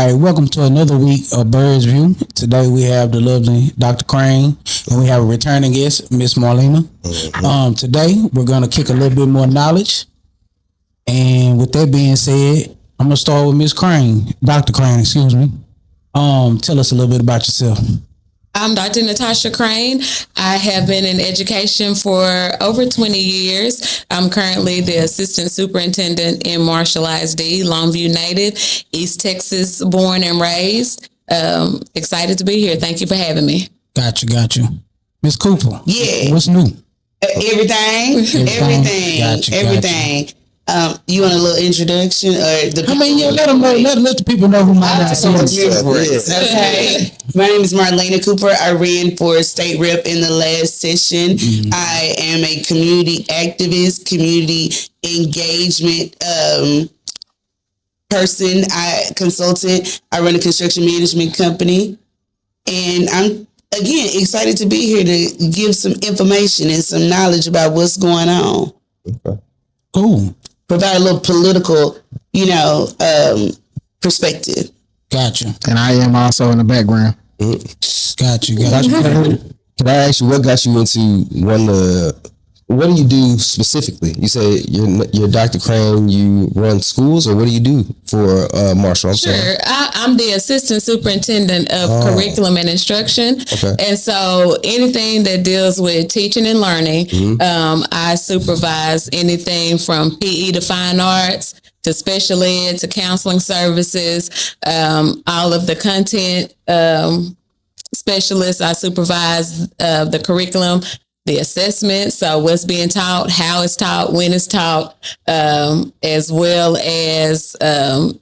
All right, welcome to another week of Bird's View. Today we have the lovely Dr. Crane, and we have a returning guest, Miss Marlena. Today we're going to kick a little bit more knowledge. And with that being said, I'm going to start with Miss Crane, Dr. Crane, excuse me. Tell us a little bit about yourself. I'm Dr. Natasha Crane. I have been in education for over 20 years. I'm currently the Assistant Superintendent in Marshall ISD, Longview native, East Texas born and raised. Excited to be here. Thank you for having me. Got you. Miss Cooper. Yeah. What's new? Everything. You want a little introduction, or let them know. Let the people know who might not see us. Okay. My name is Marlena Cooper. I ran for state rep in the last session. I am a community activist, community engagement person. Consultant. I run a construction management company, and I'm again excited to be here to give some information and some knowledge about what's going on. Okay. Cool. Provide a little political, perspective. Gotcha. And I am also in the background. Gotcha. Can I ask you, what got you into what do you do specifically? You say you're Dr. Crane, you run schools, or what do you do for Marshall? Sure. I'm the Assistant Superintendent of Curriculum and Instruction. Okay. And so anything that deals with teaching and learning, I supervise anything from PE to fine arts to special ed to counseling services, all of the content specialists. I supervise the curriculum, the assessment, so what's being taught, how it's taught, when it's taught, as well as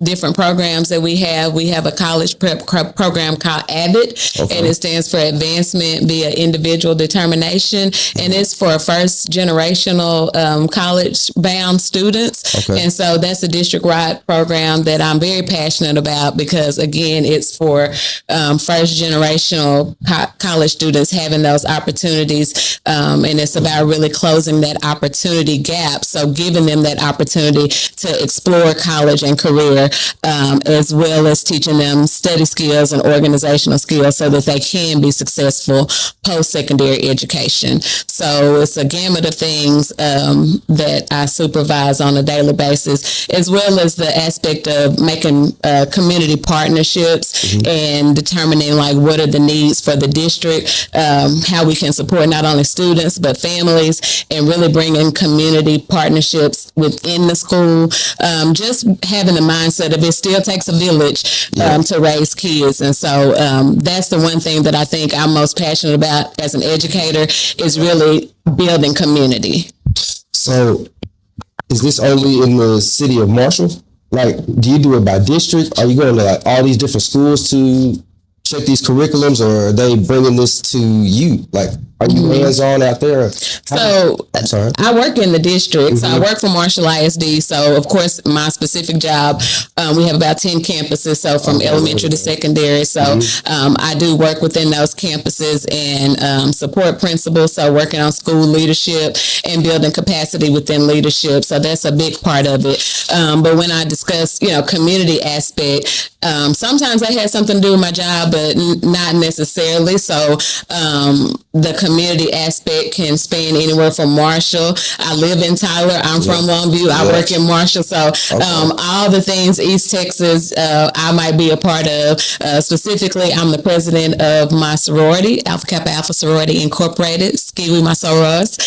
different programs that we have. We have a college prep program called AVID, and it stands for Advancement via Individual Determination, and it's for first generational college-bound students. And so that's a district-wide program that I'm very passionate about because, again, it's for first generational college students having those opportunities. And it's about really closing that opportunity gap. So giving them that opportunity to explore college and career, as well as teaching them study skills and organizational skills so that they can be successful post-secondary education. So it's a gamut of things that I supervise on a daily basis, as well as the aspect of making community partnerships and determining what are the needs for the district, how we can support not only students but families, and really bringing community partnerships within the school. Just having the mindset of it still takes a village to raise kids, and so that's the one thing that I think I'm most passionate about as an educator is really building community. So, is this only in the city of Marshall? Do you do it by district? Are you going to all these different schools to check these curriculums, or are they bringing this to you? Are you hands-on out there? So I work in the district. So I work for Marshall ISD. So of course my specific job, we have about 10 campuses. So from elementary to secondary. So I do work within those campuses and support principals. So working on school leadership and building capacity within leadership. So that's a big part of it. But when I discuss, community aspect, sometimes that has something to do with my job, but not necessarily. So the community aspect can span anywhere from Marshall. I live in Tyler. I'm from Longview. I work in Marshall. So all the things East Texas I might be a part of. Specifically, I'm the president of my sorority, Alpha Kappa Alpha Sorority Incorporated, Skiwi my sorors.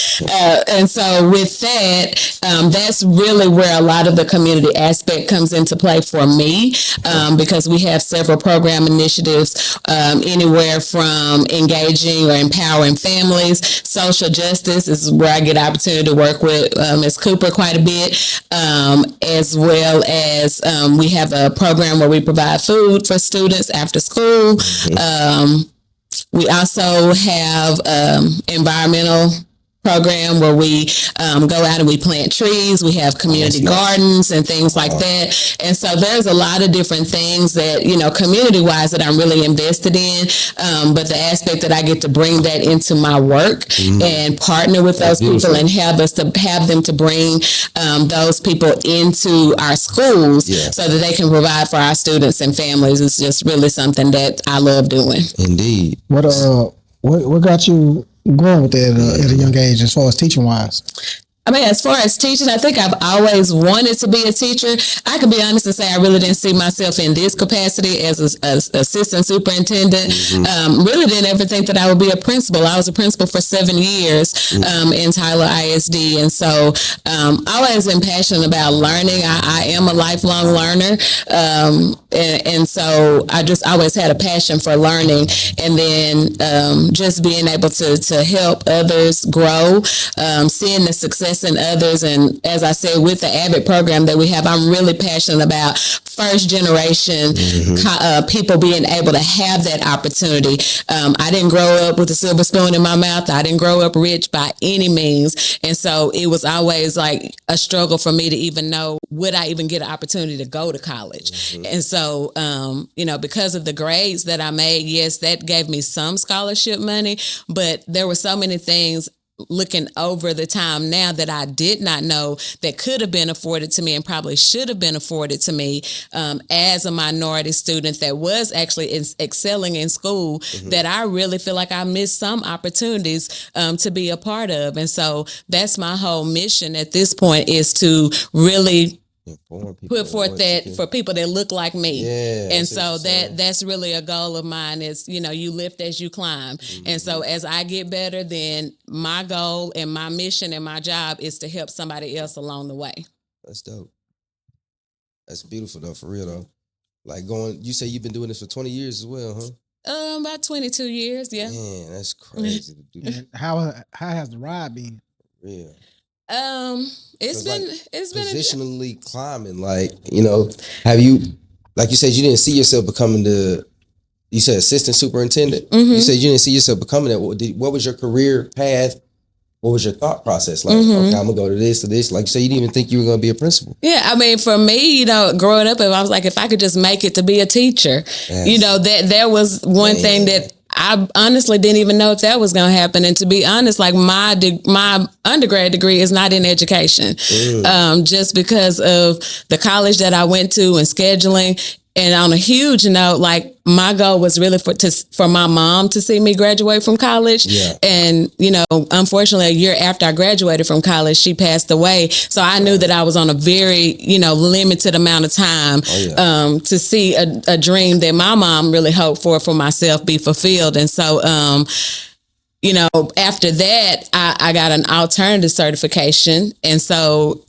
And so with that, that's really where a lot of the community aspect comes into play for me, because we have several program initiatives, anywhere from engaging or empowering families. Social justice is where I get opportunity to work with Ms. Cooper quite a bit, as well as we have a program where we provide food for students after school. We also have environmental program where we go out and we plant trees. We have community gardens and things like that. And so there's a lot of different things that, community-wise that I'm really invested in. But the aspect that I get to bring that into my work and partner with those people and have them to bring those people into our schools so that they can provide for our students and families is just really something that I love doing. Indeed. What got you going with that at a young age as far as teaching wise? I mean, as far as teaching, I think I've always wanted to be a teacher. I can be honest and say I really didn't see myself in this capacity as an assistant superintendent. Really didn't ever think that I would be a principal. I was a principal for 7 years in Tyler ISD. And so always been passionate about learning. I am a lifelong learner. And so I just always had a passion for learning. And then just being able to help others grow, seeing the success in others. And as I said, with the AVID program that we have, I'm really passionate about first generation people being able to have that opportunity. I didn't grow up with a silver spoon in my mouth. I didn't grow up rich by any means. And so it was always like a struggle for me to even know, would I even get an opportunity to go to college? And so, because of the grades that I made, yes, that gave me some scholarship money, but there were so many things looking over the time now that I did not know that could have been afforded to me and probably should have been afforded to me as a minority student that was actually excelling in school, that I really feel like I missed some opportunities to be a part of. And so that's my whole mission at this point, is to really put forth that for people that look like me. And so that's really a goal of mine, is, you lift as you climb. And so as I get better, then my goal and my mission and my job is to help somebody else along the way. That's dope. That's beautiful though, for real though. Like you say you've been doing this for 20 years as well, huh? About 22 years, yeah. Man, that's crazy to do that. How has the ride been? Yeah. It's been positionally climbing. Like, have you, like you said, you didn't see yourself becoming you said assistant superintendent. You said you didn't see yourself becoming that. What was your career path? What was your thought process like? Okay, I'm gonna go to this. Like you said, you didn't even think you were gonna be a principal. Yeah, I mean, for me, growing up, I was like, if I could just make it to be a teacher, that was one thing that I honestly didn't even know if that was going to happen. And to be honest, like my undergrad degree is not in education, just because of the college that I went to and scheduling. And on a huge note, like my goal was really for my mom to see me graduate from college. And, unfortunately, a year after I graduated from college, she passed away. So I knew that I was on a very, limited amount of time to see a dream that my mom really hoped for myself be fulfilled. And so, after that, I got an alternative certification. And so,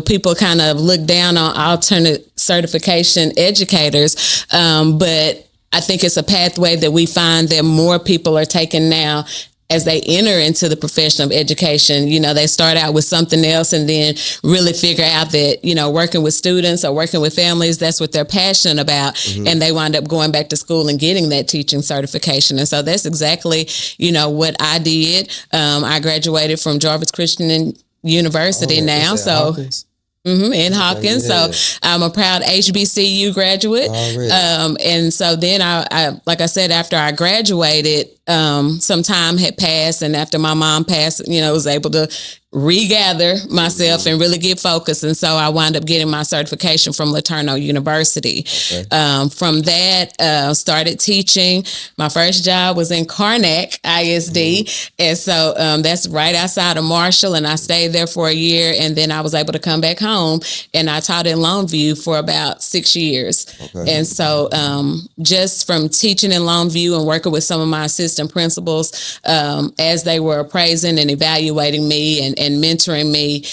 people kind of look down on alternate certification educators. But I think it's a pathway that we find that more people are taking now as they enter into the profession of education. They start out with something else and then really figure out that, working with students or working with families, that's what they're passionate about. And they wind up going back to school and getting that teaching certification. And so that's exactly, what I did. I graduated from Jarvis Christian University now. So Hawkins? in Hawkins. Yeah. So I'm a proud HBCU graduate. And so then I, like I said, after I graduated, some time had passed, and after my mom passed, was able to regather myself and really get focused. And so I wound up getting my certification from LeTourneau University. From that, started teaching. My first job was in Karnak ISD. And so that's right outside of Marshall. And I stayed there for a year. And then I was able to come back home, and I taught in Longview for about 6 years. And so just from teaching in Longview and working with some of my assistant principals as they were appraising and evaluating me and mentoring me,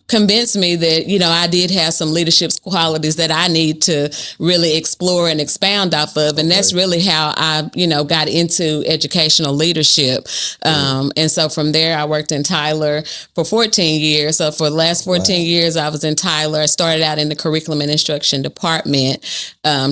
convinced me that, I did have some leadership qualities that I need to really explore and expound off of. And that's really how I, got into educational leadership. And so from there, I worked in Tyler for 14 years. So for the last 14 years, I was in Tyler. I started out in the curriculum and instruction department,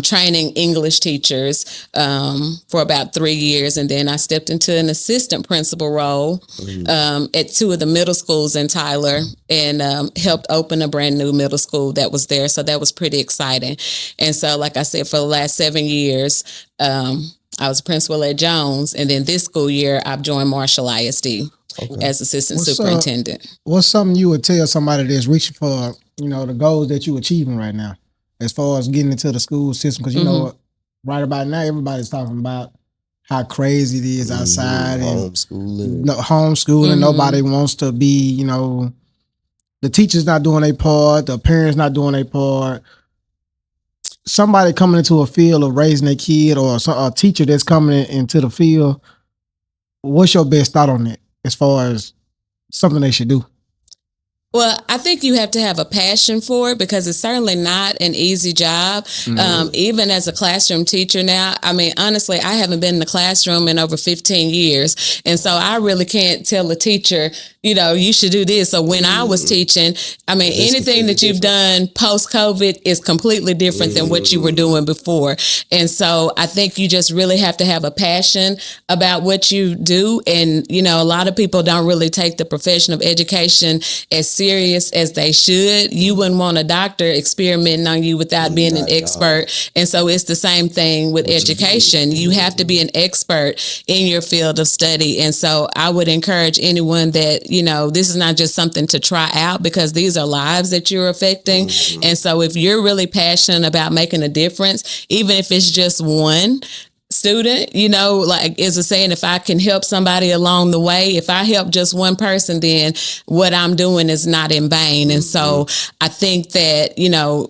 training English teachers for about 3 years. And then I stepped into an assistant principal role at 2 of the middle schools in Tyler, and helped open a brand new middle school that was there. So that was pretty exciting. And so, like I said, for the last 7 years, I was principal at Jones, and then this school year I've joined Marshall ISD as assistant superintendent. What's something you would tell somebody that's reaching for, the goals that you're achieving right now, as far as getting into the school system? Because, right about now, everybody's talking about how crazy it is outside and homeschooling. Nobody wants to be, the teacher's not doing their part, the parents not doing their part. Somebody coming into a field of raising a kid, or a teacher that's coming into the field, what's your best thought on it as far as something they should do? Well, I think you have to have a passion for it, because it's certainly not an easy job. Even as a classroom teacher now, I mean, honestly, I haven't been in the classroom in over 15 years. And so I really can't tell a teacher, you should do this. So when I was teaching, I mean, anything that you've done post-COVID is completely different than what you were doing before. And so I think you just really have to have a passion about what you do. And, a lot of people don't really take the profession of education as serious as they should. You wouldn't want a doctor experimenting on you without being an expert. And so it's the same thing with education. You have to be an expert in your field of study. And so I would encourage anyone that, this is not just something to try out, because these are lives that you're affecting. And so if you're really passionate about making a difference, even if it's just one student, like is a saying, if I can help somebody along the way, if I help just one person, then what I'm doing is not in vain. And so I think that,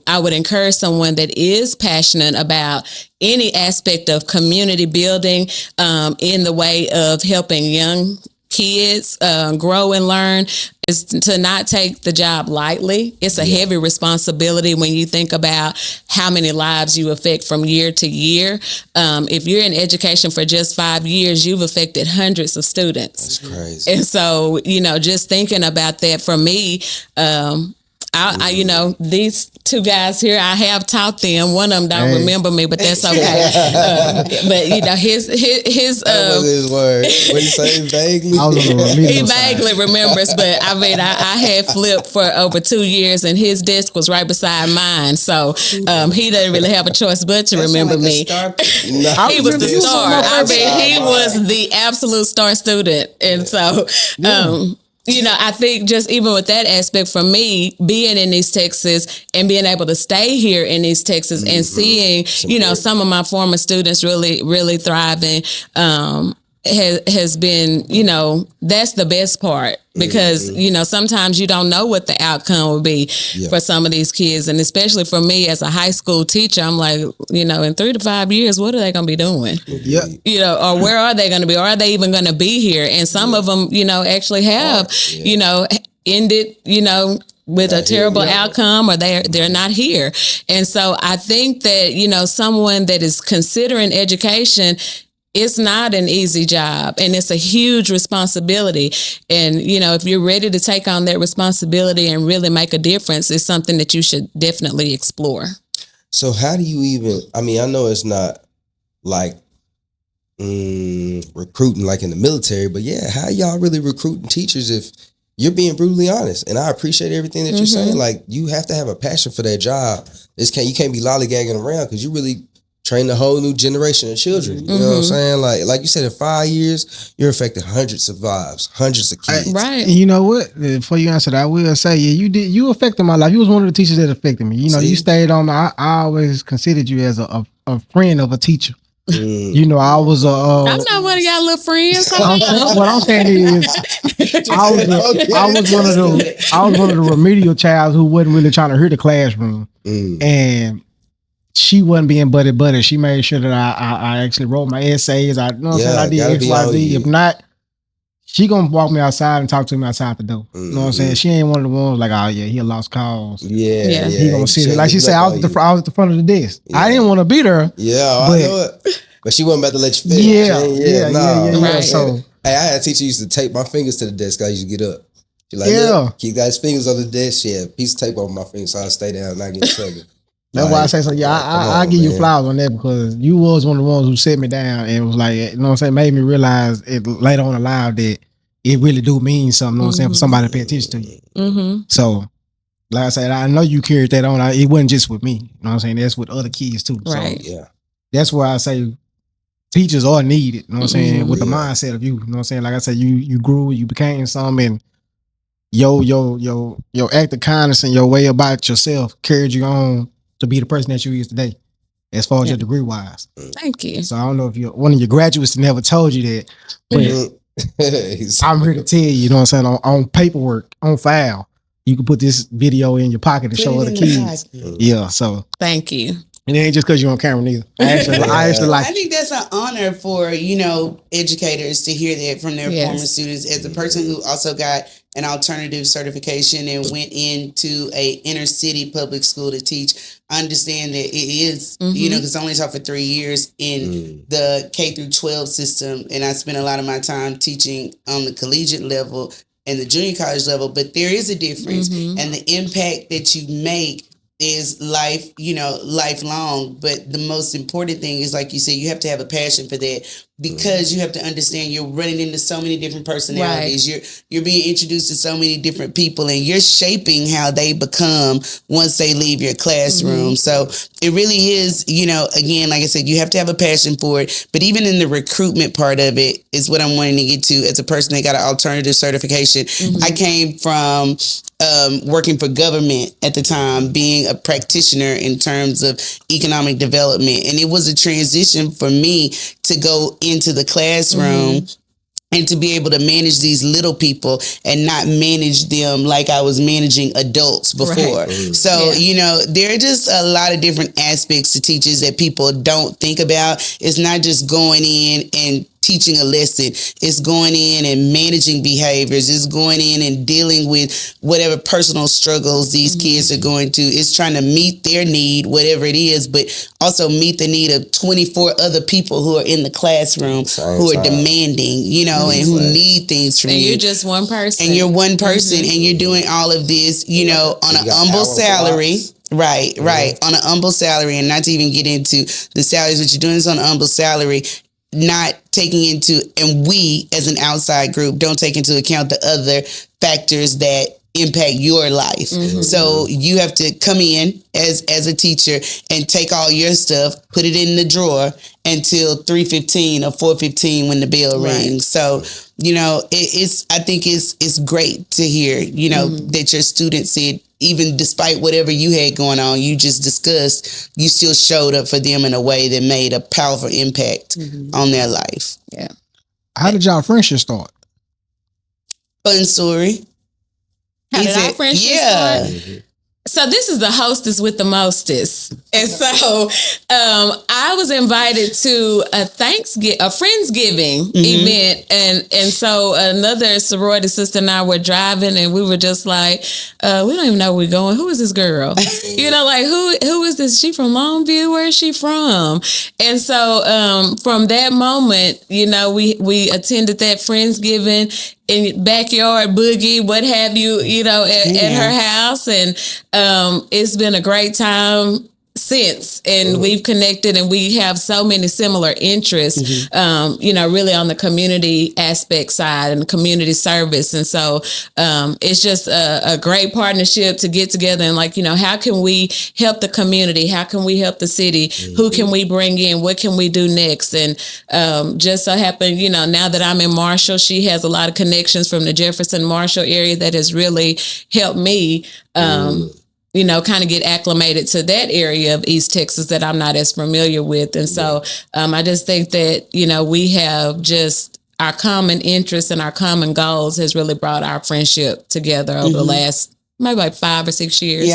I would encourage someone that is passionate about any aspect of community building in the way of helping young kids grow and learn, is to not take the job lightly. It's a heavy responsibility when you think about how many lives you affect from year to year. If you're in education for just 5 years, you've affected hundreds of students. That's crazy. And so, just thinking about that, for me, I these 2 guys here, I have taught them. One of them don't remember me, but that's okay. But his that was his word. What did he say? Vaguely. He vaguely remembers, but I mean, I had flipped for over 2 years, and his desk was right beside mine, so he didn't really have a choice but to remember me. He was the star. I mean, he was the absolute star student, and so. I think just even with that aspect, for me, being in East Texas and being able to stay here in East Texas and seeing, some of my former students really, really thriving, has been, that's the best part, because, sometimes you don't know what the outcome will be for some of these kids. And especially for me as a high school teacher, I'm like, in 3 to 5 years, what are they going to be doing? Or where are they going to be? Or are they even going to be here? And some of them, actually have, ended, with a terrible outcome, or they're not here. And so I think that, someone that is considering education, it's not an easy job, and it's a huge responsibility. And, if you're ready to take on that responsibility and really make a difference, it's something that you should definitely explore. So how do you even, I know it's not like recruiting like in the military, but how y'all really recruiting teachers if you're being brutally honest? And I appreciate everything that you're saying. Like, you have to have a passion for that job. You can't be lollygagging around, because you really train a whole new generation of children. You know what I'm saying? Like you said, in 5 years, you're affecting hundreds of lives, hundreds of kids. Right. And you know what? Before you answer that, I will say, you affected my life. You was one of the teachers that affected me. You stayed on. I always considered you as a friend of a teacher. I was I'm not one of y'all little friends. What I'm saying is, I was one of the remedial child who wasn't really trying to hurt the classroom, and she wasn't being buddy. She made sure that I actually wrote my essays. I did X, Y, Z. If not, she gonna walk me outside and talk to me outside the door. You know what I'm saying? She ain't one of the ones like, oh yeah, he a lost cause. Yeah. He gonna sit there. Like she said, I was at the front of the desk. I didn't want to beat her. Yeah, I know it. But she wasn't about to let you finish. Yeah. Right. So, I had a teacher who used to tape my fingers to the desk. I used to get up. She like, keep guys' fingers on the desk. She had a piece of tape over my fingers, so I stay down and not get in trouble. That's why I say so. Yeah, I give you flowers on that because you was one of the ones who set me down and was like, you know what I'm saying, made me realize it later on aloud that it really do mean something, you know what I'm saying, for somebody to pay attention to you. Mm-hmm. So, like I said, I know you carried that on. It wasn't just with me, you know what I'm saying, that's with other kids too. Right. So, Yeah. that's why I say teachers are needed, you know what I'm saying, with the mindset of you know what I'm saying. Like I said, you grew, you became something, and your act of kindness and your way about yourself carried you on to be the person that you is today, as far as your degree wise. Thank you. So I don't know if one of your graduates never told you that, but I'm here to tell you know what I'm saying, on paperwork, on file, you can put this video in your pocket to show other kids. Yeah, so thank you. And it ain't just because you're on camera neither. I actually like. I think that's an honor for educators to hear that from their former students. As a person who also got an alternative certification and went into a inner city public school to teach, I understand that it is because I only taught for 3 years in the K through 12 system, and I spent a lot of my time teaching on the collegiate level and the junior college level. But there is a difference, and the impact that you make is lifelong. But the most important thing is, like you said, you have to have a passion for that, because you have to understand you're running into so many different personalities. Right. You're being introduced to so many different people, and you're shaping how they become once they leave your classroom. So it really is, again, like I said, you have to have a passion for it. But even in the recruitment part of it is what I'm wanting to get to. As a person that got an alternative certification, I came from working for government at the time, being a practitioner in terms of economic development. And it was a transition for me to go into the classroom and to be able to manage these little people and not manage them like I was managing adults before. Right. So, there are just a lot of different aspects to teachers that people don't think about. It's not just going in and teaching a lesson. It's going in and managing behaviors. It's going in and dealing with whatever personal struggles these kids are going to. It's trying to meet their need, whatever it is, but also meet the need of 24 other people who are in the classroom who are demanding, and who need things from you. And you're just one person. And you're one person and you're doing all of this, on an humble salary. Right. On an humble salary, and not to even get into the salaries, what you're doing is on an humble salary, not taking into, and we as an outside group don't take into account the other factors that impact your life. So you have to come in as a teacher and take all your stuff, put it in the drawer until 3:15 or 4:15 when the bell rings. So, I think it's great to hear, that your students said, even despite whatever you had going on, you just discussed, you still showed up for them in a way that made a powerful impact on their life. Yeah. How did y'all friendship start? Fun story. How did our friendship start? So this is the hostess with the mostest. And so I was invited to a Friendsgiving event. And so another sorority sister and I were driving, and we were just like, we don't even know where we're going. Who is this girl? Like, who is this? She from Longview? Where is she from? And so from that moment, we attended that Friendsgiving in backyard boogie, what have you, at her house. And it's been a great time since, and we've connected, and we have so many similar interests, really on the community aspect side and the community service. And so it's just a great partnership to get together and how can we help the community? How can we help the city? Who can we bring in? What can we do next? And just so happened, now that I'm in Marshall, she has a lot of connections from the Jefferson Marshall area that has really helped me kind of get acclimated to that area of East Texas that I'm not as familiar with. And so I just think that, we have just our common interests and our common goals has really brought our friendship together over the last maybe like 5 or 6 years.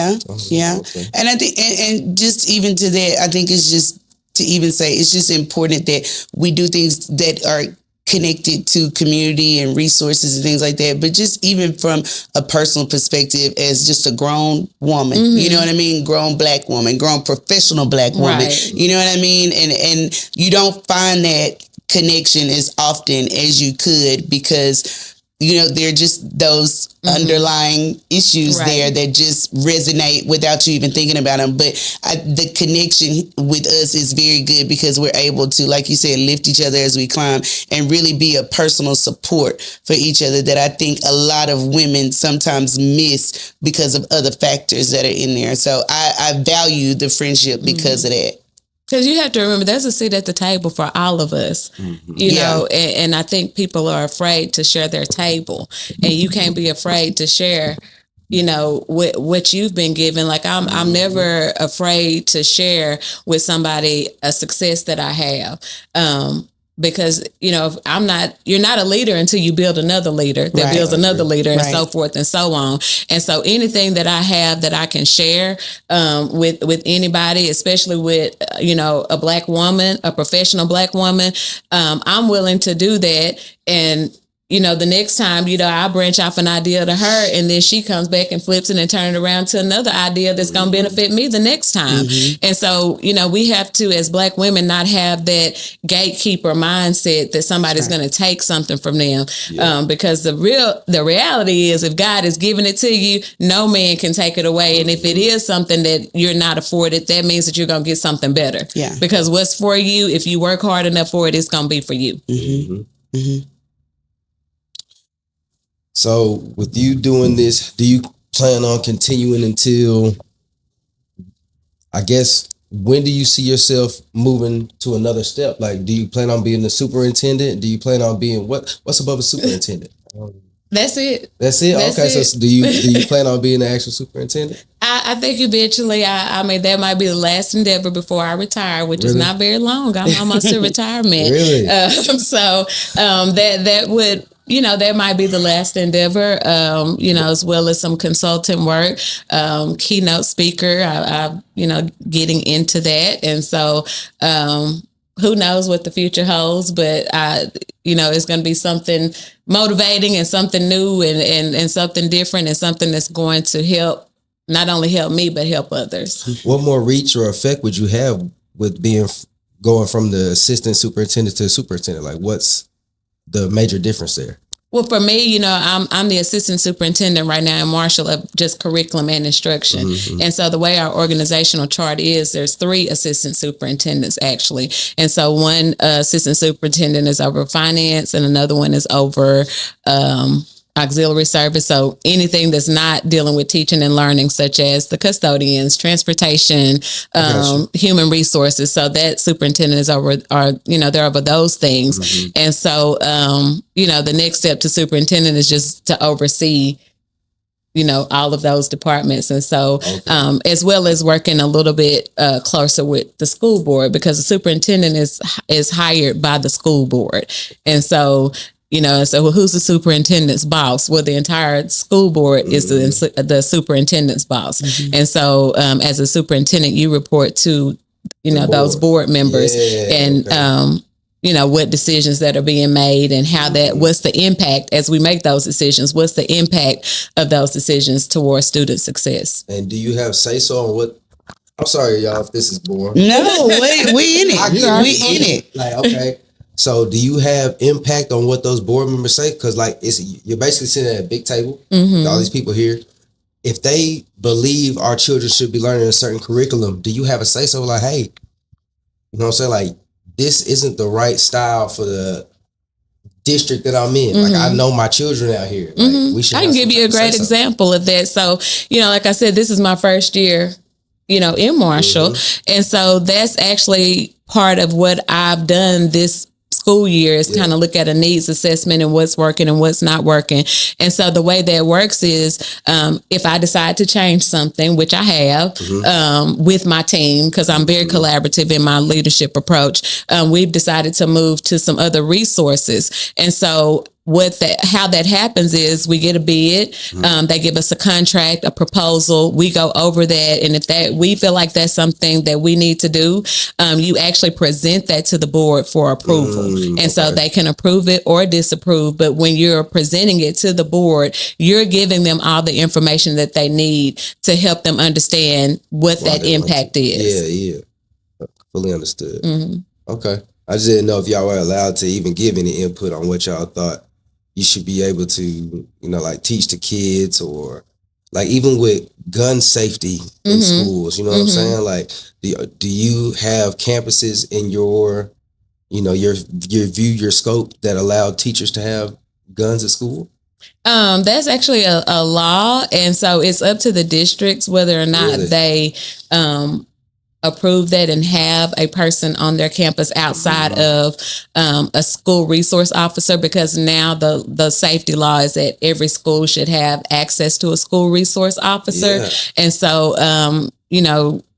Yeah. And I think, and just even to that, I think it's just to even say, it's just important that we do things that are connected to community and resources and things like that. But just even from a personal perspective, as just a grown woman, you know what I mean? Grown Black woman, grown professional Black woman, you know what I mean? And you don't find that connection as often as you could, because there are just those underlying issues there that just resonate without you even thinking about them. But the connection with us is very good because we're able to, like you said, lift each other as we climb and really be a personal support for each other that I think a lot of women sometimes miss because of other factors that are in there. So I value the friendship because of that. Because you have to remember, there's a seat at the table for all of us, you know, and I think people are afraid to share their table, and you can't be afraid to share, you know, what you've been given. Like I'm never afraid to share with somebody a success that I have. Because, you know, you're not a leader until you build another leader that builds another leader and so forth and so on. And so anything that I have that I can share with anybody, especially with, you know, a Black woman, a professional Black woman, I'm willing to do that. And, you know, the next time, you know, I branch off an idea to her and then she comes back and flips it and turns it around to another idea that's going to benefit me the next time. And so, you know, we have to, as Black women, not have that gatekeeper mindset that somebody's going to take something from them. Because the reality is, if God is giving it to you, no man can take it away. And if it is something that you're not afforded, that means that you're going to get something better. Because what's for you, if you work hard enough for it, it's going to be for you. So with you doing this, do you plan on continuing until, I guess, when do you see yourself moving to another step? Like, do you plan on being the superintendent? Do you plan on being what's above a superintendent? That's it. That's it? Okay, so do you plan on being the actual superintendent? I think eventually, I mean, that might be the last endeavor before I retire, which is not very long. I'm almost to retirement. So that would, you know, that might be the last endeavor, you know, as well as some consultant work, keynote speaker, I you know, getting into that. And so, who knows what the future holds, but you know, it's going to be something motivating and something new and something different and something that's going to help, not only help me, but help others. What more reach or effect would you have with going from the assistant superintendent to the superintendent? Like, what's the major difference there? Well, for me, you know, I'm the assistant superintendent right now in Marshall of just curriculum and instruction. And so the way our organizational chart is, there's 3 assistant superintendents actually. And so one assistant superintendent is over finance and another one is over auxiliary service. So anything that's not dealing with teaching and learning, such as the custodians, transportation, human resources. So that superintendent is over, they're over those things. And so, you know, the next step to superintendent is just to oversee, you know, all of those departments. And so, as well as working a little bit closer with the school board, because the superintendent is hired by the school board. And so, you know, so who's the superintendent's boss? Well, the entire school board is the superintendent's boss. And so as a superintendent, you report to, you know, those board members and, you know, what decisions that are being made and how what's the impact as we make those decisions? What's the impact of those decisions towards student success? And do you have say-so on what? I'm sorry, y'all, if this is boring. No, we in it. We in it. Like, okay. So do you have impact on what those board members say? Because like you're basically sitting at a big table with all these people here. If they believe our children should be learning a certain curriculum, do you have a say so like, hey, you know what I'm saying? Like, this isn't the right style for the district that I'm in. Like, I know my children out here. Like, we should. I can give you a great example of that. So, you know, like I said, this is my first year, you know, in Marshall. And so that's actually part of what I've done this school year is kind of look at a needs assessment and what's working and what's not working. And so the way that works is if I decide to change something, which I have with my team, because I'm very collaborative in my leadership approach, we've decided to move to some other resources. And so how that happens is we get a bid, they give us a contract, a proposal, we go over that, and if we feel like that's something that we need to do, you actually present that to the board for approval. And so they can approve it or disapprove, but when you're presenting it to the board, you're giving them all the information that they need to help them understand what that impact is. Yeah. Fully understood. Okay. I just didn't know if y'all were allowed to even give any input on what y'all thought you should be able to, like teach the kids, or like even with gun safety in schools, you know what I'm saying? Like, do you have campuses in your, your view, your scope that allow teachers to have guns at school? That's actually a law, and so it's up to the districts whether or not they approve that and have a person on their campus outside of a school resource officer, because now the safety law is that every school should have access to a school resource officer. And so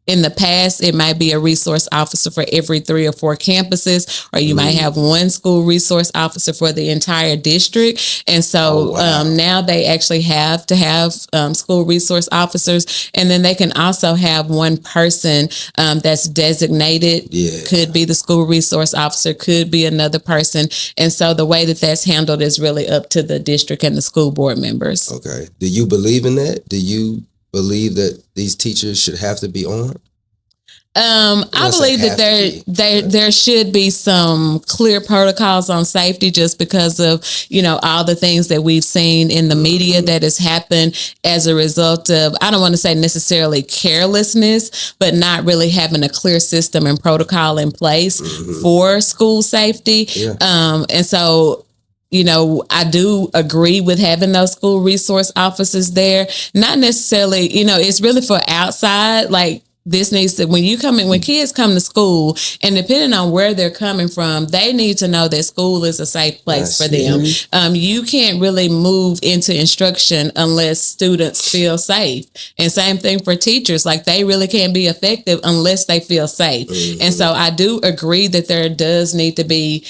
in the past, it might be a resource officer for every 3 or 4 campuses, or you might have one school resource officer for the entire district. And so now they actually have to have school resource officers. And then they can also have one person that's designated. Could be the school resource officer, could be another person. And so the way that that's handled is really up to the district and the school board members. Okay. Do you believe in that? Do you believe that these teachers should have to be armed? I believe that there should be some clear protocols on safety, just because of, all the things that we've seen in the media that has happened as a result of, I don't want to say necessarily carelessness, but not really having a clear system and protocol in place for school safety. And so, I do agree with having those school resource officers there. Not necessarily, it's really for outside, like, this needs to, when kids come to school, and depending on where they're coming from, they need to know that school is a safe place for them. You can't really move into instruction unless students feel safe. And same thing for teachers, like they really can't be effective unless they feel safe. And so I do agree that there does need to be,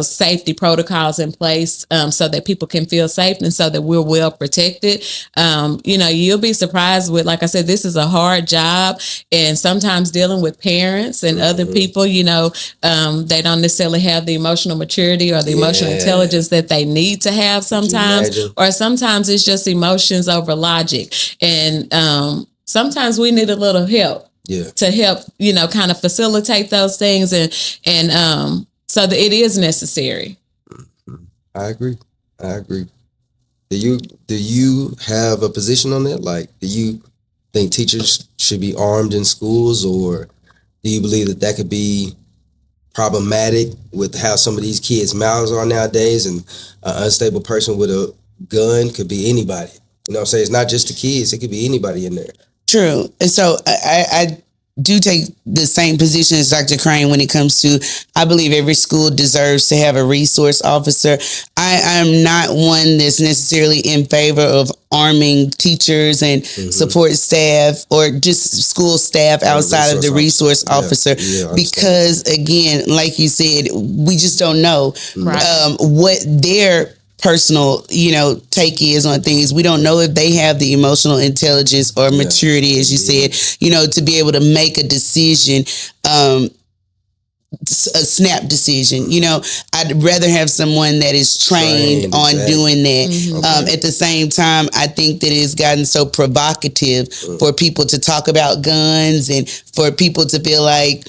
safety protocols in place so that people can feel safe and so that we're well protected. You'll be surprised with, like I said, this is a hard job. And sometimes dealing with parents and other people, they don't necessarily have the emotional maturity or the emotional intelligence that they need to have sometimes. Or sometimes it's just emotions over logic. And sometimes we need a little help to help, kind of facilitate those things. And so that it is necessary. I agree. Do you have a position on that? Like, do you think teachers should be armed in schools, or do you believe that could be problematic with how some of these kids' mouths are nowadays, and an unstable person with a gun could be anybody? You know what I'm saying? It's not just the kids. It could be anybody in there. True. And so I do take the same position as Dr. Crane when it comes to, I believe every school deserves to have a resource officer. I'm not one that's necessarily in favor of arming teachers and support staff or just school staff outside of the resource officer, because again, like you said, we just don't know what their personal, take is on things. We don't know if they have the emotional intelligence or maturity, as you said, to be able to make a decision, a snap decision. I'd rather have someone that is trained on doing that. At the same time, I think that it's gotten so provocative for people to talk about guns and for people to feel like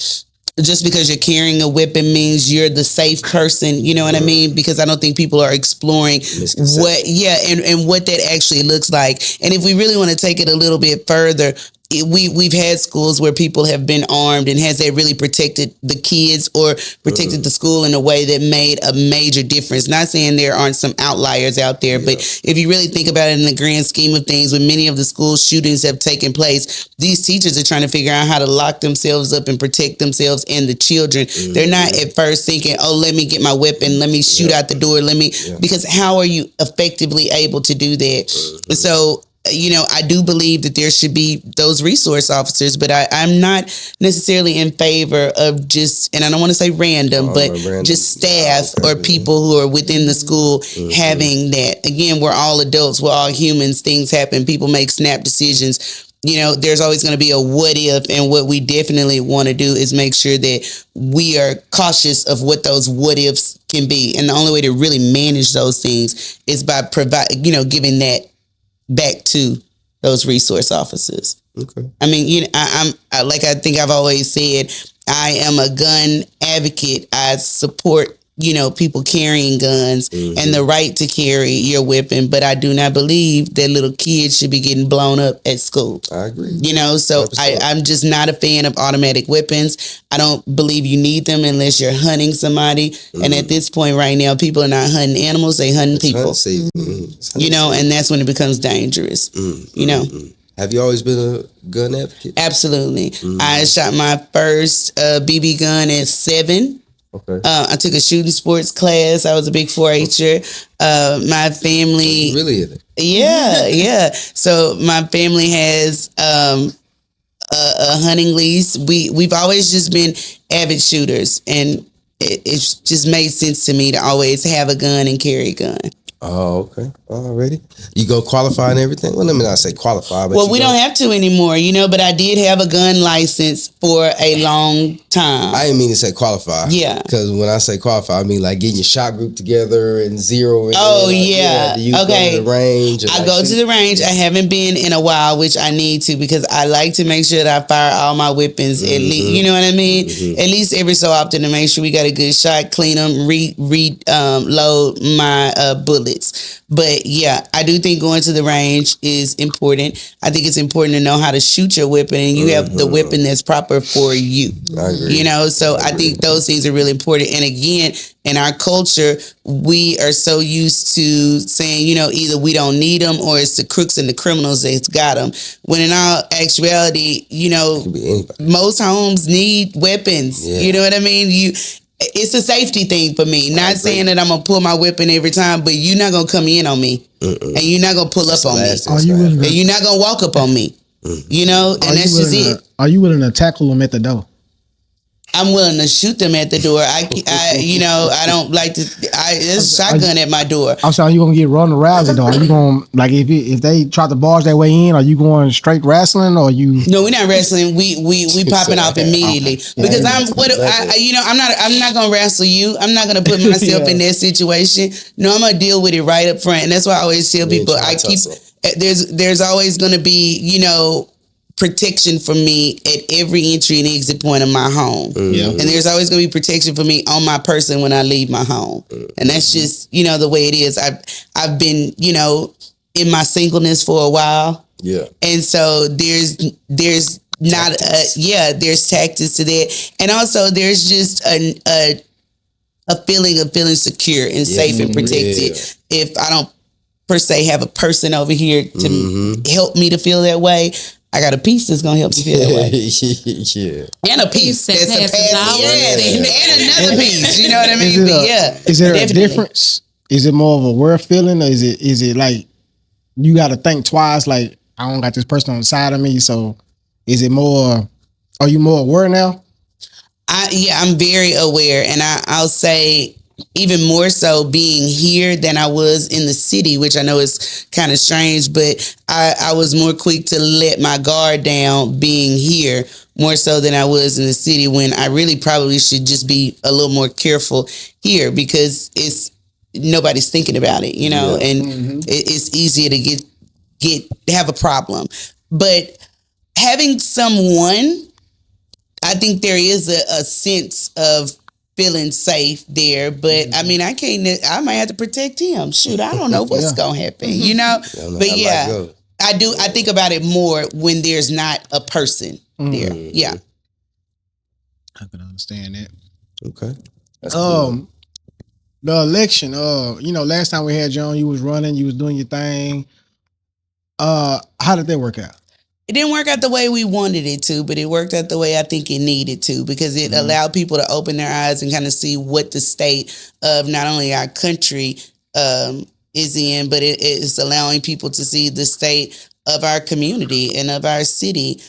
just because you're carrying a weapon means you're the safe person, you know what I mean? Because I don't think people are exploring and what that actually looks like. And if we really want to take it a little bit further, we've had schools where people have been armed, and has that really protected the kids or protected the school in a way that made a major difference? Not saying there aren't some outliers out there, but if you really think about it in the grand scheme of things, when many of the school shootings have taken place, these teachers are trying to figure out how to lock themselves up and protect themselves and the children. They're not at first thinking, oh, let me get my weapon, let me shoot out the door, because how are you effectively able to do that? So, I do believe that there should be those resource officers, but I'm not necessarily in favor of just, and I don't want to say random, just staff or people who are within the school having that. Again, we're all adults, we're all humans, things happen, people make snap decisions. There's always going to be a what if, and what we definitely want to do is make sure that we are cautious of what those what ifs can be. And the only way to really manage those things is by giving that back to those resource officers. Okay. I mean, I think I've always said, I am a gun advocate. I support, people carrying guns and the right to carry your weapon, but I do not believe that little kids should be getting blown up at school. I agree. So I'm just not a fan of automatic weapons. I don't believe you need them unless you're hunting somebody. And at this point right now, people are not hunting animals, they hunting people. And that's when it becomes dangerous. Have you always been a gun advocate? Absolutely. I shot my first BB gun at 7. Okay. I took a shooting sports class. I was a big 4-H'er. My family, really in it? Yeah. So my family has a hunting lease. We've always just been avid shooters, and it just made sense to me to always have a gun and carry a gun. Oh, okay. Already. You go qualify and everything? Well, let me not say qualify, but we don't have to anymore, but I did have a gun license for a long time. I didn't mean to say qualify. Yeah. Because when I say qualify, I mean like getting your shot group together and zeroing. Oh, yeah. Do you Okay. go to the range? I go to the range. I haven't been in a while, which I need to, because I like to make sure that I fire all my weapons at least, you know what I mean? At least every so often to make sure we got a good shot, clean them, load my bullets. But yeah, I do think going to the range is important. I think it's important to know how to shoot your weapon, and you have the weapon that's proper for you. I agree. So I think those things are really important. And again, in our culture, we are so used to saying, either we don't need them or it's the crooks and the criminals that's got them. When in all actuality, most homes need weapons. Yeah. You know what I mean? It's a safety thing for me. Not saying that I'm going to pull my weapon every time, but you're not going to come in on me. And you're not going to pull up on me. And you're not going to walk up on me. And that's just it. Are you willing to tackle them at the door? I'm willing to shoot them at the door. I don't like to. There's a shotgun at my door. I'm sorry, are you gonna get run around the door? Are you gonna if they try to barge their way in? Are you going straight wrestling or you? No, we're not wrestling. We popping off immediately because I'm not gonna wrestle you. I'm not gonna put myself in that situation. No, I'm gonna deal with it right up front, and that's why I always tell people there's always gonna be protection for me at every entry and exit point of my home. And there's always going to be protection for me on my person when I leave my home. And that's just, the way it is. I've been, in my singleness for a while. Yeah. And so there's not there's tactics to that. And also there's just a feeling of feeling secure and safe and protected. If I don't per se have a person over here to help me to feel that way, I got a piece that's gonna help you feel that way. And a piece that's a and another piece. You know what I mean? Is there a difference? Is it more of a worth feeling, or is it like you got to think twice? Like, I don't got this person on the side of me, so is it more? Are you more aware now? I'm very aware, and I'll say even more so being here than I was in the city, which I know is kind of strange, but I was more quick to let my guard down being here more so than I was in the city, when I really probably should just be a little more careful here because nobody's thinking about it, and it's easier to have a problem. But having someone, I think there is a sense of feeling safe there, but I mean, I might have to protect him. Shoot, I don't know what's gonna happen, But I think about it more when there's not a person there. Yeah. I can understand that. Okay. That's cool. The election, last time we had you on, you was running, you was doing your thing. How did that work out? It didn't work out the way we wanted it to, but it worked out the way I think it needed to, because it allowed people to open their eyes and kind of see what the state of not only our country is in, but it's allowing people to see the state of our community and of our city.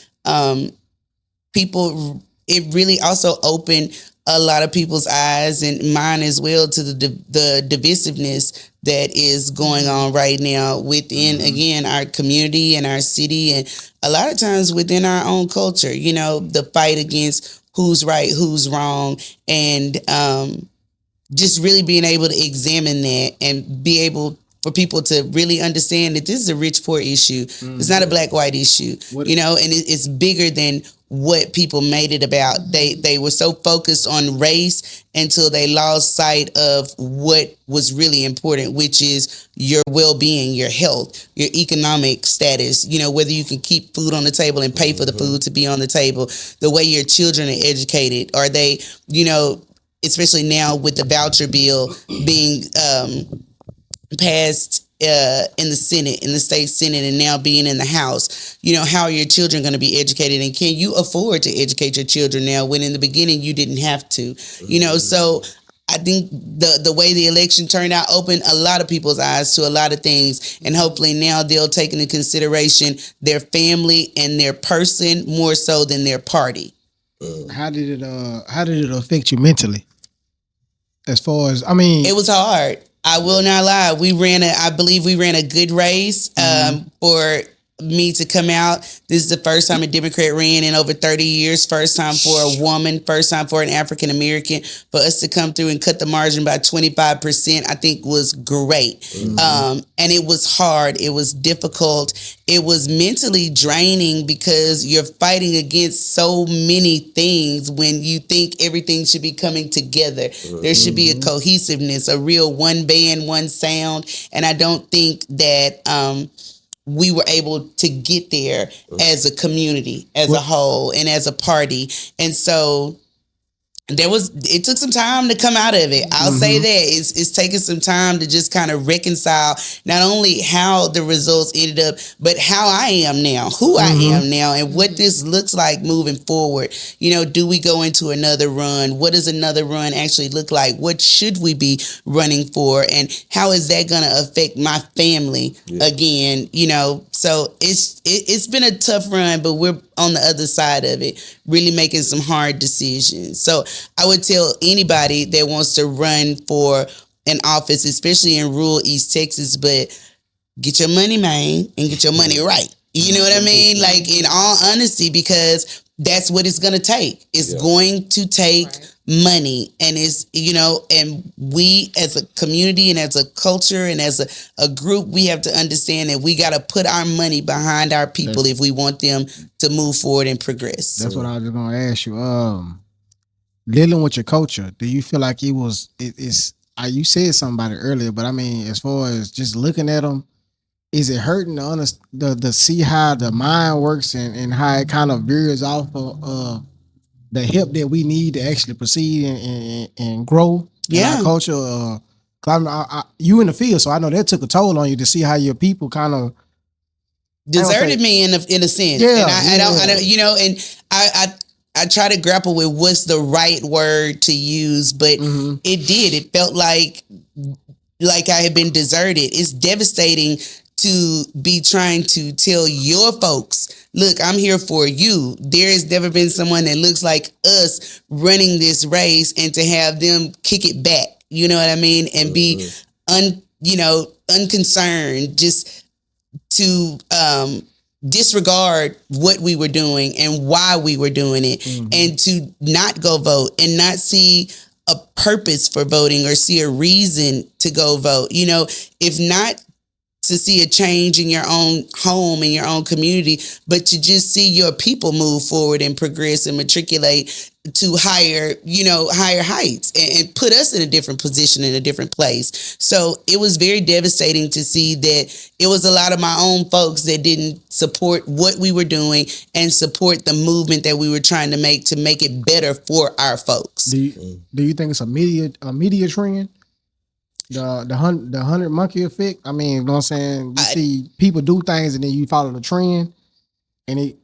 It really also opened a lot of people's eyes and mine as well to the divisiveness that is going on right now within, again, our community and our city, and a lot of times within our own culture, the fight against who's right, who's wrong, and just really being able to examine that and be able for people to really understand that this is a rich poor issue. It's not a black white issue, you know, and it's bigger than what people made it about. They were so focused on race until they lost sight of what was really important, which is your well-being, your health, your economic status, you know, whether you can keep food on the table and pay for the food to be on the table, the way your children are educated. Are they, you know, especially now with the voucher bill being passed in the Senate, in the state Senate, and now being in the House, you know, how are your children going to be educated, and can you afford to educate your children now when in the beginning you didn't have to, you know? So I think the way the election turned out opened a lot of people's eyes to a lot of things, and hopefully now they'll take into consideration their family and their person more so than their party. How did it affect you mentally? As far as, I mean, it was hard. I will not lie. I believe we ran a good race for me to come out. This is the first time a Democrat ran in over 30 years. First time for a woman. First time for an African American. For us to come through and cut the margin by 25%, I think was great. And it was hard. It was difficult. It was mentally draining because you're fighting against so many things when you think everything should be coming together. There should be a cohesiveness, a real one band, one sound. And I don't think that we were able to get there as a community, as a whole, and as a party. And so it took some time to come out of it. I'll say that it's taken some time to just kind of reconcile not only how the results ended up, but how I am now, who I am now, and what this looks like moving forward. You know, do we go into another run? What does another run actually look like? What should we be running for? And how is that going to affect my family again? You know, so it's been a tough run, but we're on the other side of it, really making some hard decisions. So I would tell anybody that wants to run for an office, especially in rural East Texas, but get your money, man, and get your money right. You know what I mean? Like, in all honesty, because that's what it's going to take. It's going to take money. And it's, you know, and we as a community and as a culture and as a group, we have to understand that we got to put our money behind our people if we want them to move forward and progress. That's what I was going to ask you. Dealing with your culture, do you feel like you said something about it earlier, but I mean, as far as just looking at them, is it hurting to see how the mind works and how it kind of veers off of the help that we need to actually proceed and grow in our culture? You in the field, so I know that took a toll on you to see how your people kind of deserted me in a sense. Yeah, and I don't, you know, and I try to grapple with what's the right word to use, but it felt like I had been deserted. It's devastating to be trying to tell your folks, look, I'm here for you. There has never been someone that looks like us running this race, and to have them kick it back, you know what I mean? And be unconcerned, just to disregard what we were doing and why we were doing it, and to not go vote and not see a purpose for voting or see a reason to go vote. You know, if not to see a change in your own home, in your own community, but to just see your people move forward and progress and matriculate to higher heights and put us in a different position, in a different place. So it was very devastating to see that it was a lot of my own folks that didn't support what we were doing and support the movement that we were trying to make it better for our folks. Do you think it's a media trend? The 100 monkey effect? I mean, you know what I'm saying? You see people do things and then you follow the trend, and it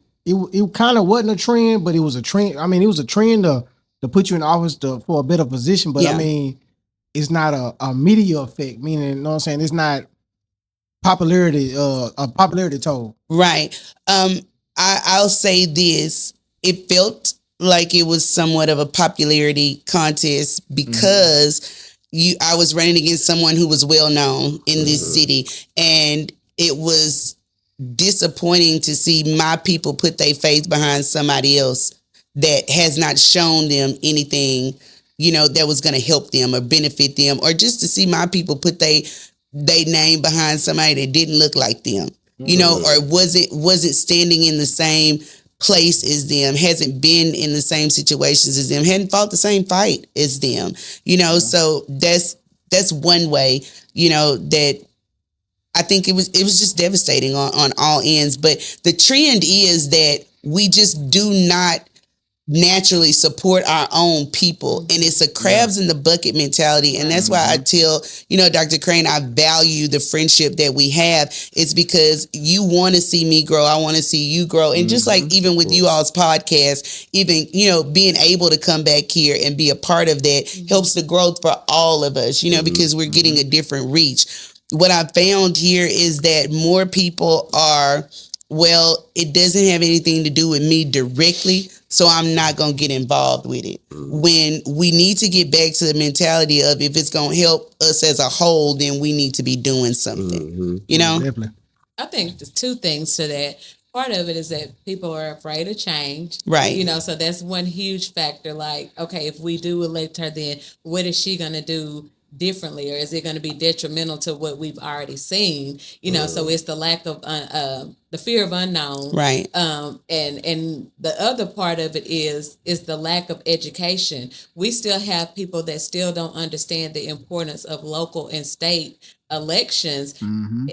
kind of wasn't a trend, but it was a trend. I mean, it was a trend to put you in office for a better position, but I mean, it's not a media effect, meaning, you know what I'm saying? It's not popularity, a popularity toll. Right. I'll say this. It felt like it was somewhat of a popularity contest because I was running against someone who was well known in this city, and it was disappointing to see my people put their faith behind somebody else that has not shown them anything, you know, that was going to help them or benefit them, or just to see my people put their they name behind somebody that didn't look like them, you know, or wasn't standing in the same place as them, hasn't been in the same situations as them, hadn't fought the same fight as them, you know. So that's one way, you know, that I think it was just devastating on all ends. But the trend is that we just do not naturally support our own people, and it's a crabs in the bucket mentality. And that's why I tell, you know, Dr. Crane, I value the friendship that we have. It's because you want to see me grow, I want to see you grow. And just like even with you all's podcast, even, you know, being able to come back here and be a part of that helps the growth for all of us, you know, because we're getting a different reach. What I found here is that more people are, well, it doesn't have anything to do with me directly, so I'm not going to get involved with it. When we need to get back to the mentality of, if it's going to help us as a whole, then we need to be doing something, you know? Definitely. I think there's two things to that. Part of it is that people are afraid of change. Right. You know, so that's one huge factor. Like, okay, if we do elect her, then what is she going to do differently, or is it going to be detrimental to what we've already seen? You know, so it's the lack of the fear of unknown, right? And the other part of it is the lack of education. We still have people that still don't understand the importance of local and state elections.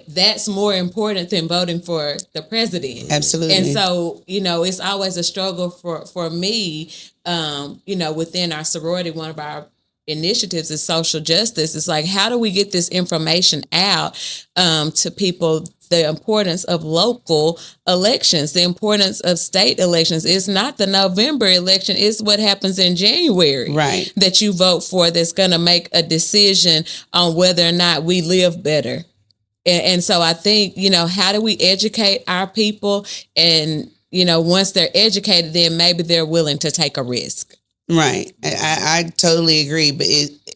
That's more important than voting for the president. Absolutely. And so, you know, it's always a struggle for me. You know, within our sorority, one of our initiatives is social justice. It's like, how do we get this information out to people? The importance of local elections, the importance of state elections. It's not the November election, it's what happens in January, right, that you vote for, that's going to make a decision on whether or not we live better. And so I think, you know, how do we educate our people? And, you know, once they're educated, then maybe they're willing to take a risk. Right. I totally agree. But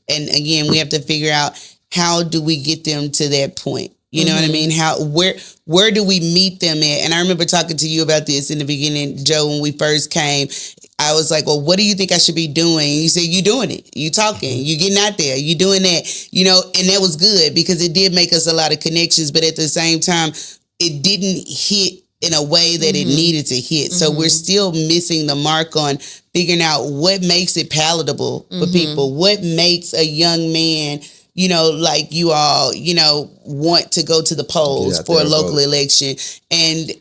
and again, we have to figure out, how do we get them to that point? You know what I mean? Where do we meet them at? And I remember talking to you about this in the beginning, Joe, when we first came. I was like, well, what do you think I should be doing? And you said, you doing it. You talking. You getting out there. You doing that. You know, and that was good, because it did make us a lot of connections. But at the same time, it didn't hit in a way that it needed to hit. So we're still missing the mark on figuring out what makes it palatable for people. What makes a young man, you know, like you all, you know, want to go to the polls for a local election. And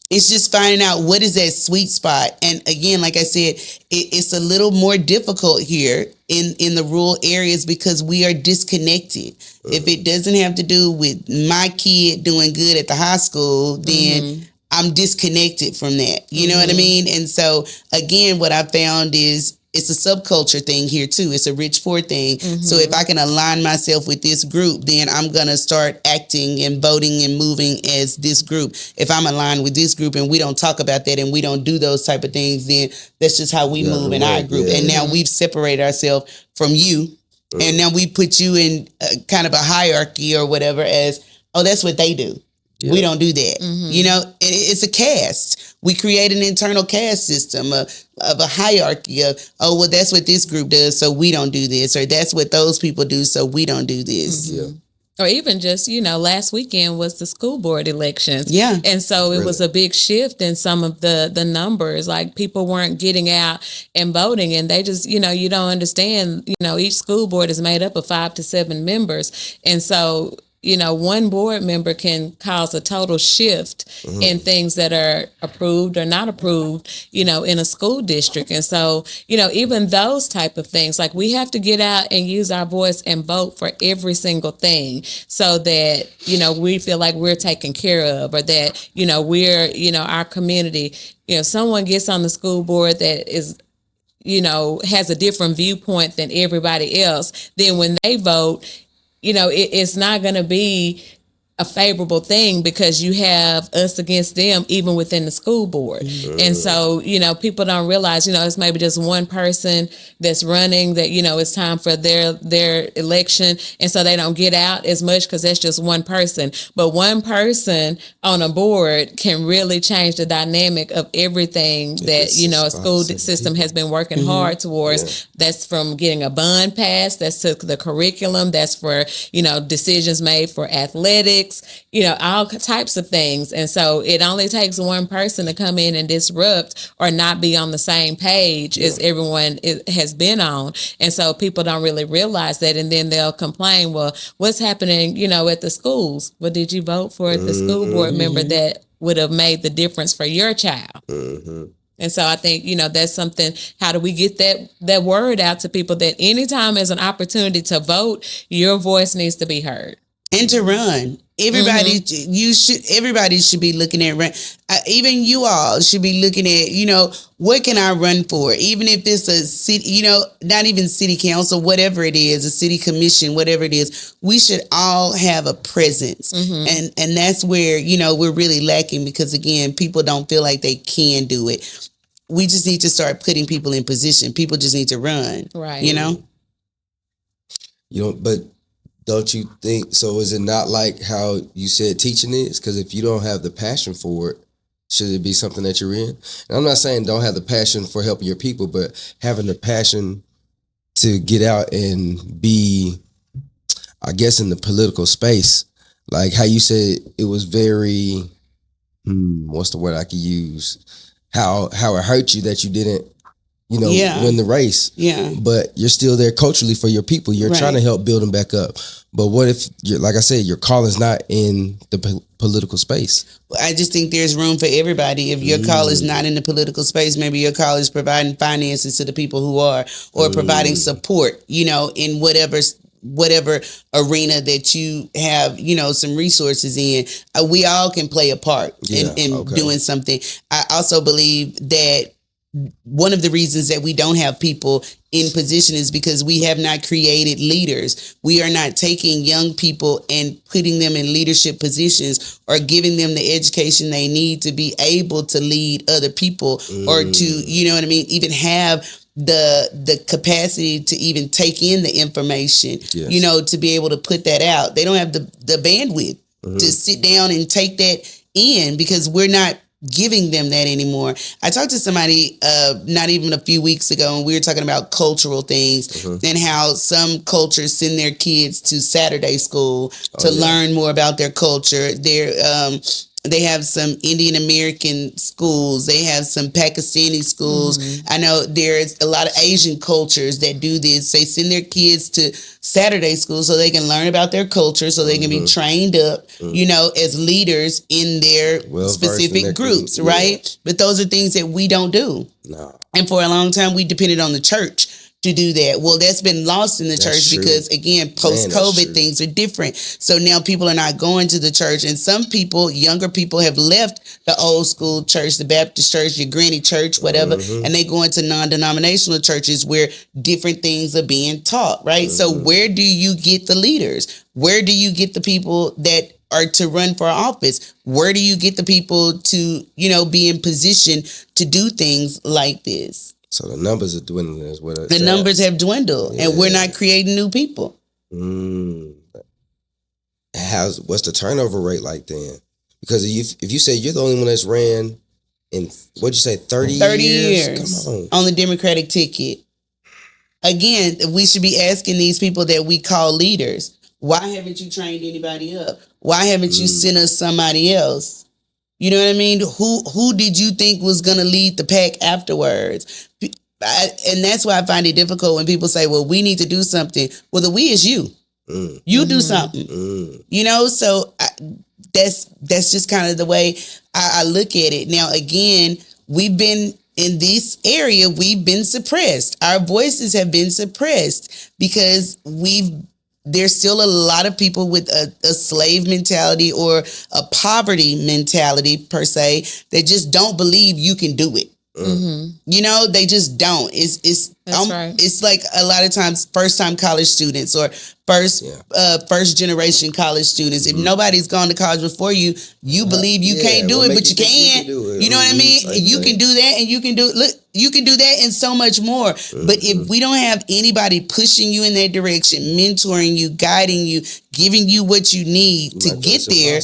it's just finding out what is that sweet spot. And again, like I said, it's a little more difficult here in the rural areas, because we are disconnected. If it doesn't have to do with my kid doing good at the high school, then I'm disconnected from that. You know what I mean? And so again, what I found is, it's a subculture thing here too. It's a rich poor thing. So if I can align myself with this group, then I'm going to start acting and voting and moving as this group. If I'm aligned with this group and we don't talk about that and we don't do those type of things, then that's just how we move in our group. And now we've separated ourselves from you. And now we put you in kind of a hierarchy or whatever as, oh, that's what they do. We don't do that. You know, it's a caste. We create an internal caste system of a hierarchy of, oh, well, that's what this group does, so we don't do this. Or that's what those people do, so we don't do this. Or even just, you know, last weekend was the school board elections. And so it was a big shift in some of the numbers. Like, people weren't getting out and voting, and they just, you know, you don't understand, you know, each school board is made up of 5 to 7 members. And so, you know, one board member can cause a total shift in things that are approved or not approved, you know, in a school district. And so, you know, even those type of things, like, we have to get out and use our voice and vote for every single thing, so that, you know, we feel like we're taken care of, or that, you know, we're, you know, our community, you know, someone gets on the school board that is, you know, has a different viewpoint than everybody else, then when they vote, you know, it's not going to be a favorable thing because you have us against them even within the school board. And so, people don't realize, it's maybe just one person that's running that, it's time for their election. And so they don't get out as much because that's just one person. But one person on a board can really change the dynamic of everything that, a school system has been working hard towards. Yeah. That's from getting a bond passed, that's to the curriculum, that's for, decisions made for athletics, all types of things. And so it only takes one person to come in and disrupt or not be on the same page as everyone has been on. And so people don't really realize that. And then they'll complain, well, what's happening, at the schools? Well, did you vote for the school board member that would have made the difference for your child? And so I think, that's something, how do we get that word out to people that anytime there's an opportunity to vote, your voice needs to be heard. And to run. Everybody should be looking at run. Even you all should be looking at, what can I run for? Even if it's a city, not even city council, whatever it is, a city commission, whatever it is, we should all have a presence. And that's where, we're really lacking because again, people don't feel like they can do it. We just need to start putting people in position. People just need to run. Right. But don't you think, so is it not like how you said teaching is? Because if you don't have the passion for it, should it be something that you're in? And I'm not saying don't have the passion for helping your people, but having the passion to get out and be, I guess, in the political space. Like how you said it was very, what's the word I could use? How it hurt you that you didn't, win the race. Yeah. But you're still there culturally for your people. You're trying to help build them back up. But what if, like I said, your call is not in the political space? I just think there's room for everybody. If your call is not in the political space, maybe your call is providing finances to the people who are, or providing support, in whatever arena that you have, some resources in. We all can play a part in doing something. I also believe that one of the reasons that we don't have people in position is because we have not created leaders. We are not taking young people and putting them in leadership positions or giving them the education they need to be able to lead other people or to, even have the capacity to even take in the information, to be able to put that out. They don't have the bandwidth to sit down and take that in because we're not giving them that anymore. I talked to somebody not even a few weeks ago, and we were talking about cultural things and how some cultures send their kids to Saturday school to learn more about their culture. They have some Indian American schools. They have some Pakistani schools. I know there's a lot of Asian cultures that do this. They send their kids to Saturday school so they can learn about their culture, so they can be trained up, as leaders in their specific groups, right? But those are things that we don't do. No. And for a long time, we depended on the church to do that. Well, that's been lost in the church because, again, post-COVID, things are different. So now people are not going to the church. And some people, younger people, have left the old school church, the Baptist church, your granny church, whatever, and they go into non-denominational churches where different things are being taught, right? So where do you get the leaders? Where do you get the people that are to run for office? Where do you get the people to, be in position to do things like this? So the numbers are dwindling as well. The numbers have dwindled, and we're not creating new people. What's the turnover rate like then? Because if you say you're the only one that's ran in, what'd you say, 30 years? Come on the Democratic ticket. Again, we should be asking these people that we call leaders, why haven't you trained anybody up? Why haven't you sent us somebody else? You know what I mean? Who did you think was going to lead the pack afterwards? And that's why I find it difficult when people say, well, we need to do something. Well, the we is you. You do something. So that's just kind of the way I look at it. Now, again, we've been in this area, we've been suppressed. Our voices have been suppressed because there's still a lot of people with a slave mentality or a poverty mentality per se that just don't believe you can do it. You know, they just don't. That's right. It's like a lot of times first time college students or first generation college students. If nobody's gone to college before you, you believe you can't do it, but you can. You know what I mean? You can do that, and you can do you can do that and so much more. But if we don't have anybody pushing you in that direction, mentoring you, guiding you, giving you what you need to get there.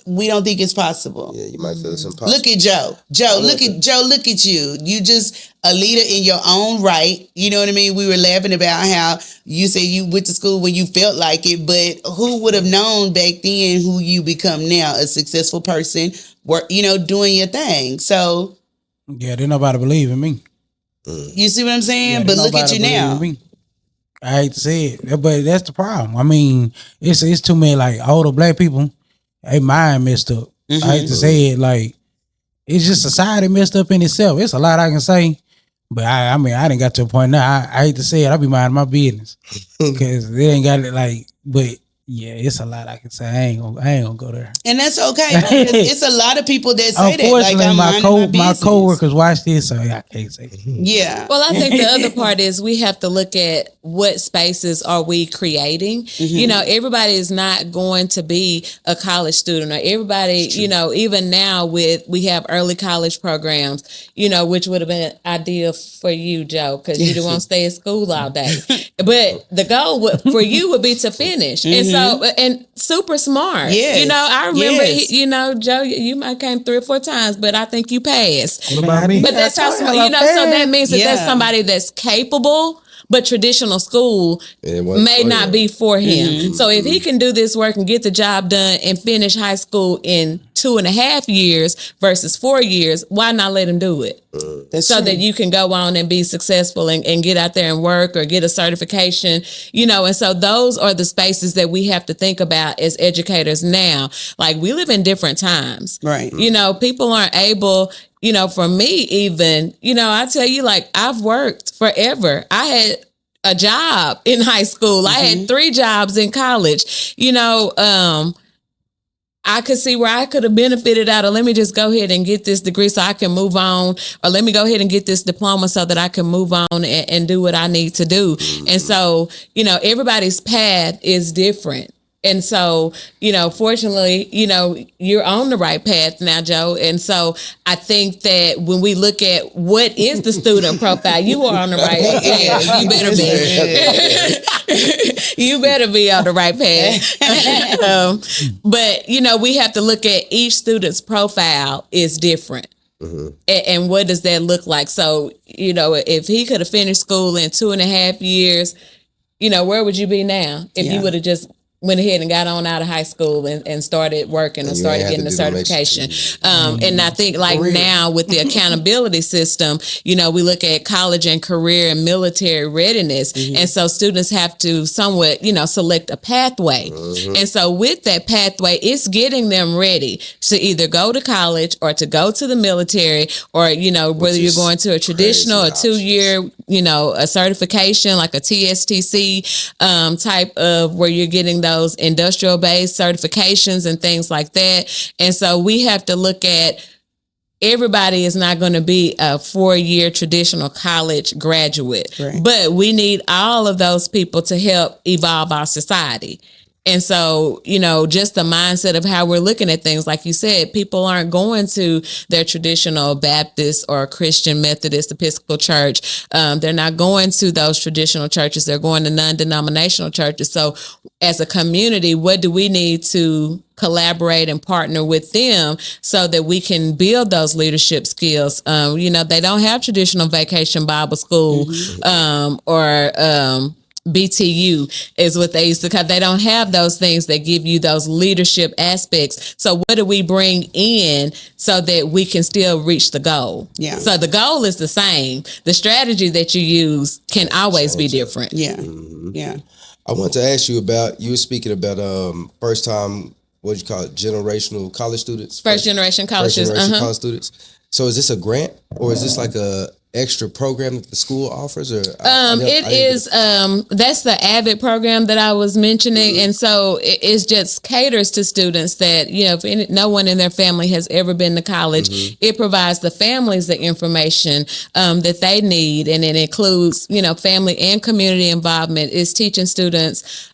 We don't think it's possible. Yeah, you might feel it's impossible. Look at Joe. Look at you. You just a leader in your own right. You know what I mean? We were laughing about how you say you went to school when you felt like it, but who would have known back then who you become now? A successful person, doing your thing. So yeah, didn't nobody believe in me. You see what I'm saying? But look at you now. I hate to say it, but that's the problem. I mean, it's too many like older black people. They mind messed up. I hate to say it, like it's just society messed up in itself. It's a lot I can say, but I mean I didn't got to a point now. I hate to say it, I be minding my business because they ain't got it. Like, but yeah, it's a lot I can say. I ain't gonna go there, and that's okay. It's a lot of people that say that. Like, I'm my coworkers watch this, so I can't say it. Yeah. Well, I think the other part is we have to look at what spaces are we creating. You know, everybody is not going to be a college student, or everybody. You know, even now we have early college programs. You know, which would have been ideal for you, Joe, because you don't want to stay at school all day. But the goal for you would be to finish, and super smart. Yes. You know, I remember, Joe, you might came 3 or 4 times, but I think you passed. What about me? But that's how smart, so that means that there's somebody that's capable, but traditional school may not be for him. So if he can do this work and get the job done and finish high school in 2.5 years versus 4 years, why not let him do it? So that you can go on and be successful and get out there and work or get a certification, and so those are the spaces that we have to think about as educators now. Like, we live in different times. Right. People aren't able, for me even, I tell you, like, I've worked forever. I had a job in high school. I had 3 jobs in college. I could see where I could have benefited out of, let me just go ahead and get this degree so I can move on, or let me go ahead and get this diploma so that I can move on and do what I need to do. And so, everybody's path is different. And so, fortunately, you're on the right path now, Joe. And so I think that when we look at what is the student profile, you are on the right path. You better be. You better be on the right path. But, we have to look at each student's profile is different. And what does that look like? So, if he could have finished school in 2.5 years, where would you be now if you would have just went ahead and got on out of high school and started working and started getting the certification. And I think now with the accountability system, we look at college and career and military readiness. And so students have to somewhat, select a pathway. And so with that pathway, it's getting them ready to either go to college or to go to the military, or, whether you're going to a traditional or 2-year, a certification like a TSTC type of where you're getting those industrial based certifications and things like that. And so we have to look at, everybody is not going to be a 4-year traditional college graduate, but we need all of those people to help evolve our society. And so, just the mindset of how we're looking at things, like you said, people aren't going to their traditional Baptist or Christian Methodist Episcopal church. They're not going to those traditional churches. They're going to non-denominational churches. So as a community, what do we need to collaborate and partner with them so that we can build those leadership skills? They don't have traditional vacation Bible school or BTU is what they used to call. They don't have those things that give you those leadership aspects. So what do we bring in so that we can still reach the goal? Yeah. So the goal is the same. The strategy that you use can always be different. Yeah. Yeah. I want to ask you about, you were speaking about first time, what you call it, generational college students? First generation college students. College students. So is this a grant, or is this like a extra program that the school offers, or that's the AVID program that I was mentioning, and so it just caters to students that if no one in their family has ever been to college, it provides the families the information that they need, and it includes family and community involvement. It's teaching students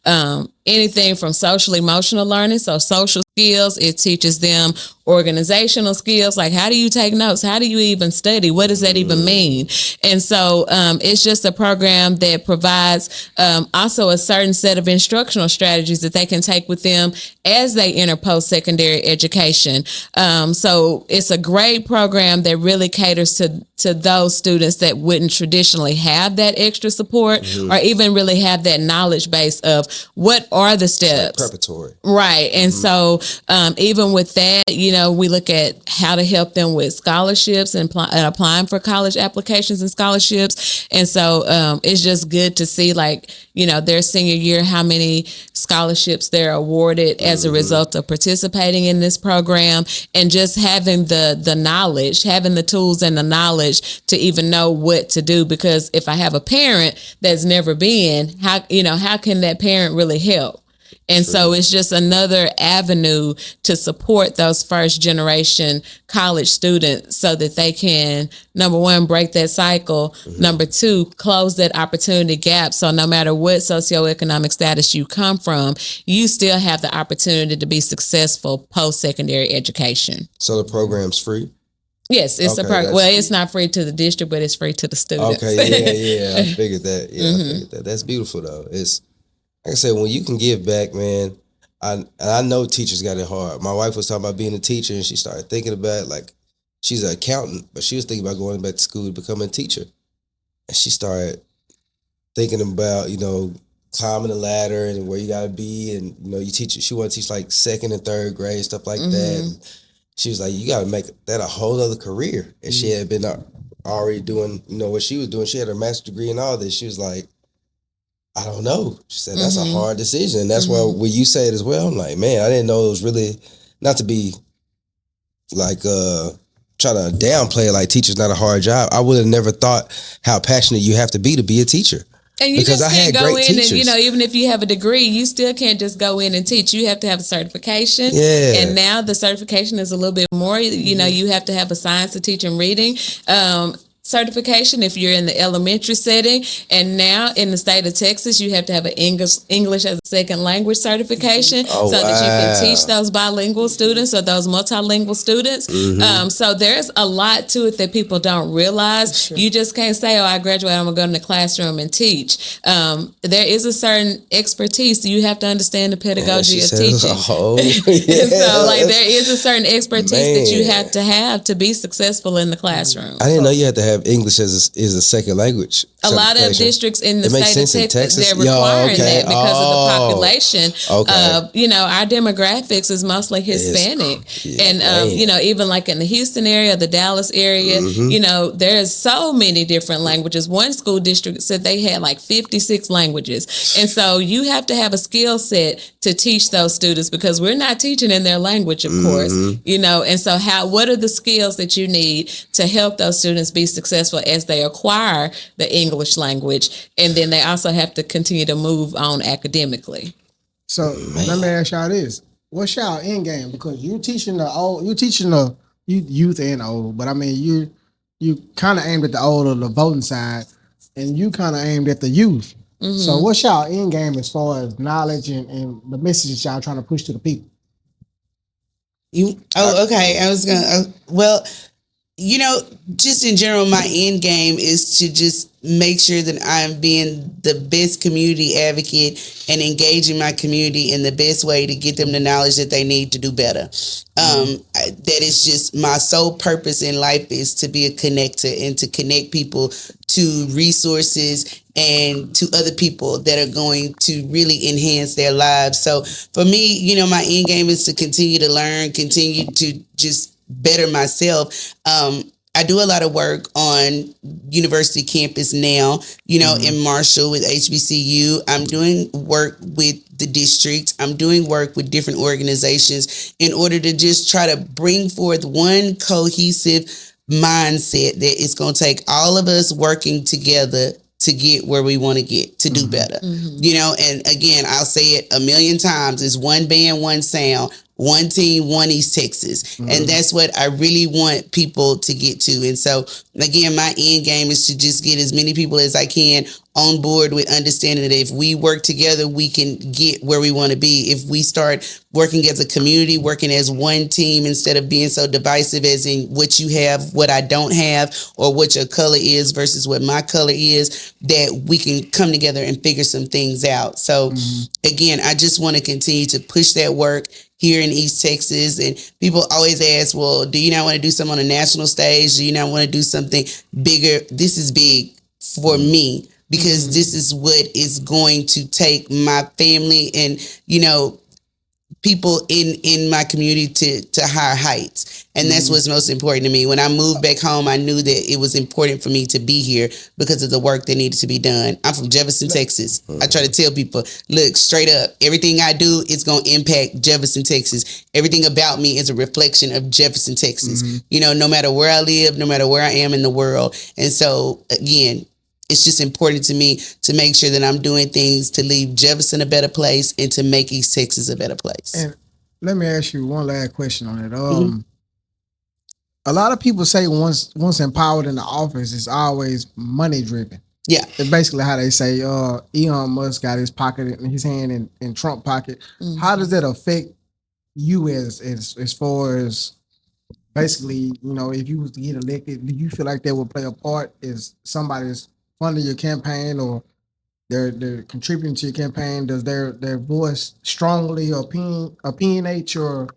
anything from social emotional learning, so social skills. It teaches them organizational skills, like how do you take notes, how do you even study, what does that even mean? And so it's just a program that provides also a certain set of instructional strategies that they can take with them as they enter post-secondary education. So it's a great program that really caters to those students that wouldn't traditionally have that extra support or even really have that knowledge base of what are the steps. Like preparatory. Right. And so even with that, we look at how to help them with scholarships and applying for college applications and scholarships. And so it's just good to see, their senior year, how many scholarships they're awarded as a result of participating in this program, and just having the knowledge, having the tools and the knowledge to even know what to do. Because if I have a parent that's never been, how can that parent really help? And so it's just another avenue to support those first generation college students so that they can, number one, break that cycle. Number two, close that opportunity gap. So no matter what socioeconomic status you come from, you still have the opportunity to be successful post-secondary education. So the program's free? Yes, it's a program. Well, it's not free to the district, but it's free to the students. Okay, I figured that. I figured that. That's beautiful, though. It's, like I said, when you can give back, man, I know teachers got it hard. My wife was talking about being a teacher, and she started thinking about, she's an accountant, but she was thinking about going back to school to become a teacher. And she started thinking about, climbing the ladder and where you got to be. And, you teach, she wanted to teach second and third grade, stuff like that. And she was like, you got to make that a whole other career. And she had been already doing, what she was doing. She had her master's degree and all this. She was like, I don't know. She said, that's a hard decision. And that's why when you say it as well, I'm like, man, I didn't know it was really, not to be trying to downplay it, like teacher's not a hard job. I would have never thought how passionate you have to be a teacher. And you just can't go in and, even if you have a degree, you still can't just go in and teach. You have to have a certification. Yeah. And now the certification is a little bit more, you have to have a science of teaching reading. Certification if you're in the elementary setting, and now in the state of Texas you have to have an English as a second language certification that you can teach those bilingual students or those multilingual students. So there's a lot to it that people don't realize. Sure. You just can't say, I graduated, I'm gonna go in the classroom and teach. There is a certain expertise. You have to understand the pedagogy of teaching. So there is a certain expertise that you have to be successful in the classroom. I didn't know you had to have English as a second language. A lot of districts in the state of Texas, they're requiring that because of the population. Our demographics is mostly Hispanic. Even like in the Houston area, the Dallas area, there's so many different languages. One school district said they had 56 languages. And so you have to have a skill set to teach those students, because we're not teaching in their language, of course, and so what are the skills that you need to help those students be successful as they acquire the English language, and then they also have to continue to move on academically. So let me ask y'all this: what's y'all end game? Because you're teaching the youth and old, but I mean you kind of aimed at the old or the voting side, and you kind of aimed at the youth. So what's y'all end game as far as knowledge and the messages y'all trying to push to the people? Okay. I was gonna. Just in general, my end game is to just make sure that I'm being the best community advocate and engaging my community in the best way to get them the knowledge that they need to do better. That is just my sole purpose in life, is to be a connector and to connect people to resources and to other people that are going to really enhance their lives. So for me, my end game is to continue to learn, continue to just better myself. I do a lot of work on university campus now, in Marshall with HBCU. I'm doing work with the district. I'm doing work with different organizations in order to just try to bring forth one cohesive mindset that it's going to take all of us working together to get where we want to get, to do better. You know, and again, I'll say it a million times, it's one band, one sound, one team, one East Texas. And that's what I really want people to get to. And so, again, my end game is to just get as many people as I can on board with understanding that if we work together, we can get where we want to be. If we start working as a community, working as one team, instead of being so divisive as in what you have, what I don't have, or what your color is versus what my color is, that we can come together and figure some things out. So again, I just want to continue to push that work here in East Texas. And people always ask, well, do you not want to do something on a national stage? Do you not want to do something bigger? This is big for me, because this is what is going to take my family and, you know, people in my community to higher heights. And that's what's most important to me. When I moved back home, I knew that it was important for me to be here because of the work that needed to be done. I'm from Jefferson, Texas. I try to tell people, look, straight up, everything I do is going to impact Jefferson, Texas. Everything about me is a reflection of Jefferson, Texas. You know, no matter where I live, no matter where I am in the world. And so, again, it's just important to me to make sure that I'm doing things to leave Jefferson a better place and to make East Texas a better place. And let me ask you one last question on it. A lot of people say once empowered in the office, it's always money driven. Yeah. It's basically how they say, Elon Musk got his hand in Trump pocket. How does that affect you as far as basically, you know, if you was to get elected, do you feel like that would play a part as somebody's funding your campaign, or they're contributing to your campaign? Does their voice strongly opinionate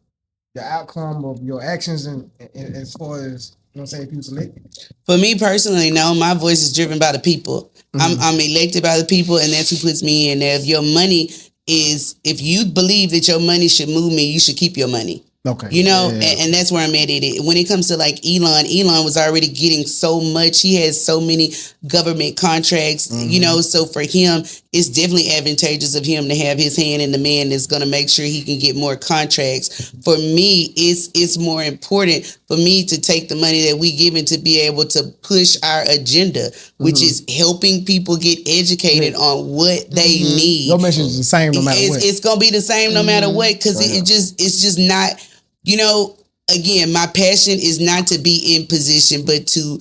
the outcome of your actions, and as far as, you know what I'm saying, if you was elected? For me personally, no, my voice is driven by the people. I'm elected by the people, and that's who puts me in there. If your money if you believe that your money should move me, you should keep your money. Okay. You know, and that's where I'm at it. When it comes to like Elon was already getting so much. He has so many government contracts, you know, so for him, it's definitely advantageous of him to have his hand in the man that's going to make sure he can get more contracts. For me, it's more important for me to take the money that we give and to be able to push our agenda, which is helping people get educated on what they need. Your message is the same no matter what. It's going to be the same no matter what, because it's just not. You know, again, my passion is not to be in position, but to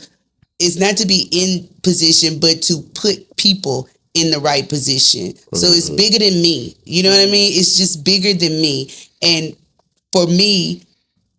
put people in the right position. So it's bigger than me. You know what I mean? It's just bigger than me. And for me,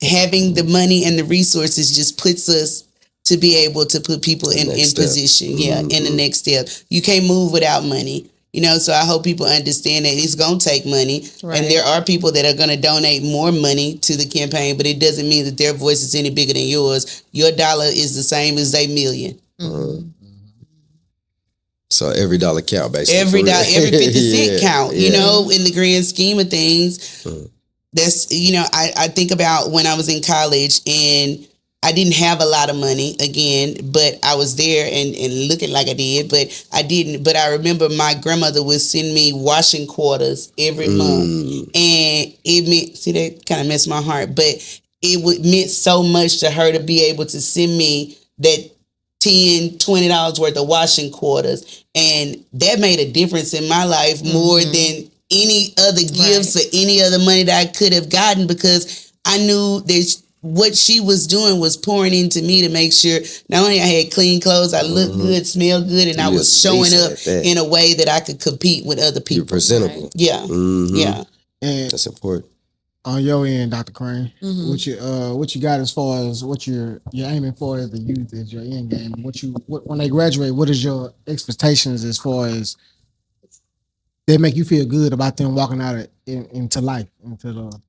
having the money and the resources just puts us to be able to put people in position. Yeah, in the next step. You can't move without money. You know, so I hope people understand that it's going to take money. Right. And there are people that are going to donate more money to the campaign, but it doesn't mean that their voice is any bigger than yours. Your dollar is the same as their million. So every dollar count, basically. Every 50 cent count, you know, in the grand scheme of things. That's, you know, I think about when I was in college and I didn't have a lot of money again, but I was there and looking like I did, but I didn't. But I remember my grandmother would send me washing quarters every month. And it meant, see, that kind of messed my heart, but it meant so much to her to be able to send me that $10, $20 worth of washing quarters. And that made a difference in my life more than any other gifts or any other money that I could have gotten, because I knew that what she was doing was pouring into me to make sure not only I had clean clothes, I looked good, smelled good, and I was showing up in a way that I could compete with other people. You're presentable. Right? Yeah. Yeah. And that's important. On your end, Dr. Crane, what you got as far as what you're aiming for as the youth, as your end game? When they graduate, what is your expectations as far as they make you feel good about them walking out into life, into the...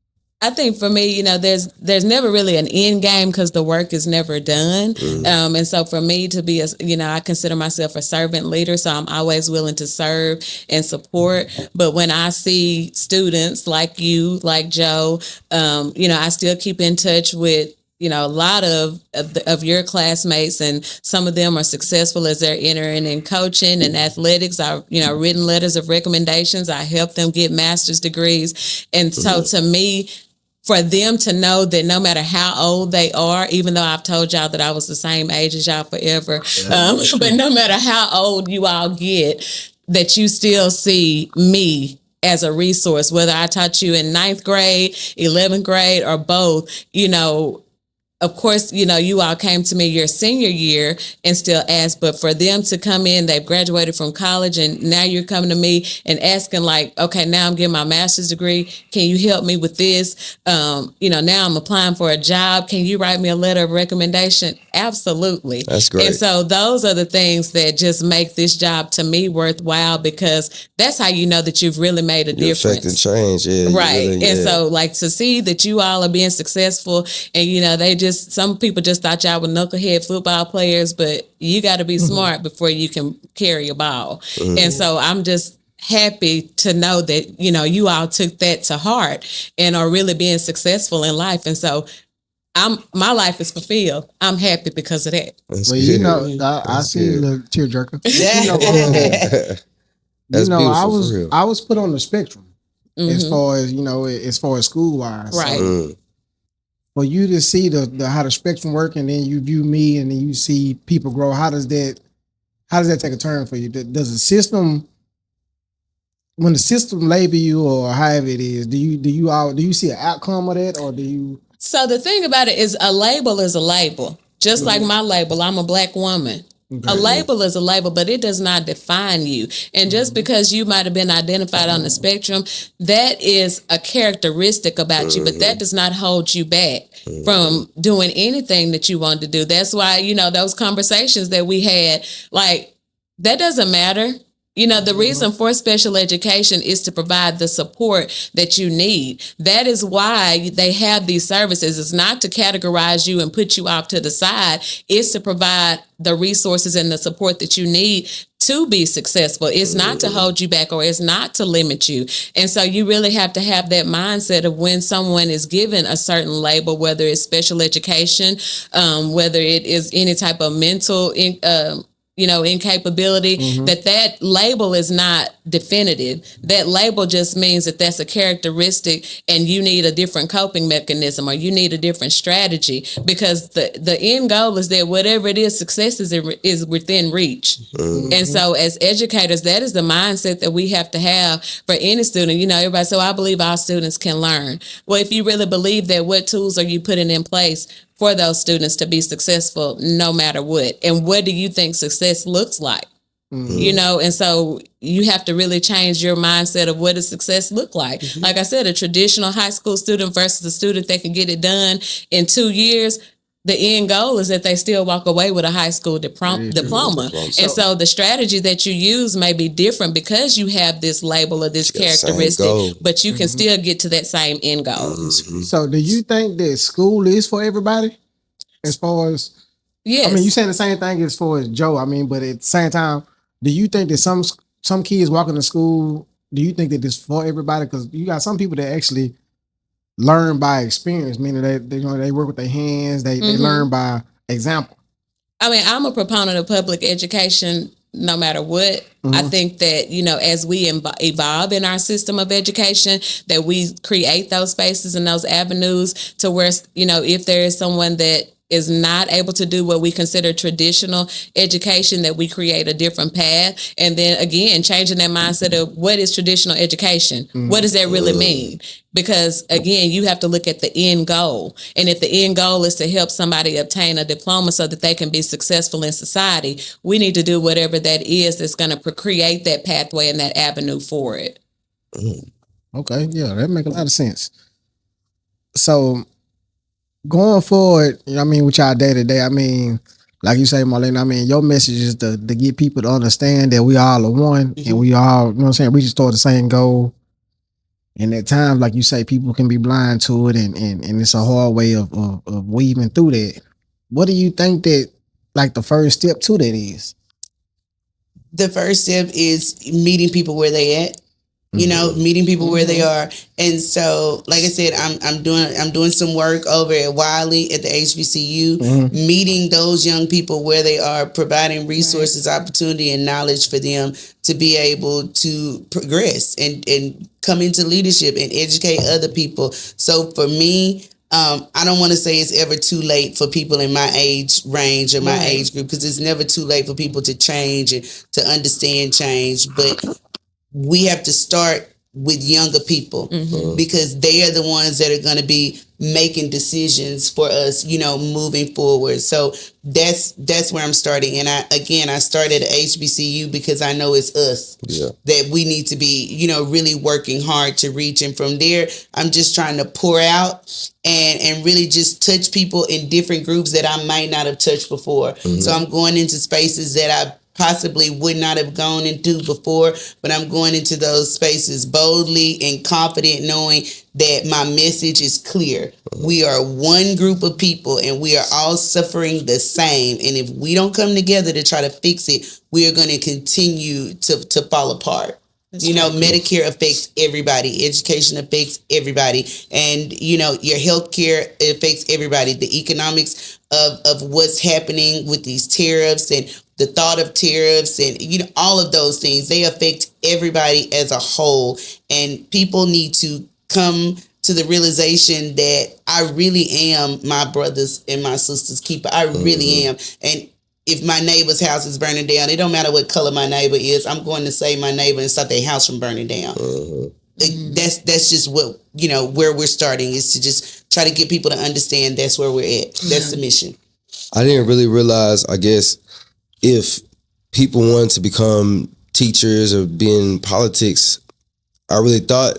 I think for me, you know, there's never really an end game because the work is never done. And so for me to be, I consider myself a servant leader. So I'm always willing to serve and support. But when I see students like you, like Joe, I still keep in touch with, a lot of your classmates, and some of them are successful as they're entering in coaching and athletics. I, written letters of recommendations. I help them get master's degrees. And so to me, for them to know that no matter how old they are, even though I've told y'all that I was the same age as y'all forever, but no matter how old you all get, that you still see me as a resource, whether I taught you in 9th grade, 11th grade, or both, of course, you all came to me your senior year and still asked, but for them to come in, they've graduated from college and now you're coming to me and asking like, okay, now I'm getting my master's degree. Can you help me with this? Now I'm applying for a job. Can you write me a letter of recommendation? Absolutely. That's great. And so those are the things that just make this job to me worthwhile, because that's how you know that you've really made a difference. Affected change, yeah. Right. Really, and so like to see that you all are being successful and some people just thought y'all were knucklehead football players, but you got to be smart before you can carry a ball. And so I'm just happy to know that, you all took that to heart and are really being successful in life. And so my life is fulfilled. I'm happy because of that. I see a little tearjerker. That's I was put on the spectrum as far as school wise. Right. So, for you to see the how the spectrum work, and then you view me, and then you see people grow. How does that take a turn for you? Does the system, when the system label you or however it is, do you see an outcome of that, or do you? So the thing about it is, a label is a label. Just like my label, I'm a Black woman. Okay. A label is a label, but it does not define you. And just because you might have been identified on the spectrum, that is a characteristic about you, but that does not hold you back from doing anything that you want to do. That's why, those conversations that we had, like, that doesn't matter. The reason for special education is to provide the support that you need. That is why they have these services. It's not to categorize you and put you off to the side. It's to provide the resources and the support that you need to be successful. It's not to hold you back, or it's not to limit you. And so you really have to have that mindset of when someone is given a certain label, whether it's special education, whether it is any type of mental incapability, that label is not definitive. That label just means that that's a characteristic and you need a different coping mechanism, or you need a different strategy, because the end goal is that whatever it is, success is within reach. And so as educators, that is the mindset that we have to have for any student. Everybody, so I believe all students can learn. Well, if you really believe that, what tools are you putting in place for those students to be successful no matter what? And what do you think success looks like? And so you have to really change your mindset of what does success look like. Like I said, a traditional high school student versus a student that can get it done in 2 years. The end goal is that they still walk away with a high school diploma. And so the strategy that you use may be different because you have this label or this characteristic, but you can still get to that same end goal. So do you think that school is for everybody? As far as, yes. I mean, you saying the same thing as far as Joe, but at the same time, do you think that some kids walking to school, do you think that it's for everybody? Because you got some people that actually learn by experience, meaning they work with their hands, they learn by example. I'm a proponent of public education no matter what. I think that, as we evolve in our system of education, that we create those spaces and those avenues to where, if there is someone that is not able to do what we consider traditional education, that we create a different path. And then again, changing that mindset of what is traditional education? What does that really mean? Because again, you have to look at the end goal. And if the end goal is to help somebody obtain a diploma so that they can be successful in society, we need to do whatever that is that's going to create that pathway and that avenue for it. Okay. Yeah, that makes a lot of sense. So going forward, with y'all day to day, like you say, Marlene, your message is to get people to understand that we all are one and we all, reaching toward the same goal. And at times, like you say, people can be blind to it and it's a hard way of weaving through that. What do you think that, like, the first step to that is? The first step is meeting people where they at. you know, meeting people where they are. And so, like I said, I'm doing some work over at Wiley at the HBCU, meeting those young people where they are, providing resources, opportunity, and knowledge for them to be able to progress and come into leadership and educate other people. So for me, I don't want to say it's ever too late for people in my age range or my age group, because it's never too late for people to change and to understand change. But we have to start with younger people because they are the ones that are going to be making decisions for us, you know, moving forward. So that's where I'm starting. And I started at HBCU because I know it's us that we need to be, you know, really working hard to reach. And from there, I'm just trying to pour out and really just touch people in different groups that I might not have touched before. So I'm going into spaces that I possibly would not have gone into before, but I'm going into those spaces boldly and confident, knowing that my message is clear. We are one group of people and we are all suffering the same. And if we don't come together to try to fix it, we are going to continue to fall apart. That's Medicare affects everybody. Education affects everybody. And, you know, your healthcare affects everybody. The economics of what's happening with these tariffs and the thought of tariffs and, you know, all of those things, they affect everybody as a whole. And people need to come to the realization that I really am my brothers and my sisters' keeper. I really am. And if my neighbor's house is burning down, it don't matter what color my neighbor is, I'm going to save my neighbor and stop their house from burning down. That's just what, you know, where we're starting, is to just try to get people to understand that's where we're at. That's the mission. I didn't really realize, I guess, if people wanted to become teachers or be in politics, I really thought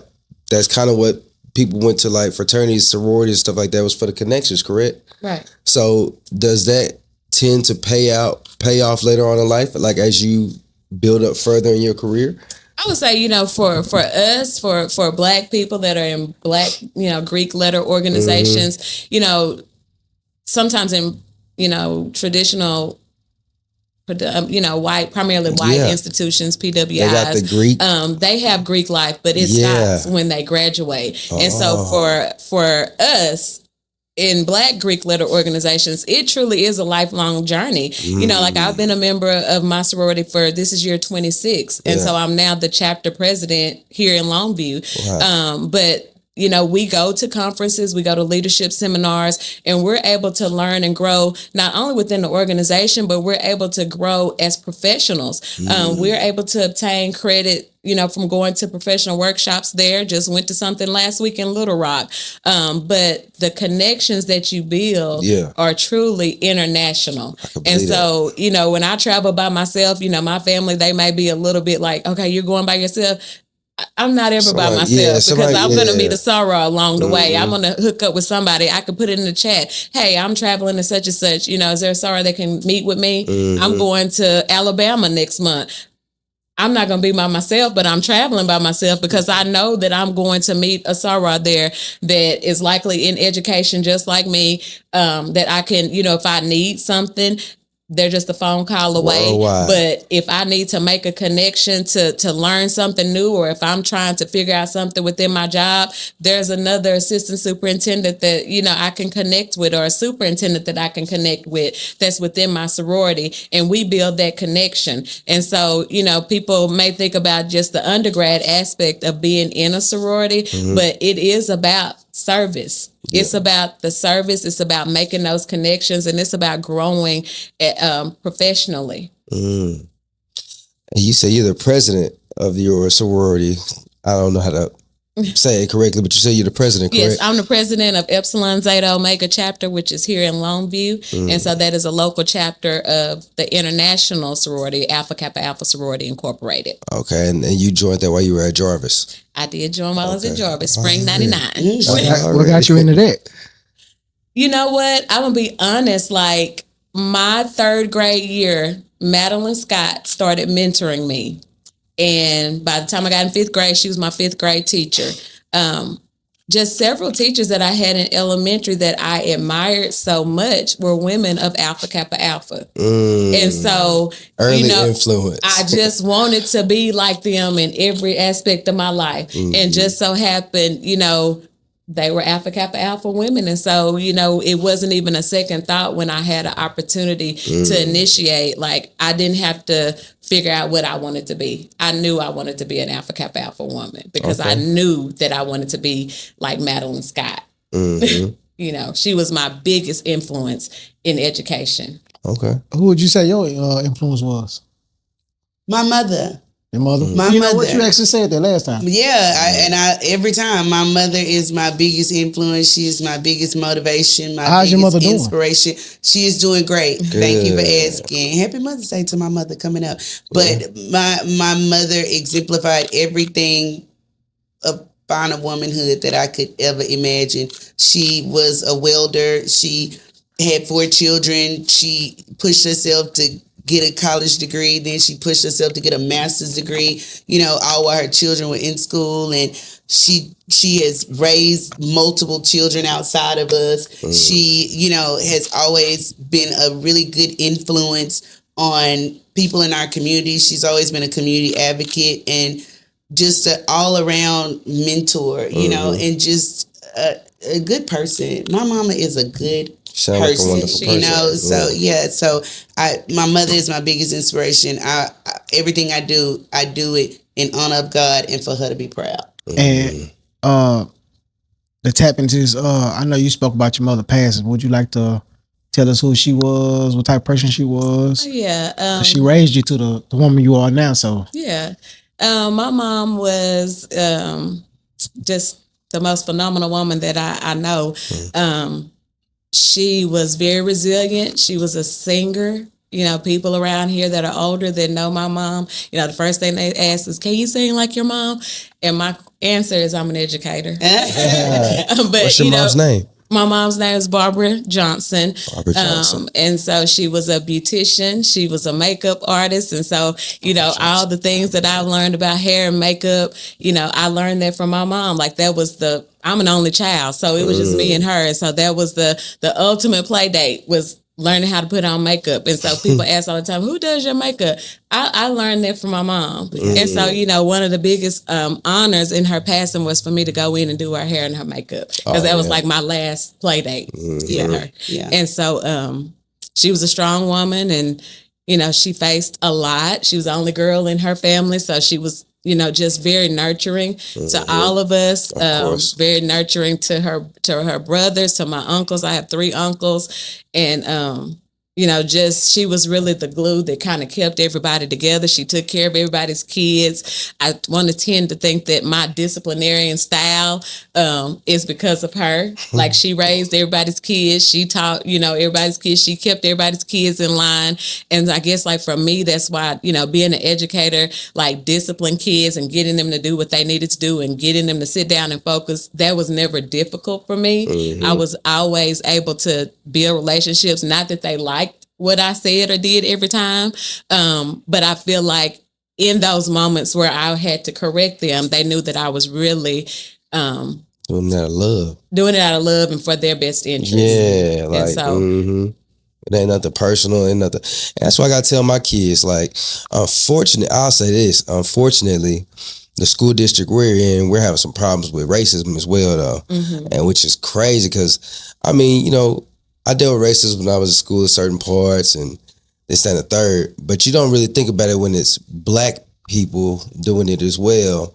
that's kind of what people went to, like fraternities, sororities, stuff like that, was for the connections, correct? Right. So does that tend to pay off later on in life, like as you build up further in your career? I would say, you know, for us, for Black people that are in Black, you know, Greek letter organizations, you know, sometimes in, you know, traditional, you know, primarily white institutions, PWIs. They got the Greek. They have Greek life, but it stops when they graduate. And so for us, in Black Greek letter organizations, it truly is a lifelong journey. You know, like I've been a member of my sorority for, this is year 26. And so I'm now the chapter president here in Longview. Wow. But you know, we go to conferences, we go to leadership seminars, and we're able to learn and grow not only within the organization, but we're able to grow as professionals. We're able to obtain credit, you know, from going to professional workshops there. Just went to something last week in Little Rock. But the connections that you build are truly international. And so, you know, when I travel by myself, you know, my family, they may be a little bit like, okay, you're going by yourself. I'm not ever by myself because I'm going to meet a sorrow along the way. I'm going to hook up with somebody. I could put it in the chat. Hey, I'm traveling to such and such. You know, is there a sorrow that can meet with me? I'm going to Alabama next month. I'm not going to be by myself, but I'm traveling by myself because I know that I'm going to meet a sorrow there that is likely in education just like me, that I can, you know, if I need something, they're just a phone call away. Worldwide. But if I need to make a connection to learn something new, or if I'm trying to figure out something within my job, there's another assistant superintendent that, you know, I can connect with, or a superintendent that I can connect with that's within my sorority, and we build that connection. And so, you know, people may think about just the undergrad aspect of being in a sorority, but it is about service. It's about the service. It's about making those connections, and it's about growing professionally. And you say you're the president of your sorority. I don't know how to say it correctly, but you say you're the president, correct? Yes, I'm the president of Epsilon Zeta Omega chapter, which is here in Longview. And so that is a local chapter of the international sorority, Alpha Kappa Alpha Sorority Incorporated. Okay, and you joined that while you were at Jarvis? I did join while I was at Jarvis, spring 99. What got you into that? You know what? I'm going to be honest, like my third grade year, Madeline Scott started mentoring me. And by the time I got in fifth grade, she was my fifth grade teacher. just several teachers that I had in elementary that I admired so much were women of Alpha Kappa Alpha. And so, early you know, influence. I just wanted to be like them in every aspect of my life. And just so happened, you know, they were Alpha Kappa Alpha women. And so, you know, it wasn't even a second thought when I had an opportunity to initiate. Like, I didn't have to figure out what I wanted to be. I knew I wanted to be an Alpha Kappa Alpha woman because I knew that I wanted to be like Madeline Scott. You know, she was my biggest influence in education. Okay. Who would you say your influence was? My mother. Your mother? My you know mother. what you actually said that last time. Yeah, I every time my mother is my biggest influence. She is my biggest motivation. How's your mother doing? Inspiration. She is doing great. Good. Thank you for asking. Happy Mother's Day to my mother coming up. But my mother exemplified everything upon a womanhood that I could ever imagine. She was a welder. She had 4 children. She pushed herself to get a college degree. Then she pushed herself to get a master's degree, you know, all while her children were in school. And she has raised multiple children outside of us. She, you know, has always been a really good influence on people in our community. She's always been a community advocate and just an all around mentor, you know, and just a good person. My mama is a good Sound like a person, wonderful person. you know. So so my mother is my biggest inspiration. I everything I do it in honor of God and for her to be proud. And to tap into this, I know you spoke about your mother passing. Would you like to tell us who she was, what type of person she was? Yeah. She raised you to the woman you are now, so. Yeah. My mom was just the most phenomenal woman that I know. She was very resilient. She was a singer. You know, people around here that are older that know my mom, you know, the first thing they ask is, can you sing like your mom? And my answer is, I'm an educator. But, what's your mom's name? My mom's name is Barbara Johnson. Barbara Johnson. And so she was a beautician. She was a makeup artist. And so, you know, all the things that I learned about hair and makeup, you know, I learned that from my mom. Like that was I'm an only child. So it was just me and her. And so that was the ultimate play date was learning how to put on makeup. And so people ask all the time, who does your makeup? I learned that from my mom. And so, you know, one of the biggest honors in her passing was for me to go in and do her hair and her makeup. Because that was like my last play date with her. Yeah. And so she was a strong woman and, you know, she faced a lot. She was the only girl in her family. So she was, you know, just very nurturing to all of us, very nurturing to her brothers, to my uncles. I have 3 uncles and, you know, just she was really the glue that kind of kept everybody together. She took care of everybody's kids. I want to tend to think that my disciplinarian style is because of her. Like she raised everybody's kids. She taught, you know, everybody's kids. She kept everybody's kids in line. And I guess like for me, that's why, you know, being an educator, like discipline kids and getting them to do what they needed to do and getting them to sit down and focus, that was never difficult for me. I was always able to build relationships, not that they liked what I said or did every time. But I feel like in those moments where I had to correct them, they knew that I was really doing it out of love and for their best interest. Yeah, like and so, it ain't nothing personal, ain't nothing. And that's why I gotta tell my kids, like, I'll say this, unfortunately, the school district we're in, we're having some problems with racism as well, though, and which is crazy because, I mean, you know, I dealt with racism when I was in school in certain parts and this, that, and the third, but you don't really think about it when it's black people doing it as well.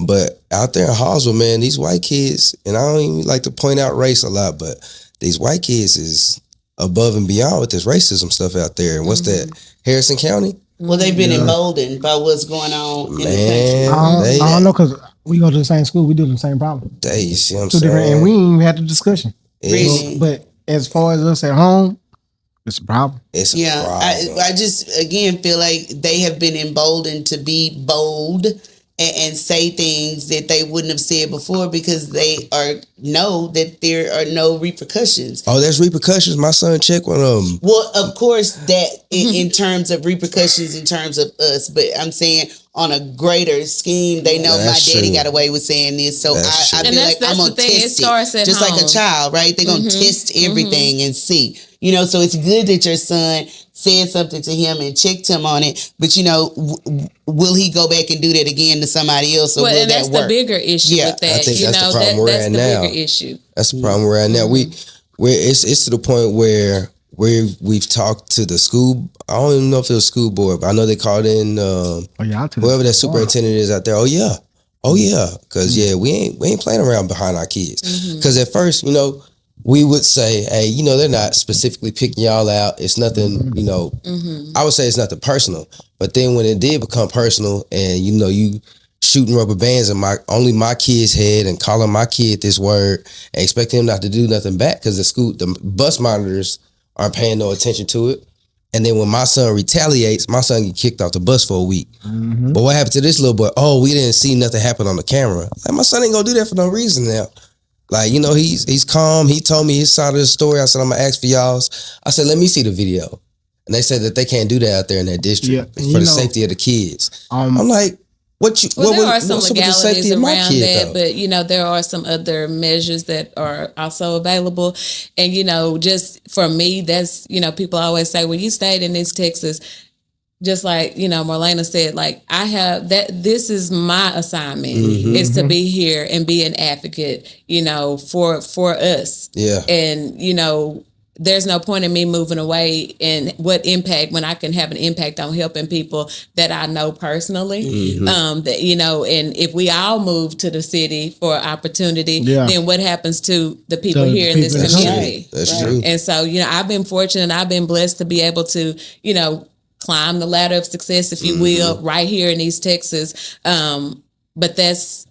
But out there in Hallsville, man, these white kids, and I don't even like to point out race a lot, but these white kids is above and beyond with this racism stuff out there. And what's that, Harrison County? Well, they've been emboldened by what's going on in the country. I don't know, because we go to the same school, we do the same problem. You see what I'm 2 saying? different, and we ain't even had the discussion. Really? But as far as us at home, it's a problem. It's a problem. I just again feel like they have been emboldened to be bold and say things that they wouldn't have said before because they know that there are no repercussions. Oh, there's repercussions. My son checked one of them. Well, of course, that in terms of repercussions, in terms of us, but I'm saying on a greater scheme, they know my daddy got away with saying this, so I feel like I'm gonna test it, just like a child, right? They're gonna test everything and see, So it's good that your son said something to him and checked him on it, but will he go back and do that again to somebody else, or will and that that's work? the bigger issue with that. I think that's the problem we're at now. That's the bigger issue. That's the problem we're at now. It's to the point where we've talked to the school. I don't even know if it was school board, but I know they called in whoever that superintendent is out there. Oh yeah, because we ain't playing around behind our kids. Because at first, we would say, hey, they're not specifically picking y'all out. It's nothing, I would say it's nothing personal. But then when it did become personal, and you shooting rubber bands in only my kid's head and calling my kid this word and expecting him not to do nothing back because the bus monitors aren't paying no attention to it. And then when my son retaliates, my son get kicked off the bus for a week. But what happened to this little boy? Oh, we didn't see nothing happen on the camera. Like, my son ain't gonna do that for no reason now. Like, he's calm. He told me his side of the story. I said, I'm gonna ask for y'all's. I said, let me see the video. And they said that they can't do that out there in that district for the safety of the kids. I'm like, there are some legalities around that, but there are some other measures that are also available. And just for me, that's people always say, well, you stayed in East Texas, just like Marlena said, like I have that. This is my assignment is to be here and be an advocate, for us. Yeah, and there's no point in me moving away, and what impact when I can have an impact on helping people that I know personally. That and if we all move to the city for opportunity, then what happens to the people here in this community? That's true. And so I've been fortunate, I've been blessed to be able to climb the ladder of success, if you will, right here in East Texas. But that's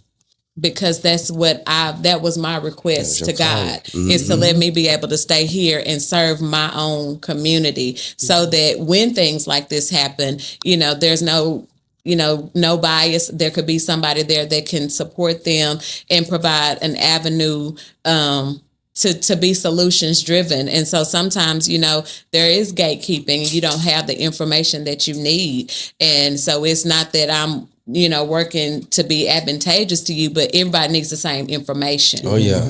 because that was my request to God, is to let me be able to stay here and serve my own community, so that when things like this happen, there's no bias. There could be somebody there that can support them and provide an avenue to be solutions driven. And so sometimes, there is gatekeeping. You don't have the information that you need. And so it's not that I'm working to be advantageous to you, but everybody needs the same information. Oh yeah.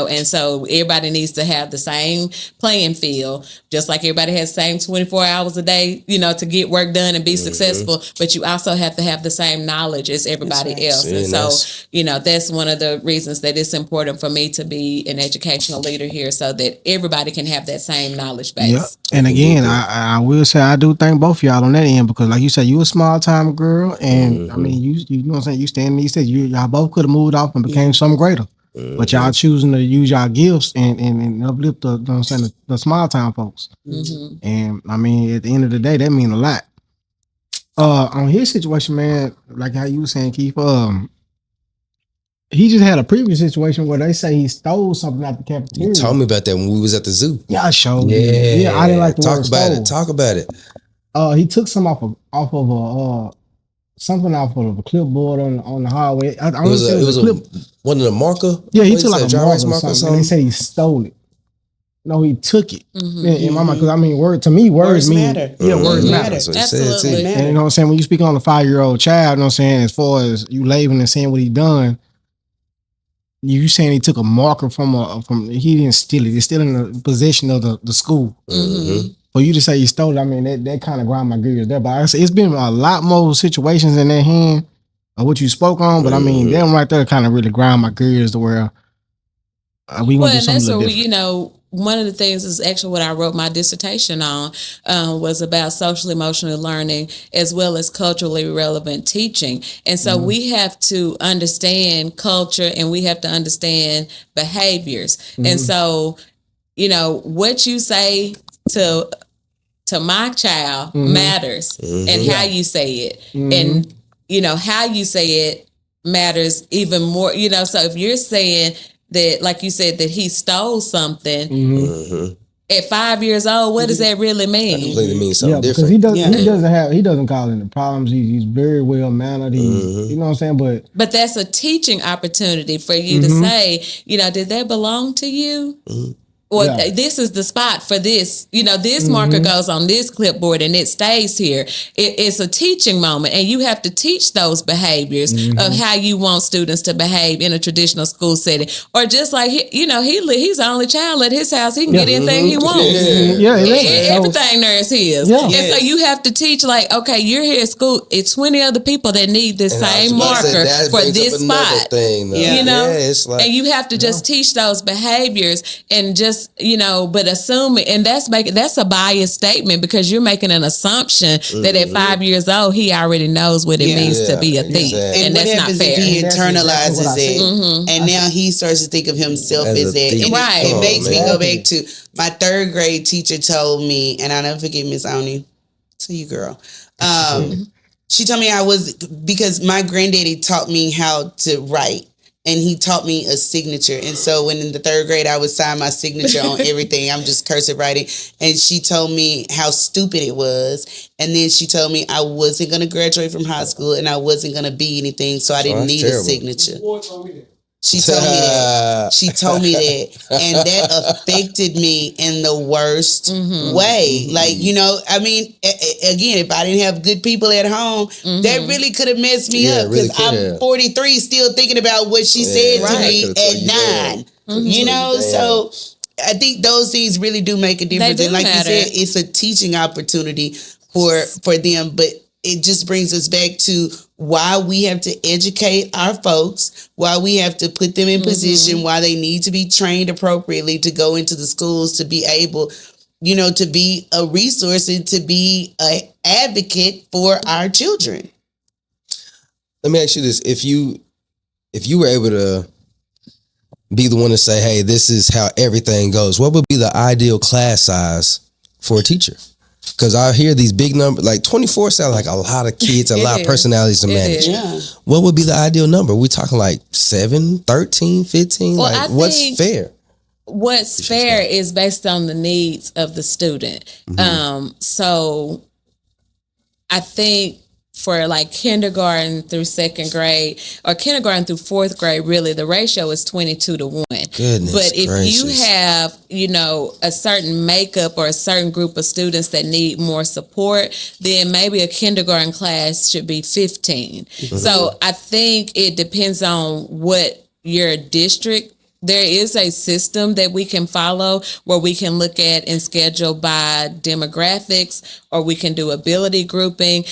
And so everybody needs to have the same playing field, just like everybody has the same 24 hours a day, to get work done and be successful, but you also have to have the same knowledge as everybody else. And so, that's one of the reasons that it's important for me to be an educational leader here, so that everybody can have that same knowledge base. Yeah. And again, I will say I do thank both of y'all on that end, because like you said, you a small time girl, and I mean, you know what I'm saying, you stand in these things, y'all both could have moved off and became something greater. But y'all choosing to use y'all gifts and uplift the small town folks. And I mean, at the end of the day, that mean a lot. On his situation, man, like how you were saying, Keith, he just had a previous situation where they say he stole something out the cafeteria. You told me about that when we was at the zoo. Yeah, I showed you. Yeah, I didn't like the word stole. Talk about it. He took some off of something off of a clipboard on the hallway. It was one of the marker. Yeah, he took like a marker or something. And they said he stole it. No, he took it. In my mind, because I mean, words matter. Yeah, words matter. That's what he Absolutely. said too. And you know what I'm saying? When you speak on a 5-year-old child, you know what I'm saying, as far as you labeling and saying what he done, you saying he took a marker from he didn't steal it. It's still in the possession of the school. For you to say you stole it, I mean, that kind of grind my gears there. But I say it's been a lot more situations in that hand of what you spoke on. But I mean, them right there kind of really grind my gears to where we want to do something a little different. One of the things is actually what I wrote my dissertation on, was about social emotional learning as well as culturally relevant teaching. And so we have to understand culture, and we have to understand behaviors. And so, what you say to my child matters, and how you say it, and how you say it matters even more. So if you're saying that, like you said, that he stole something, at 5 years old, what does that really mean? Completely means something because different. he doesn't cause any problems. He's very well mannered. You know what I'm saying? But that's a teaching opportunity for you to say, did that belong to you? Or this is the spot for this, this marker goes on this clipboard and it stays here. It's a teaching moment, and you have to teach those behaviors of how you want students to behave in a traditional school setting. Or just like, he's the only child at his house. He can get anything he wants. Everything there is his. And so you have to teach, like, okay, you're here at school. It's 20 other people that need this same marker for this spot. It's like, and you have to just teach those behaviors and just, but assuming, and that's a biased statement, because you're making an assumption that at 5 years old, he already knows what it means to be a thief. Exactly. And that's not fair. If he internalizes it, and now he starts to think of himself as that. It makes me go back to my third grade teacher told me, and I'll never forget Miss Oni, to you, girl. She told me because my granddaddy taught me how to write. And he taught me a signature. And so when in the third grade, I would sign my signature on everything. I'm just cursive writing. And she told me how stupid it was. And then she told me I wasn't going to graduate from high school and I wasn't going to be anything. So I didn't need a signature. She told me that. She told me that. And that affected me in the worst way. Like, I mean, again, if I didn't have good people at home, that really could have messed me up. Because I'm 43 still thinking about what she said to me at 9. So I think those things really do make a difference. And like you said, it's a teaching opportunity for them. But it just brings us back to why we have to educate our folks, why we have to put them in position, why they need to be trained appropriately to go into the schools, to be able, to be a resource and to be an advocate for our children. Let me ask you this. If you were able to be the one to say, hey, this is how everything goes, what would be the ideal class size for a teacher? Because I hear these big numbers, like 24 sounds like a lot of kids, a lot of personalities to manage. What would be the ideal number? We talking like 7, 13, 15? Well, like, what's fair? What's fair is based on the needs of the student. So I think for like kindergarten through second grade, or kindergarten through fourth grade, really the ratio is 22 to 1. Goodness but if gracious. You have, a certain makeup or a certain group of students that need more support, then maybe a kindergarten class should be 15. So I think it depends on what your district. There is a system that we can follow where we can look at and schedule by demographics, or we can do ability grouping.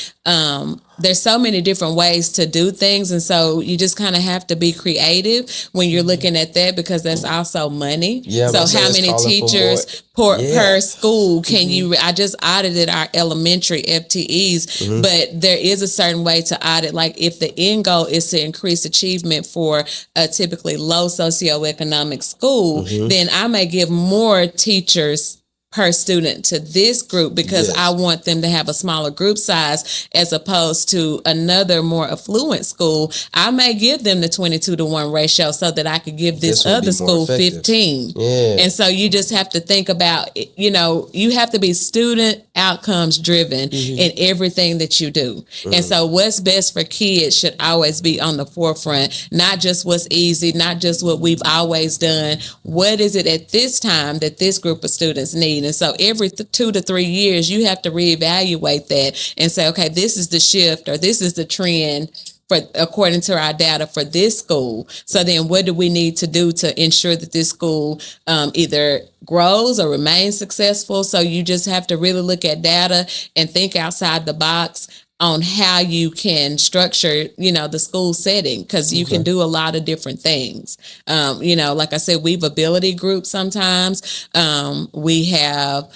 There's so many different ways to do things. And so you just kind of have to be creative when you're looking at that, because that's also money. So how many teachers per school can you, I just audited our elementary FTEs, but there is a certain way to audit. Like if the end goal is to increase achievement for a typically low socioeconomic school, then I may give more teachers per student to this group because I want them to have a smaller group size, as opposed to another more affluent school. I may give them the 22 to 1 ratio so that I could give this other school 15. And so you just have to think about, you have to be student outcomes driven in everything that you do. And so what's best for kids should always be on the forefront, not just what's easy, not just what we've always done. What is it at this time that this group of students need? And so every 2 to 3 years, you have to reevaluate that and say, okay, this is the shift, or this is the trend according to our data for this school. So then what do we need to do to ensure that this school either grows or remains successful? So you just have to really look at data and think outside the box on how you can structure, the school setting, because you can do a lot of different things. Like I said, we've ability groups sometimes. We have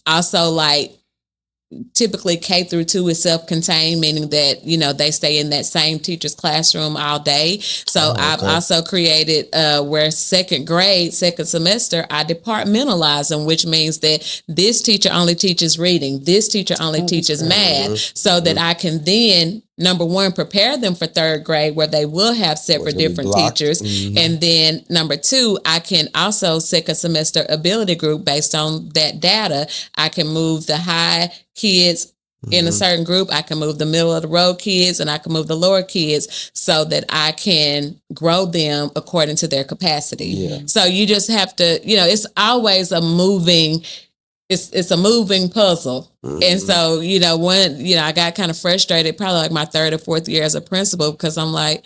also like typically K through 2 is self-contained, meaning that, they stay in that same teacher's classroom all day. So I've also created where second grade, second semester, I departmentalize them, which means that this teacher only teaches reading, this teacher only teaches math, so that I can then number one, prepare them for third grade where they will have separate different teachers. And then number two, I can also second semester ability group based on that data. I can move the high kids in a certain group. I can move the middle of the road kids and I can move the lower kids so that I can grow them according to their capacity. Yeah. So you just have to, it's always a moving it's a moving puzzle. And so, I got kind of frustrated probably like my third or fourth year as a principal because I'm like,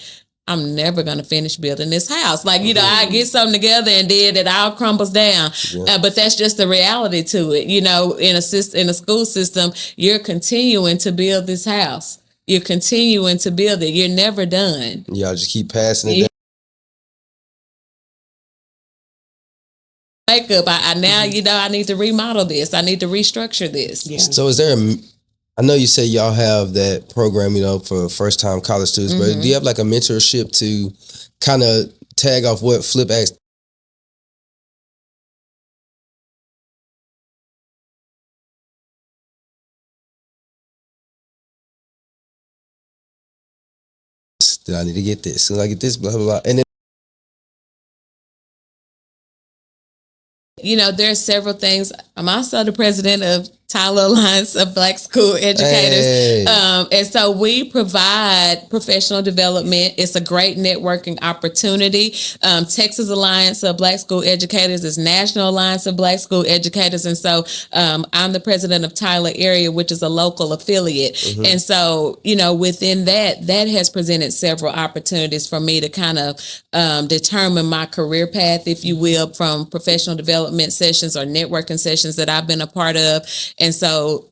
I'm never going to finish building this house. Like, I get something together and then it all crumbles down. Yeah. But that's just the reality to it. In a school system, you're continuing to build this house. You're continuing to build it. You're never done. Y'all just keep passing it down. Makeup. I now, I need to remodel this. I need to restructure this. Yeah. So is there I know you say y'all have that program, for first time college students, but do you have like a mentorship to kind of tag off what Flip asked? Did I need to get this? As soon as I get this, blah, blah, blah. And then there's several things. I'm also the president of Tyler Alliance of Black School Educators. Hey. And so we provide professional development. It's a great networking opportunity. Texas Alliance of Black School Educators is National Alliance of Black School Educators. And so I'm the president of Tyler area, which is a local affiliate. And so, within that has presented several opportunities for me to kind of determine my career path, if you will, from professional development sessions or networking sessions that I've been a part of. And so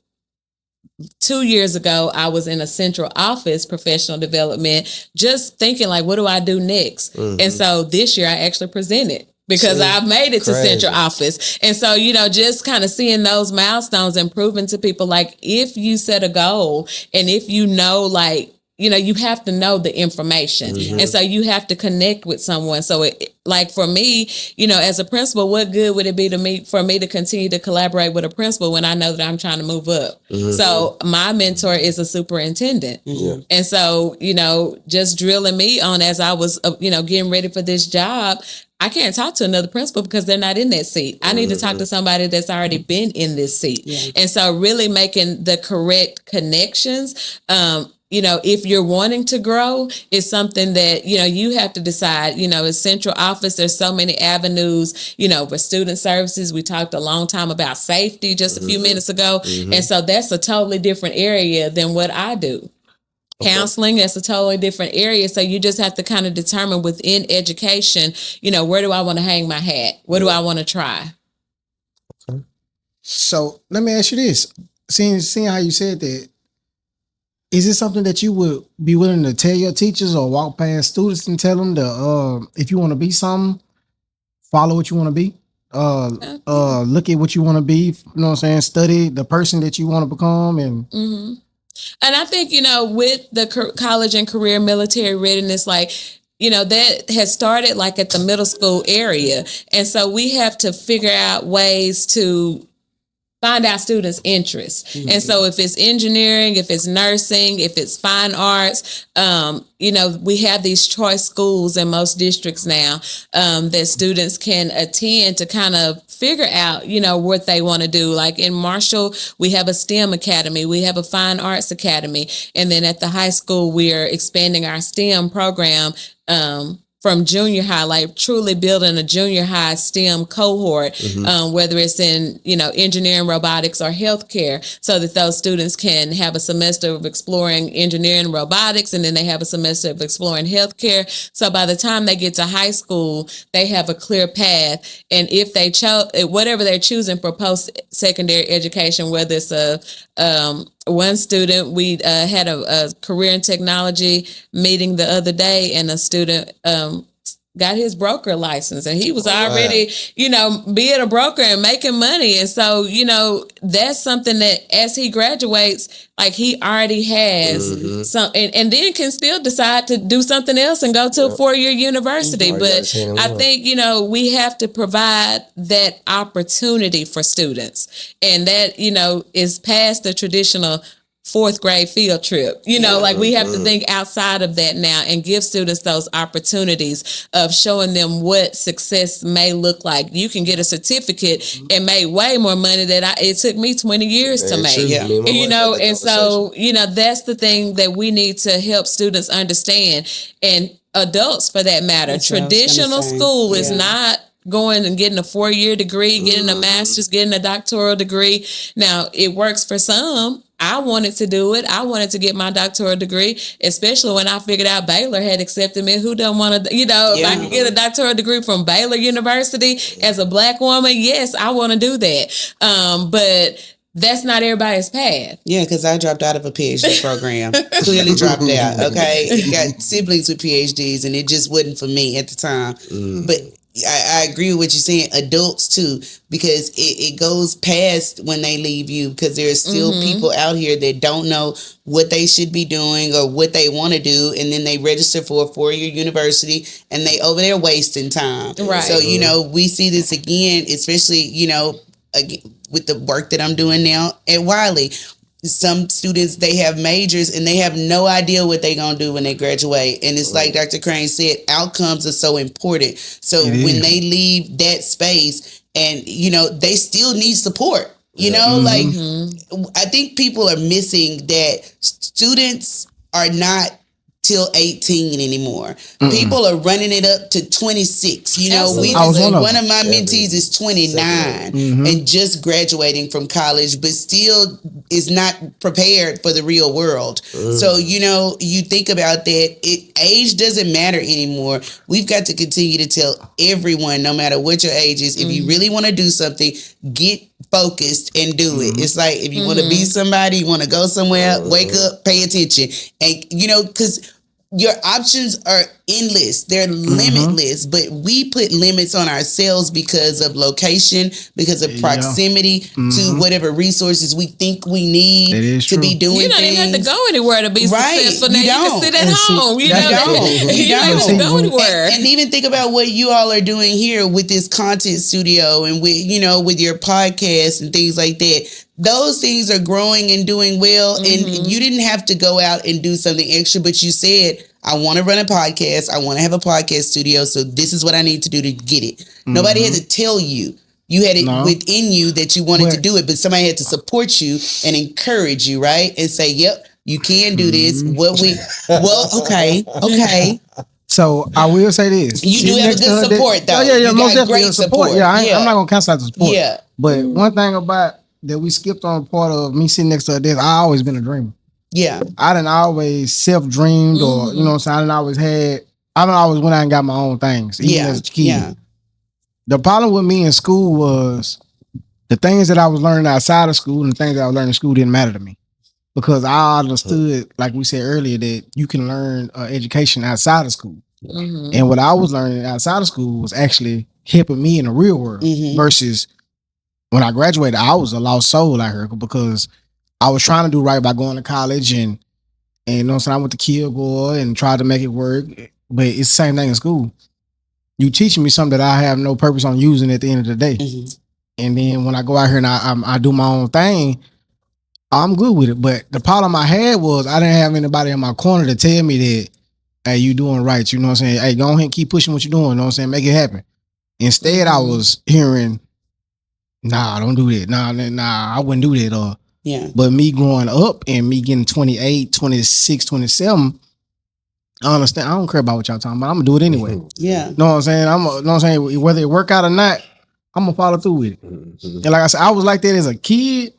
2 years ago, I was in a central office professional development, just thinking like, what do I do next? And so this year I actually presented because I've made it to central office. And so, just kind of seeing those milestones and proving to people, like, if you set a goal and if you you have to know the information. And so you have to connect with someone. So like for me, as a principal, what good would it be for me to continue to collaborate with a principal when I know that I'm trying to move up? So my mentor is a superintendent. And so, just drilling me on as I was, getting ready for this job, I can't talk to another principal because they're not in that seat. I need to talk to somebody that's already been in this seat. And so really making the correct connections, if you're wanting to grow, it's something that, you have to decide, as central office, there's so many avenues, for student services. We talked a long time about safety just a few minutes ago. And so that's a totally different area than what I do. Counseling, that's a totally different area. So you just have to kind of determine within education, where do I want to hang my hat? What do I want to try? Okay. So let me ask you this. Seeing how you said that, is it something that you would be willing to tell your teachers or walk past students and tell them to, if you want to be something, follow what you want to be? Look at what you want to be, you know what I'm saying? Study the person that you want to become. And I think, with the college and career military readiness, that has started like at the middle school area. And so we have to figure out ways to find our students' interests. And so if it's engineering, if it's nursing, if it's fine arts, we have these choice schools in most districts now that students can attend to kind of figure out, what they want to do. Like in Marshall, we have a STEM academy, we have a fine arts academy. And then at the high school, we're expanding our STEM program from junior high, like truly building a junior high STEM cohort, whether it's in, engineering, robotics, or healthcare, so that those students can have a semester of exploring engineering, robotics, and then they have a semester of exploring healthcare. So by the time they get to high school, they have a clear path. And if they whatever they're choosing for post-secondary education, whether it's one student, we had a career in technology meeting the other day, and a student got his broker license, and he was already, being a broker and making money. And so, that's something that as he graduates, like he already has some, and then can still decide to do something else and go to a 4-year university. But I think, we have to provide that opportunity for students, and that, is past the traditional fourth grade field trip. Like we have to think outside of that now and give students those opportunities of showing them what success may look like. You can get a certificate and make way more money than it took me 20 years to make. And so, that's the thing that we need to help students understand, and adults for that matter. Traditional school is not going and getting a 4-year degree, getting a master's, getting a doctoral degree. Now, it works for some. I wanted to do it. I wanted to get my doctoral degree, especially when I figured out Baylor had accepted me. Who don't want to, if I could get a doctoral degree from Baylor University as a Black woman, yes, I want to do that. But that's not everybody's path. Yeah, because I dropped out of a PhD program. Clearly dropped out. Okay. Got siblings with PhDs, and it just wasn't for me at the time. But I agree with what you're saying. Adults too, because it goes past when they leave you, because there are still people out here that don't know what they should be doing or what they want to do, and then they register for a 4-year university and they over there wasting time. Right. So we see this again, especially again, with the work that I'm doing now at Wiley. Some students, they have majors and they have no idea what they're going to do when they graduate. And it's like Dr. Crane said, outcomes are so important. So when they leave that space and, they still need support, I think people are missing that students are not till 18 anymore. People are running it up to 26. One of my mentees is 29 and just graduating from college, but still is not prepared for the real world. So, you think about that, age doesn't matter anymore. We've got to continue to tell everyone, no matter what your age is, if you really want to do something, get focused and do it. It's like, if you want to be somebody, you want to go somewhere, wake up, pay attention. And, because your options are endless. They're limitless, but we put limits on ourselves because of location, because of proximity to whatever resources we think we need to be doing things. You don't even have to go anywhere to be successful. Now you can sit at home. You don't have to go anywhere. And even think about what you all are doing here with this content studio and with your podcast and things like that. Those things are growing and doing well, and you didn't have to go out and do something extra, but you said, I want to run a podcast. I want to have a podcast studio, so this is what I need to do to get it. Nobody had to tell you. You had it within you that you wanted to do it, but somebody had to support you and encourage you, right? And say, yep, you can do this. Okay. So I will say this. You do have a good support, though. You most definitely great support. I'm not going to cancel out the support. Yeah. But one thing about that we skipped on part of me sitting next to her desk, I always been a dreamer. Yeah. I done always self-dreamed or, you know what I'm saying? I done always went out and got my own things, even as a kid. Yeah. The problem with me in school was the things that I was learning outside of school and the things that I was learning in school didn't matter to me. Because I understood, like we said earlier, that you can learn education outside of school. And what I was learning outside of school was actually helping me in the real world versus when I graduated, I was a lost soul out here because I was trying to do right by going to college and you know what I'm saying, I went to Kilgore and tried to make it work, but it's the same thing in school. You teaching me something that I have no purpose on using at the end of the day. And then when I go out here and I do my own thing, I'm good with it. But the problem I had was I didn't have anybody in my corner to tell me that, hey, you doing right. You know what I'm saying? Hey, go ahead and keep pushing what you're doing. You know what I'm saying? Make it happen. Instead, I was hearing, nah, don't do that. Nah, I wouldn't do that. But me growing up and me getting 28, 26, 27, I understand. I don't care about what y'all talking about. I'm gonna do it anyway. Yeah. Know what I'm saying? Know what I'm saying? Whether it work out or not, I'm gonna follow through with it. And like I said, I was like that as a kid,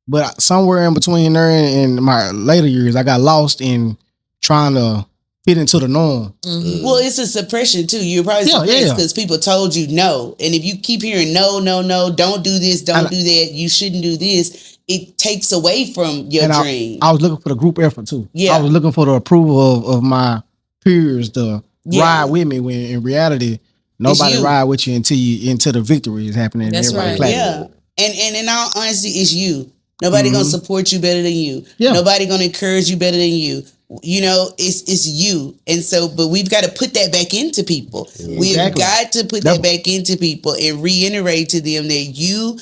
but somewhere in between there and my later years, I got lost in trying to fit into the norm. Well, it's a suppression too. You're probably suppressed because people told you no. And if you keep hearing no, don't do this, don't do that, you shouldn't do this, it takes away from your dream. I was looking for the group effort too. Yeah. I was looking for the approval of my peers to ride with me when in reality, nobody ride with you until the victory is happening. That's right. Yeah. And in all honesty, it's you. Nobody gonna support you better than you. Yeah. Nobody gonna encourage you better than you. You know, it's you. And so, but we've got to put that back into people. We've got to put that back into people and reiterate to them that you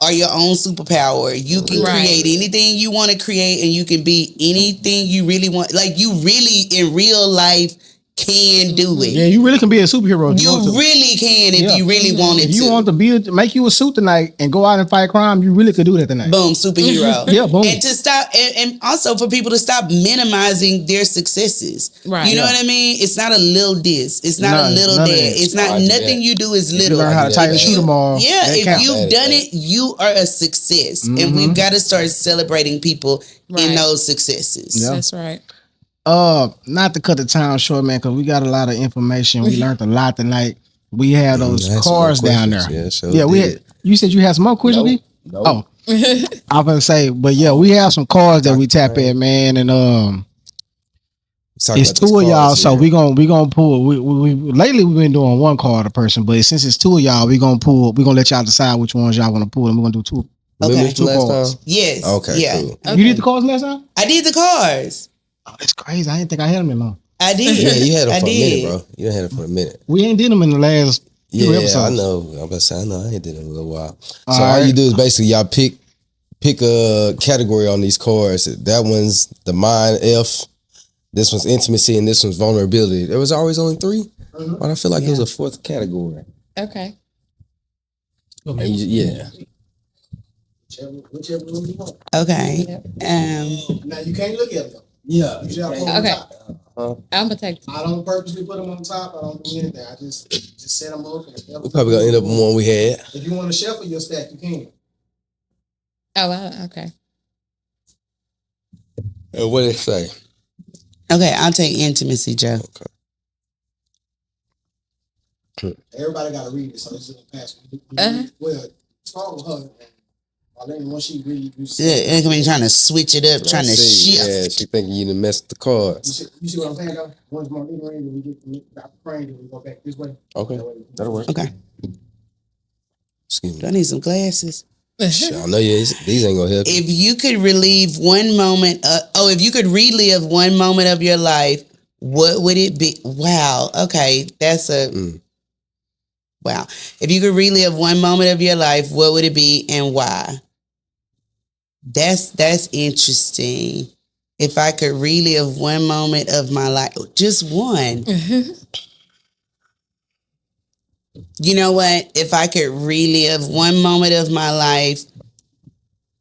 are your own superpower. You can create anything you want to create, and you can be anything you really want. Like, you really in real life can do it. Yeah, you really can be a superhero. You really can if you really wanted to. If you want to make you a suit tonight and go out and fight crime, you really could do that tonight. Boom, superhero. Yeah, boom. And to stop, and also for people to stop minimizing their successes. Right. You know what I mean? It's not a little this. It's not a little that. It's not nothing you do is little. You learn how to tighten shoot them all. Yeah, if you've done it, you are a success. And we've got to start celebrating people in those successes. Yeah. That's right. Not to cut the time short, man, because we got a lot of information. We learned a lot tonight. We had those cars down there. Yeah, we had. You said you had some more questions, B? Oh, I was gonna say, but yeah, we have some cars that we tap in, man, and it's two of y'all, so we gonna pull. We lately we've been doing one car at a person, but since it's two of y'all, we gonna let y'all decide which ones y'all want to pull, and we're gonna do two. Okay. Two cars. Yes. Okay. Yeah. Cool. Okay. You did the cars last time? I did the cars. Oh, that's crazy. I didn't think I had them in long. I did. Yeah, you had them for a minute, bro. You had them for a minute. We ain't did them in the last few episodes. I know. I'm about to say, I know. I ain't did it in a little while. So all you do is basically y'all pick a category on these cards. That one's the mind, F. This one's intimacy, and this one's vulnerability. There was always only three. But I feel like there was a fourth category. Okay. Yeah. Whichever one you want. Okay. Now you can't look at them. Yeah. You put them on top. I'm gonna take. I don't purposely put them on top. I don't do anything. I just set them up. We probably gonna end up with one we had. If you want to shuffle your stack, you can. Oh, wow. Okay. What did it say? Okay, I'll take intimacy, Joe. Okay. Everybody got to read it, so this is gonna pass. Well, start with her. Once she read, I mean, trying to switch it up, trying to shift. Yeah, she thinking you done messed the cards. You see what I'm saying, though? One's more in range, and we get Dr. Crane, and we go back this way. Okay, that'll work. Okay. Excuse me. Do I need some glasses? Shit, I know these ain't gonna help you. If you could relive one moment, if you could relive one moment of your life, what would it be? Wow. Okay, that's wow. If you could relive one moment of your life, what would it be and why? That's interesting. If I could relive one moment of my life, just one. You know what? If I could relive one moment of my life,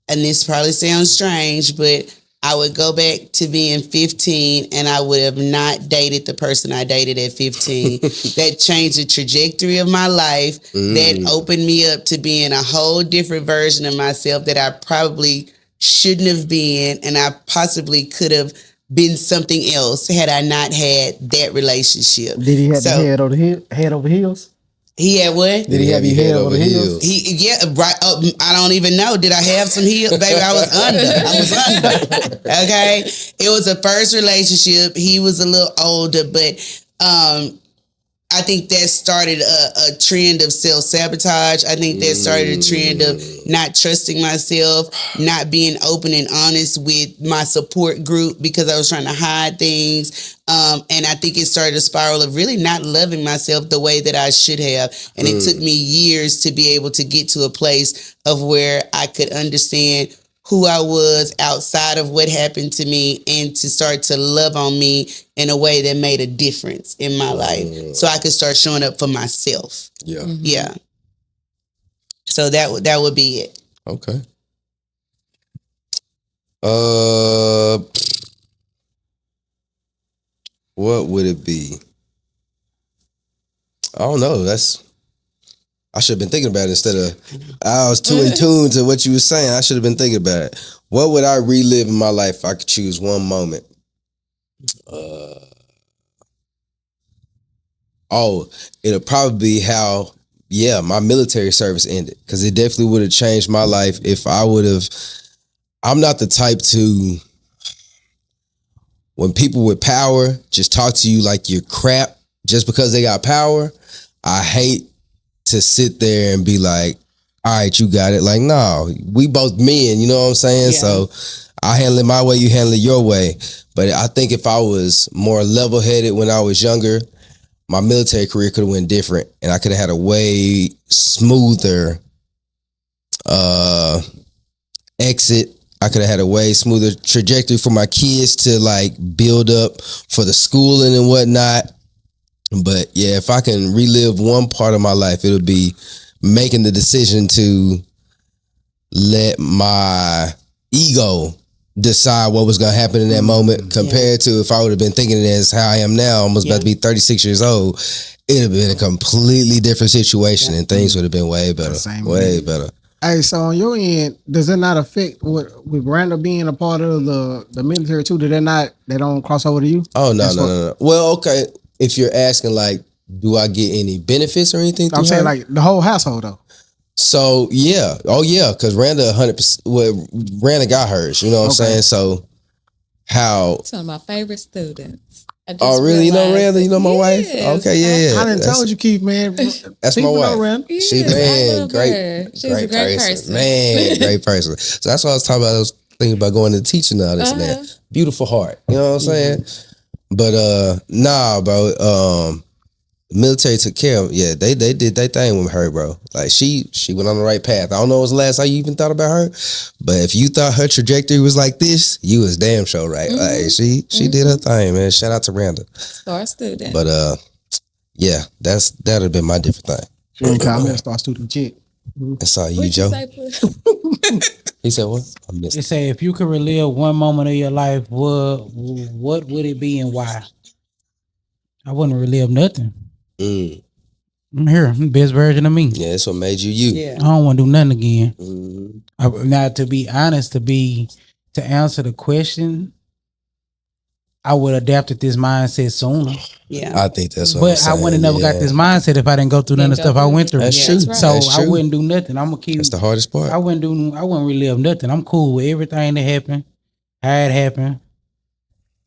and this probably sounds strange, but I would go back to being 15 and I would have not dated the person I dated at 15. That changed the trajectory of my life. That opened me up to being a whole different version of myself that I probably shouldn't have been, and I possibly could have been something else had I not had that relationship. Did he have the head over heels? He had what? Did he have your head over heels? Right. I don't even know. Did I have some heels? Baby, I was under. Okay. It was a first relationship. He was a little older, but I think that started a trend of self-sabotage. I think that started a trend of not trusting myself, not being open and honest with my support group because I was trying to hide things. And I think it started a spiral of really not loving myself the way that I should have. And it took me years to be able to get to a place of where I could understand who I was outside of what happened to me and to start to love on me in a way that made a difference in my life so I could start showing up for myself. Yeah. Yeah. So that would be it. Okay. What would it be? I don't know. I should have been thinking about it instead of I was too in tune to what you were saying. I should have been thinking about it. What would I relive in my life if I could choose one moment? It'll probably be how, my military service ended. Because it definitely would have changed my life if I would have. I'm not the type to, when people with power just talk to you like you're crap just because they got power, I hate to sit there and be like, all right, you got it. Like, no, we both men, you know what I'm saying? Yeah. So I handle it my way, you handle it your way. But I think if I was more level-headed when I was younger, my military career could have went different and I could have had a way smoother exit. I could have had a way smoother trajectory for my kids to like build up for the schooling and whatnot. But yeah, if I can relive one part of my life, it'll be making the decision to let my ego decide what was going to happen in that moment compared to if I would have been thinking it as how I am now, almost about to be 36 years old, it'd have been a completely different situation and things would have been way better. Way better. Hey, so on your end, does it not affect with Randall being a part of the military too? They don't cross over to you? Oh, no. Well, okay. If you're asking like, do I get any benefits or anything? I'm saying like the whole household though. So yeah, because Randa 100%. Well, Randa got hers. You know what I'm saying? So how? It's one of my favorite students. Oh, really? You know Randa? You know my wife? Okay, yeah. I didn't told you, Keith, man. That's my wife. Yes, She great. She's a great person. Man, great person. So that's what I was talking about. I was thinking about going to teaching and all this and that. Beautiful heart. You know what I'm saying? But nah, bro. Military took care of. Yeah, they did their thing with her, bro. Like she went on the right path. I don't know when was the last time you even thought about her, but if you thought her trajectory was like this, you was damn sure right. Like she did her thing, man. Shout out to Randa. Star student. But yeah, that'd have been my different thing. She didn't call me a star student chick. That's all you, Joe. He said what? I missed They it. say if you could relive one moment of your life, what would it be and why? I wouldn't relive nothing. I'm here. I'm the best version of me. Yeah, that's what made you you. Yeah. I don't want to do nothing again. Mm-hmm. Now, to be honest, to answer the question, I would have adapted this mindset sooner. Yeah. I think that's what But I'm saying. I would have never got this mindset if I didn't go through none of the stuff I went through. That's true. right. So That's I true. wouldn't do nothing. I'm gonna keep. That's the hardest part. I wouldn't relive nothing. I'm cool with everything that happened, how it happened.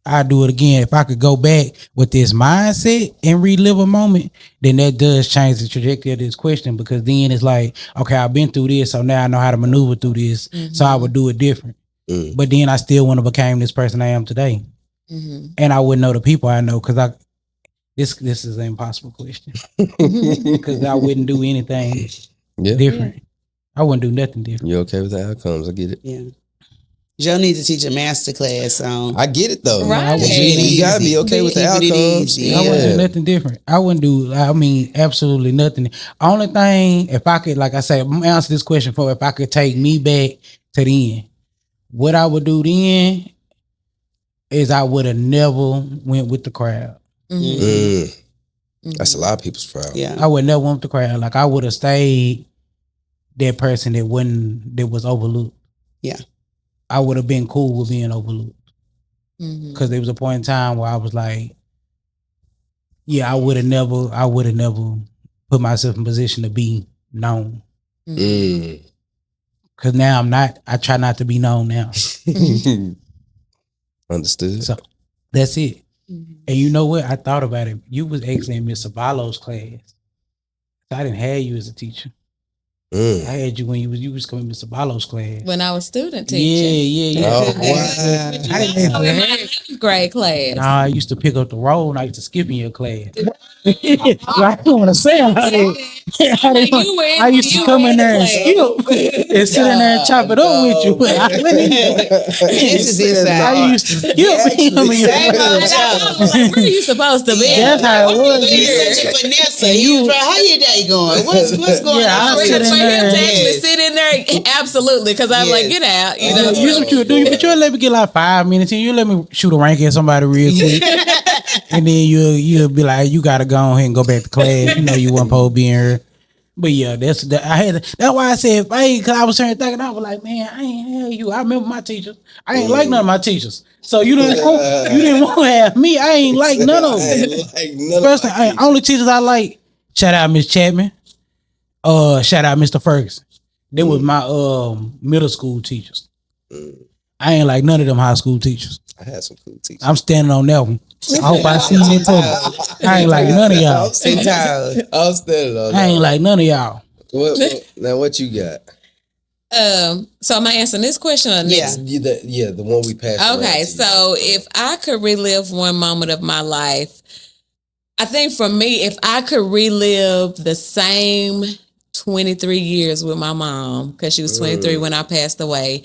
I'd do it again. If I could go back with this mindset and relive a moment, then that does change the trajectory of this question, because then it's like, okay, I've been through this, so now I know how to maneuver through this. So I would do it different. But then I still wouldn't have became this person I am today. And I wouldn't know the people I know, because this is an impossible question. Because I wouldn't do anything different. I wouldn't do nothing different. You okay with the outcomes? I get it. Yeah. Joe needs to teach a master class on. I get it though. Right. You gotta be okay with the Keeping it outcomes. easy. I wouldn't do nothing different. I wouldn't do, absolutely nothing. Only thing, if I could, like I say, I'm gonna answer this question for if I could take me back to the end, what I would do then is I would have never went with the crowd. That's a lot of people's problem. Yeah. I would never went with the crowd. Like I would have stayed that person that was overlooked. Yeah. I would have been cool with being overlooked. Because there was a point in time where I was like, yeah, I would have never put myself in position to be known. Because now I try not to be known now. Understood. So that's it. And you know what? I thought about it. You was actually in Miss Savallo's class. So I didn't have you as a teacher. I had you when you was coming to Miss Savallo's class. When I was student teaching. Yeah. Oh, wow. I didn't have In my 11th grade class. Nah, I used to pick up the roll and I used to skip in your class. I didn't want to say I used to come in there and skip and sit in there and chop it up with you. This is inside. I used to skip him in your class. Where are you supposed to be? That's how it was. You're such a Vanessa. You, how your day going? What's going Yeah, on? I sit in For him there. to actually sit in there, absolutely, because I'm like, get out. You know, You what you do, but you'll let me get like 5 minutes and you let me shoot a rank at somebody real quick. And then you'll be like, you gotta go ahead and go back to class. You know you weren't supposed to be in here. But yeah, that's why I said, cause I was trying to think, I was like, man, I ain't had you. I remember my teachers. I ain't like none of my teachers. So you didn't want to have me. I ain't like none of them. Especially only teachers I like. Shout out Miss Chapman. Shout out Mr. Ferguson. They was my middle school teachers. I ain't like none of them high school teachers. I had some cool teachers. I'm standing on that one. I hope I see it too. I ain't like none of y'all. I'm standing on I ain't like none of y'all. Now what you got? So am I answering this question or next? The one we passed. Okay, so if I could relive one moment of my life, I think for me, if I could relive the same 23 years with my mom because she was 23 when I passed away.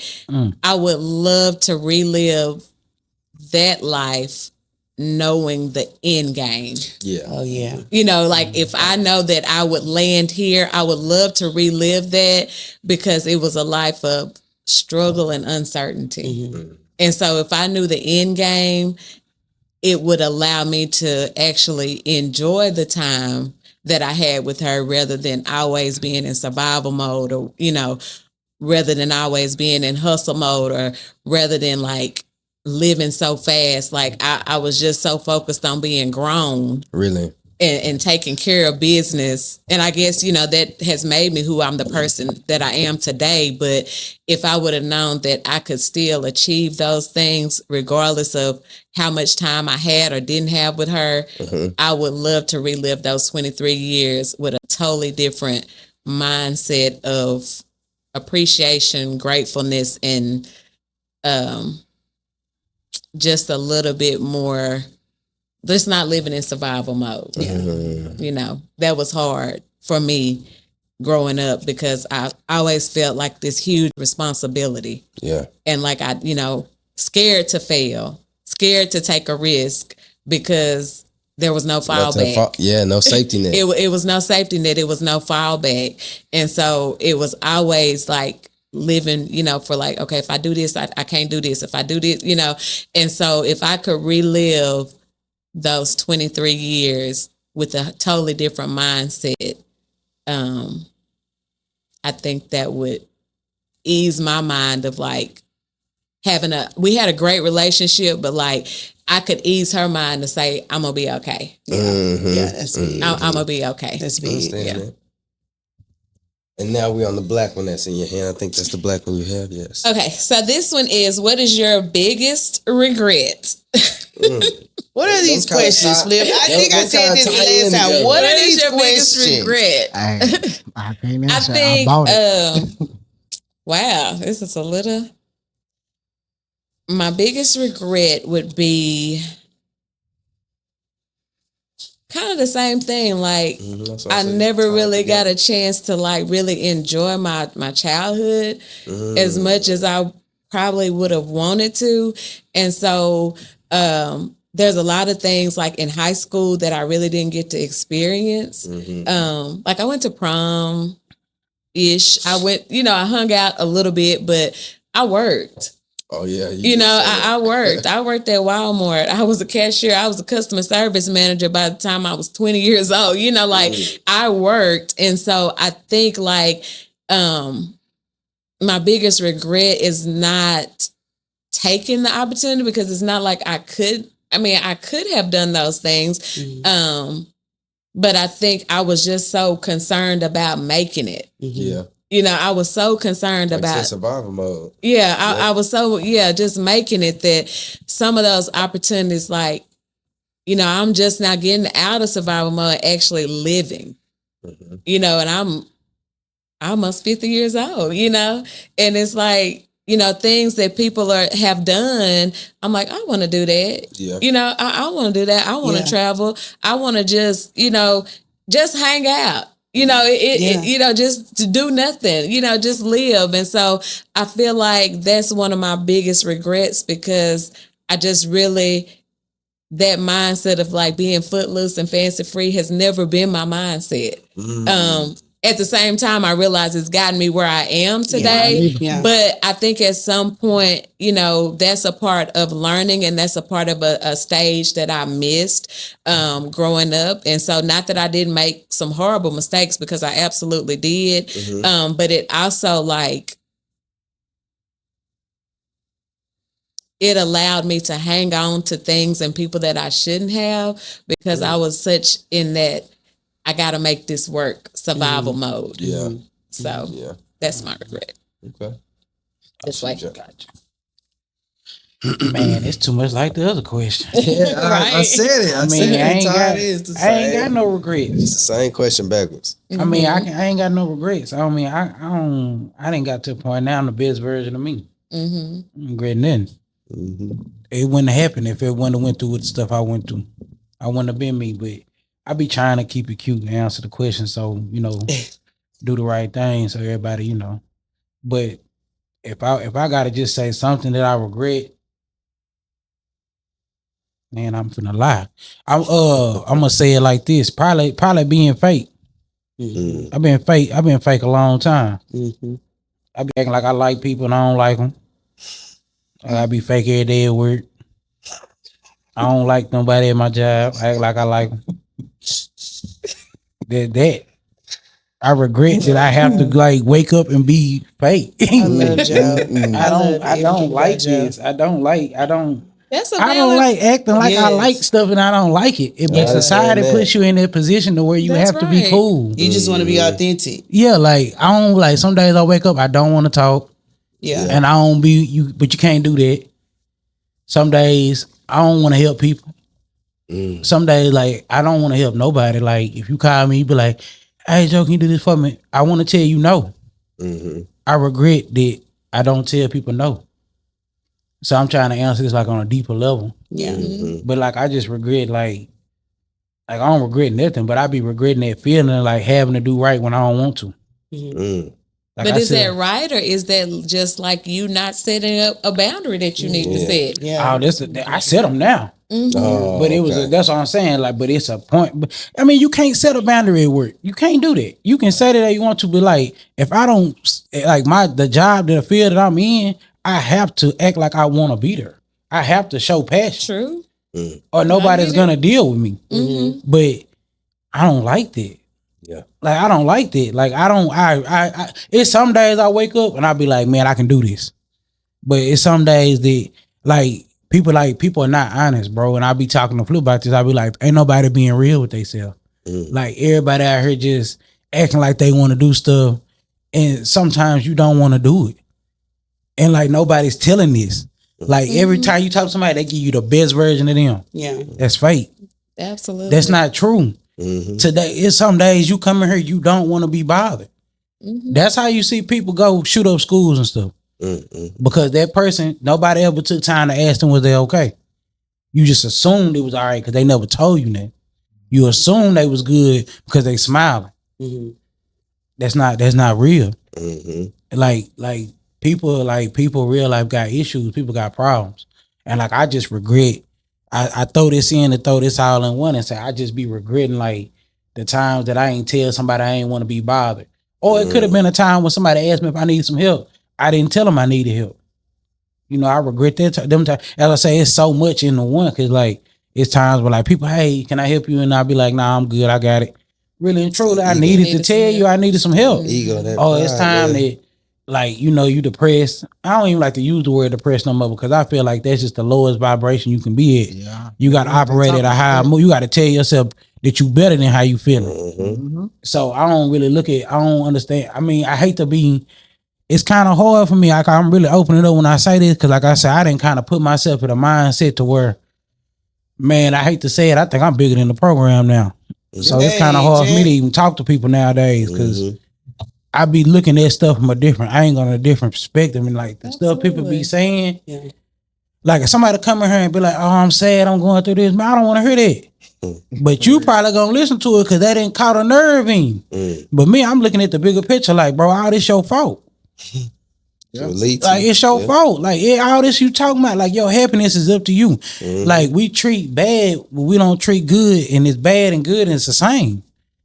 I would love to relive that life knowing the end game. Yeah. Oh yeah. You know, like if I know that I would land here, I would love to relive that because it was a life of struggle and uncertainty. And so if I knew the end game, it would allow me to actually enjoy the time that I had with her rather than always being in survival mode or, you know, rather than always being in hustle mode or rather than like living so fast. Like I was just so focused on being grown. Really? And taking care of business. And I guess, you know, that has made me who I'm the person that I am today. But if I would have known that I could still achieve those things, regardless of how much time I had or didn't have with her, I would love to relive those 23 years with a totally different mindset of appreciation, gratefulness, and just a little bit more just not living in survival mode. You know, that was hard for me growing up because I always felt like this huge responsibility. Yeah. And like I, you know, scared to fail, scared to take a risk because there was no fallback. No safety net. It was no safety net. It was no fallback. And so it was always like living, you know, for like, okay, if I do this, I can't do this. If I do this, you know. And so if I could relive those 23 years with a totally different mindset, I think that would ease my mind of like we had a great relationship, but like I could ease her mind to say, I'm gonna be okay. Yeah, that's big. I'm gonna be okay. That's big. That. And now we're on the black one that's in your hand. I think that's the black one you have, yes. Okay, so this one is, what is your biggest regret? What are these questions, Flip? I think I said this last time. What are these your questions? biggest regret? I can't I answer. think, I bought it. wow, this is a little. My biggest regret would be kind of the same thing. Like I never really got a chance to like really enjoy my childhood as much as I probably would have wanted to. And so there's a lot of things like in high school that I really didn't get to experience. Like I went to prom ish. I went, you know, I hung out a little bit, but I worked. Oh yeah. You know, I worked. I worked at Walmart. I was a cashier. I was a customer service manager by the time I was 20 years old. You know, like I worked. And so I think like my biggest regret is not taking the opportunity because it's not like I could have done those things. But I think I was just so concerned about making it. Yeah. You know, I was so concerned like about survival mode. Yeah, I was so just making it that some of those opportunities, like, you know, I'm just now getting out of survival mode, actually living. You know, and I'm almost 50 years old. You know, and it's like, you know, things that people have done. I'm like, I want to do that. Yeah. You know, I want to do that. I want to travel. I want to just, you know, just hang out. You know, you know, just to do nothing, you know, just live. And so I feel like that's one of my biggest regrets because I just really, that mindset of like being footloose and fancy free has never been my mindset. At the same time, I realize it's gotten me where I am today. But I think at some point, you know, that's a part of learning and that's a part of a stage that I missed growing up. And so not that I didn't make some horrible mistakes because I absolutely did. But it also like, it allowed me to hang on to things and people that I shouldn't have because I was such in that I got to make this work survival mode. Yeah. So that's my regret. Okay. It's like, man, it's too much like the other question. I said it. I ain't got no regrets. It's the same question backwards. I mean, I ain't got no regrets. I mean, I didn't got to a point now I'm the best version of me. I don't regret nothing. It wouldn't have happened if it wouldn't have went through the stuff I went through. I wouldn't have been me, but I be trying to keep it cute and answer the question. So, you know, do the right thing so everybody, But if I gotta just say something that I regret, man, I'm finna lie. I'm gonna say it like this. Probably being fake. Mm. I've been fake a long time. Mm-hmm. I be acting like I like people and I don't like them. I be fake every day at work. I don't like nobody at my job. I act like I like them. That I regret that I have to like wake up and be fake. I love Joe. I don't like this. I don't That's a I don't valid. like acting like I Yes. like stuff and I don't like it. But society that. puts you in that position to where you That's have to be right. cool. You just want to be authentic. Yeah, like I don't like some days I wake up, I don't want to talk. Yeah. And I don't be you, but you can't do that. Some days I don't want to help people. Some days like I don't want to help nobody. Like if you call me, you be like, "Hey Joe, can you do this for me?" I want to tell you no. Mm-hmm. I regret that I don't tell people no. So I'm trying to answer this like on a deeper level. Yeah. Mm-hmm. But like I just regret like I don't regret nothing, but I be regretting that feeling of like having to do right when I don't want to. Mm. Like But I is said, that right, or is that just like you not setting up a boundary that you need to set? Yeah. I set them now. Oh, But it was okay. that's what I'm saying. Like, but it's a point. But I mean, you can't set a boundary at work. You can't do that. You can say that you want to, but like, if I don't like the job, the field that I'm in, I have to act like I want to be there. I have to show passion, True. or nobody's gonna deal with me. Mm-hmm. But I don't like that. Yeah. Like I don't like that. Like I don't. I it's some days I wake up and I be like, man, I can do this. But it's some days that people are not honest, bro. And I be talking to Flip about this. I be like, ain't nobody being real with themselves. Like everybody out here just acting like they want to do stuff, and sometimes you don't want to do it. And like nobody's telling this. Like every time you talk to somebody, they give you the best version of them. Yeah. That's fake. Absolutely. That's not true. Mm-hmm. Today, it's some days you come in here, you don't want to be bothered. That's how you see people go shoot up schools and stuff. Mm-hmm. Because that person, nobody ever took time to ask them was they okay. You just assumed it was all right because they never told you that. You assumed they was good because they smiling. Mm-hmm. That's not real. Mm-hmm. Like people real life got issues. People got problems. And like I just regret. I throw this in to throw this all in one and say I just be regretting like the times that I ain't tell somebody I ain't want to be bothered. Or it could have been a time when somebody asked me if I needed some help. I didn't tell them I needed help. I regret that. Them times. As I say, it's so much in the one because like it's times where like people, hey, can I help you? And I'll be like, nah, I'm good. I got it. Really and truly, I needed to tell you I needed some help. Ego. That It's time that like you depressed. I don't even like to use the word depressed no more because I feel like that's just the lowest vibration you can be at. Yeah. You got to operate at a higher mood. You got to tell yourself that you better than how you feeling. Mm-hmm. So I don't really I don't understand. I mean, I hate to be. It's kind of hard for me. Like I'm really opening up when I say this because, like I said, I didn't kind of put myself in a mindset to where, man, I hate to say it, I think I'm bigger than the program now. So it's kind of hard for me to even talk to people nowadays because I be looking at stuff from a different angle and a different perspective, and like the stuff people be saying. Yeah. Like if somebody come in here and be like, "Oh, I'm sad, I'm going through this," man, I don't want to hear that. But you probably gonna listen to it because that didn't caught a nerve in. But me, I'm looking at the bigger picture. Like, bro, all this your fault. Like it's your fault. Like all this you talking about, like your happiness is up to you. Like we treat bad, but we don't treat good, and it's bad and good, and it's the same.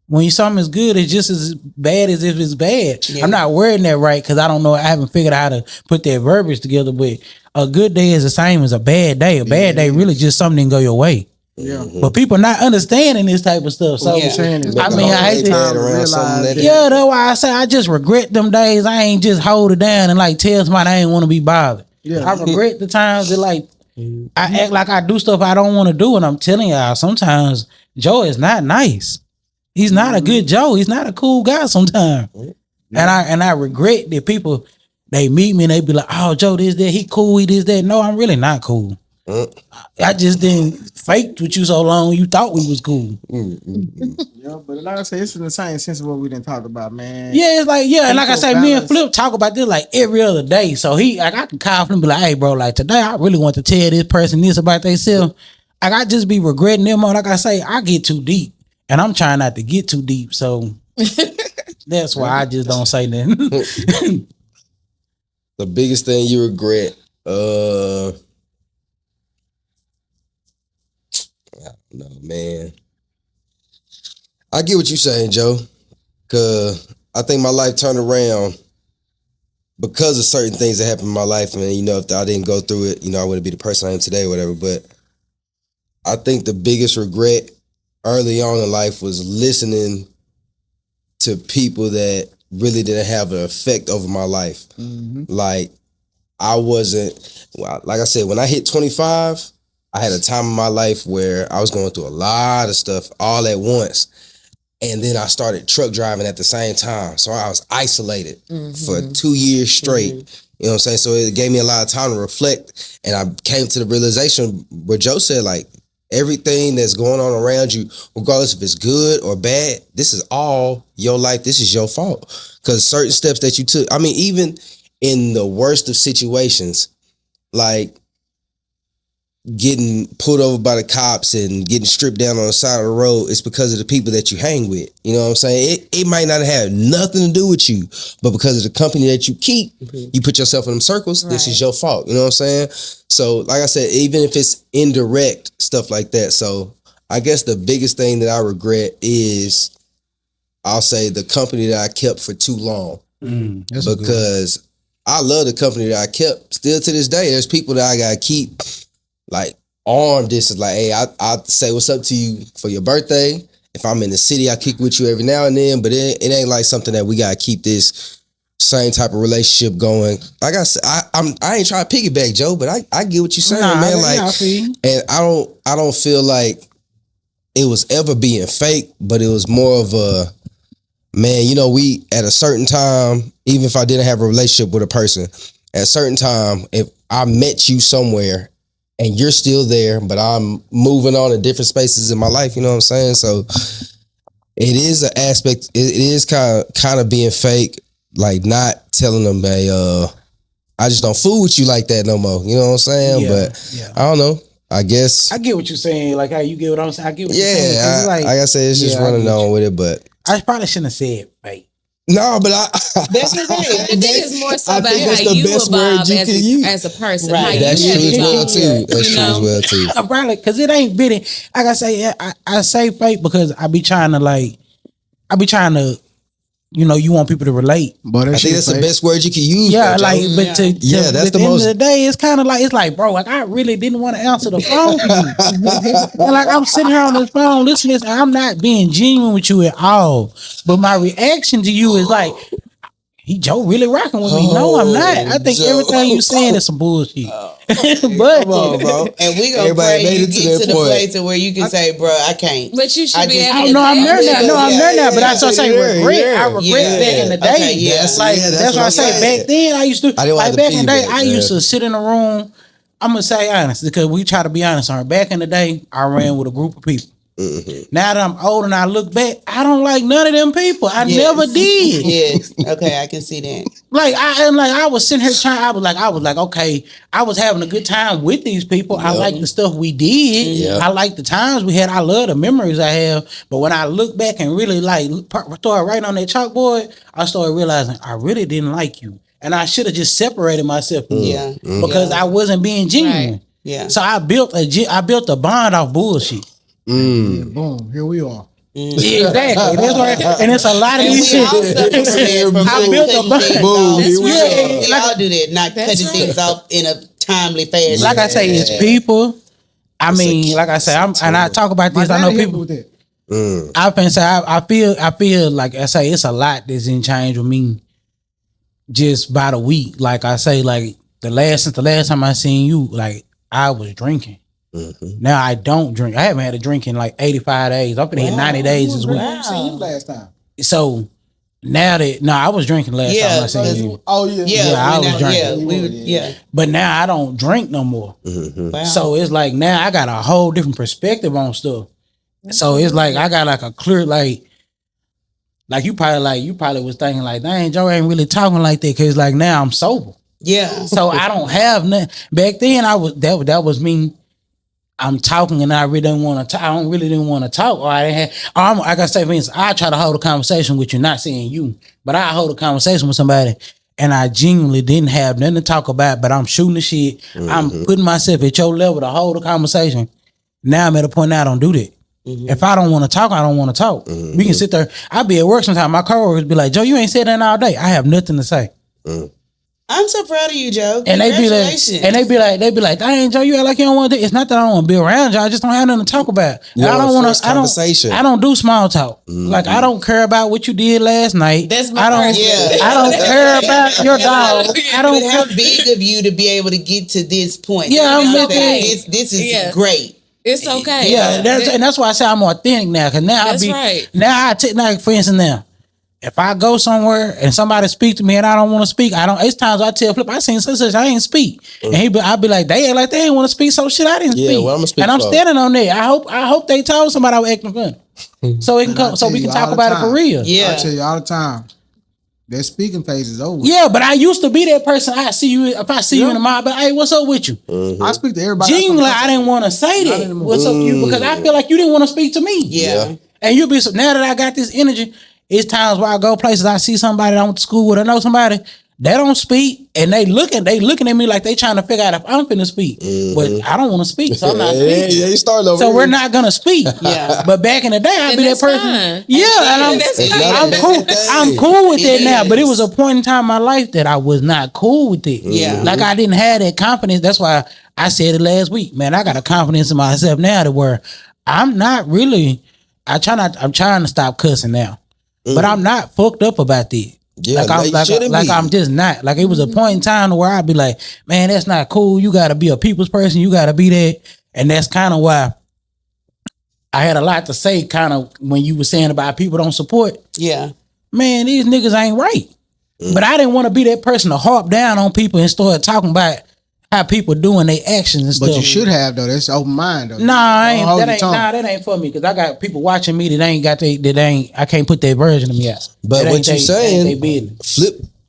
When something is good, it's just as bad as if it's bad. I'm not wording that right because I don't know. I haven't figured out how to put that verbiage together. But a good day is the same as a bad day. A bad day really just something didn't go your way. Yeah. But people not understanding this type of stuff. So Yeah. I mean, I hate to realize. Yeah, that's why I say I just regret them days. I ain't just hold it down and like tell somebody I ain't want to be bothered. Yeah. I regret the times that like I act like I do stuff I don't want to do, and I'm telling y'all, sometimes Joe is not nice. He's not a good Joe. He's not a cool guy sometimes. And I regret that people they meet me and they be like, "Oh, Joe, this that he cool, he this that." No, I'm really not cool. I just didn't fake with you so long you thought we was cool. Yeah, but like I said, it's in the same sense of what we didn't talk about, man. Yeah, it's like, and like I say, me and balance. Flip talk about this like every other day. So I can call him and be like, "Hey, bro, like today I really want to tell this person this about themselves." Like I just be regretting them. Like I say, I get too deep, and I'm trying not to get too deep. So That's why I just don't say nothing. The biggest thing you regret, I don't know, man. I get what you're saying, Joe, because I think my life turned around because of certain things that happened in my life. And, if I didn't go through it, I wouldn't be the person I am today or whatever. But I think the biggest regret early on in life was listening to people that really didn't have an effect over my life. Like, I wasn't, like I said, when I hit 25, I had a time in my life where I was going through a lot of stuff all at once. And then I started truck driving at the same time. So I was isolated for 2 years straight. You know what I'm saying? So it gave me a lot of time to reflect. And I came to the realization where Joe said, like, everything that's going on around you, regardless if it's good or bad, this is all your life. This is your fault. Because certain steps that you took, I mean, even in the worst of situations, like getting pulled over by the cops and getting stripped down on the side of the road, it's because of the people that you hang with. You know what I'm saying? It might not have nothing to do with you, but because of the company that you keep, you put yourself in them circles, this is your fault. You know what I'm saying? So, like I said, even if it's indirect stuff like that. So I guess the biggest thing that I regret is, I'll say, the company that I kept for too long. Because I love the company that I kept. Still to this day, there's people that I gotta keep like arm distance. Like, hey, I say what's up to you for your birthday. If I'm in the city, I kick with you every now and then, but it ain't like something that we gotta keep this same type of relationship going. Like I said, I ain't trying to piggyback, Joe, but I get what you're saying, man. Like, and I don't feel like it was ever being fake, but it was more of a, man, we at a certain time, even if I didn't have a relationship with a person, at a certain time, if I met you somewhere and you're still there, but I'm moving on in different spaces in my life, you know what I'm saying? So it is an aspect, it is kind of being fake, like not telling them, hey, I just don't fool with you like that no more. You know what I'm saying? But I don't know. I guess I get what you're saying. Like how you get what I'm saying. I get what you're saying. Yeah, like I said, it's just running on with it, but I probably shouldn't have said fake. No, but that's the thing. I think it's more so about that's how the you best evolve word you can use. as a person. Right. How you That's have true as well evolved, too. That's you true as know? well too. Probably because it ain't been. Like I say, I say fake because I be trying to, you want people to relate. But I think that's the best word you can use. Yeah, though, like, Joe. but to that's at the the end most. of the day, it's kind of like, bro, like I really didn't want to answer the phone for you. And like I'm sitting here on this phone listening, and I'm not being genuine with you at all. But my reaction to you is like, Joe really rocking with me. No, I'm not. I think Joe. everything you saying is some bullshit. But Come on, bro. And we gonna Everybody pray made you it to get that to the point. place where you can say, bro, I can't. But you should I be just- able oh to no, I'm tell there now. them. No, I'm there now. But that's what I say. Regret. I regret Yeah. back in the day. Okay, yeah. That's That's what what I I'm say. saying. Back then, I used to. I didn't want Like to back in the day, piggyback, I used man. to sit in a room. I'm gonna say honest because we try to be honest on it. Back in the day, I ran with a group of people. Now that I'm old and I look back, I don't like none of them people. I Yes. never did. Yes. Okay, I can see that. I was sitting here trying. I was like, okay, I was having a good time with these people. I like the stuff we did. Yep. I like the times we had. I love the memories I have. But when I look back and really start writing on that chalkboard, I started realizing I really didn't like you, and I should have just separated myself from you Yeah. because I wasn't being genuine. Right. Yeah. So I built a bond off bullshit. Boom, here we are. Yeah, exactly. That's right. And it's a lot of And these we shit. all suffer from that, from I like built a cutting bond. things Boom, off. here we Yeah, are. we all do that, not That's cutting right. things off in a timely fashion. Like I say, it's people. I mean, like I say, and I talk about this. I know people. with that. I feel like I say it's a lot that's in change with me just by the week. Like I say, like since the last time I seen you, like I was drinking. Now I don't drink. I haven't had a drink in like 85 days. I'm gonna hit 90 days this week. I seen him last time. So now I was drinking last time I seen you. Oh yeah. Yeah, I was drinking. Yeah. But now I don't drink no more. Wow. So it's like now I got a whole different perspective on stuff. So it's like I got like a clear like you probably was thinking like, dang, Joe ain't really talking like that because like now I'm sober. Yeah. So I don't have nothing. Back then that was me. I'm talking and I really didn't want to talk. I don't really didn't want to talk. Or I didn't have, I gotta say, for instance, I try to hold a conversation with you, not saying you, but I hold a conversation with somebody and I genuinely didn't have nothing to talk about, but I'm shooting the shit. I'm putting myself at your level to hold a conversation. Now I'm at a point now I don't do that. If I don't want to talk, I don't want to talk. We can sit there. I'll be at work sometimes. My coworkers be like, Joe, you ain't said that all day. I have nothing to say. I'm so proud of you, Joe. And they be like, dang, Joe, you act like you don't want to do. It's not that I don't want to be around you. I just don't have nothing to talk about. You I don't want to. conversation. I don't do small talk. Like I don't care about what you did last night. That's my I don't. person. Yeah. I don't care about your dog. I don't. But how big of you to be able to get to this point? Yeah, I'm looking. This is great. It's okay. Yeah, that's why I say I'm authentic now. Cause now That's right. Now I take, like for instance, now if I go somewhere and somebody speak to me and I don't want to speak, I don't. It's times I tell Flip I seen such I ain't speak, and I'll be like they act like they ain't want to speak, so shit I didn't speak. Well, I'm speak and I'm for. standing on that. I hope they told somebody I was acting funny, so it can come, so we can talk about it for real. Yeah, I tell you all the time. That speaking phase is over. Yeah, but I used to be that person. I see you if I see you in the mob, but hey, what's up with you? I speak to everybody. Genuinely, I didn't want to say that. What's up with you? Because I feel like you didn't want to speak to me. Yeah. And you be so now that I got this energy, it's times where I go places, I see somebody that I went to school with, I know somebody, they don't speak, and they looking at me like they trying to figure out if I'm finna speak. But I don't want to speak, so I'm not speaking. Yeah, you started over. So we're not gonna speak. Yeah. But back in the day, I'd And be that that's person. fine. Yeah, and I'm cool. I'm cool with It that now. But it is. was a point in time in my life that I was not cool with it. Yeah. Like I didn't have that confidence. That's why I said it last week. Man, I got a confidence in myself now to where I'm not really. I'm trying to stop cussing now. But I'm not fucked up about that. Yeah, I'm just not. Like it was a point in time where I'd be like, man, that's not cool. You gotta be a people's person, you gotta be that. And that's kind of why I had a lot to say kind of when you were saying about people don't support. Yeah. Man, these niggas ain't right. But I didn't want to be that person to harp down on people and start talking about how people doing their actions and stuff. But you should have though. That's open mind though. That ain't for me because I got people watching me that I can't put that version of me out. But what you saying,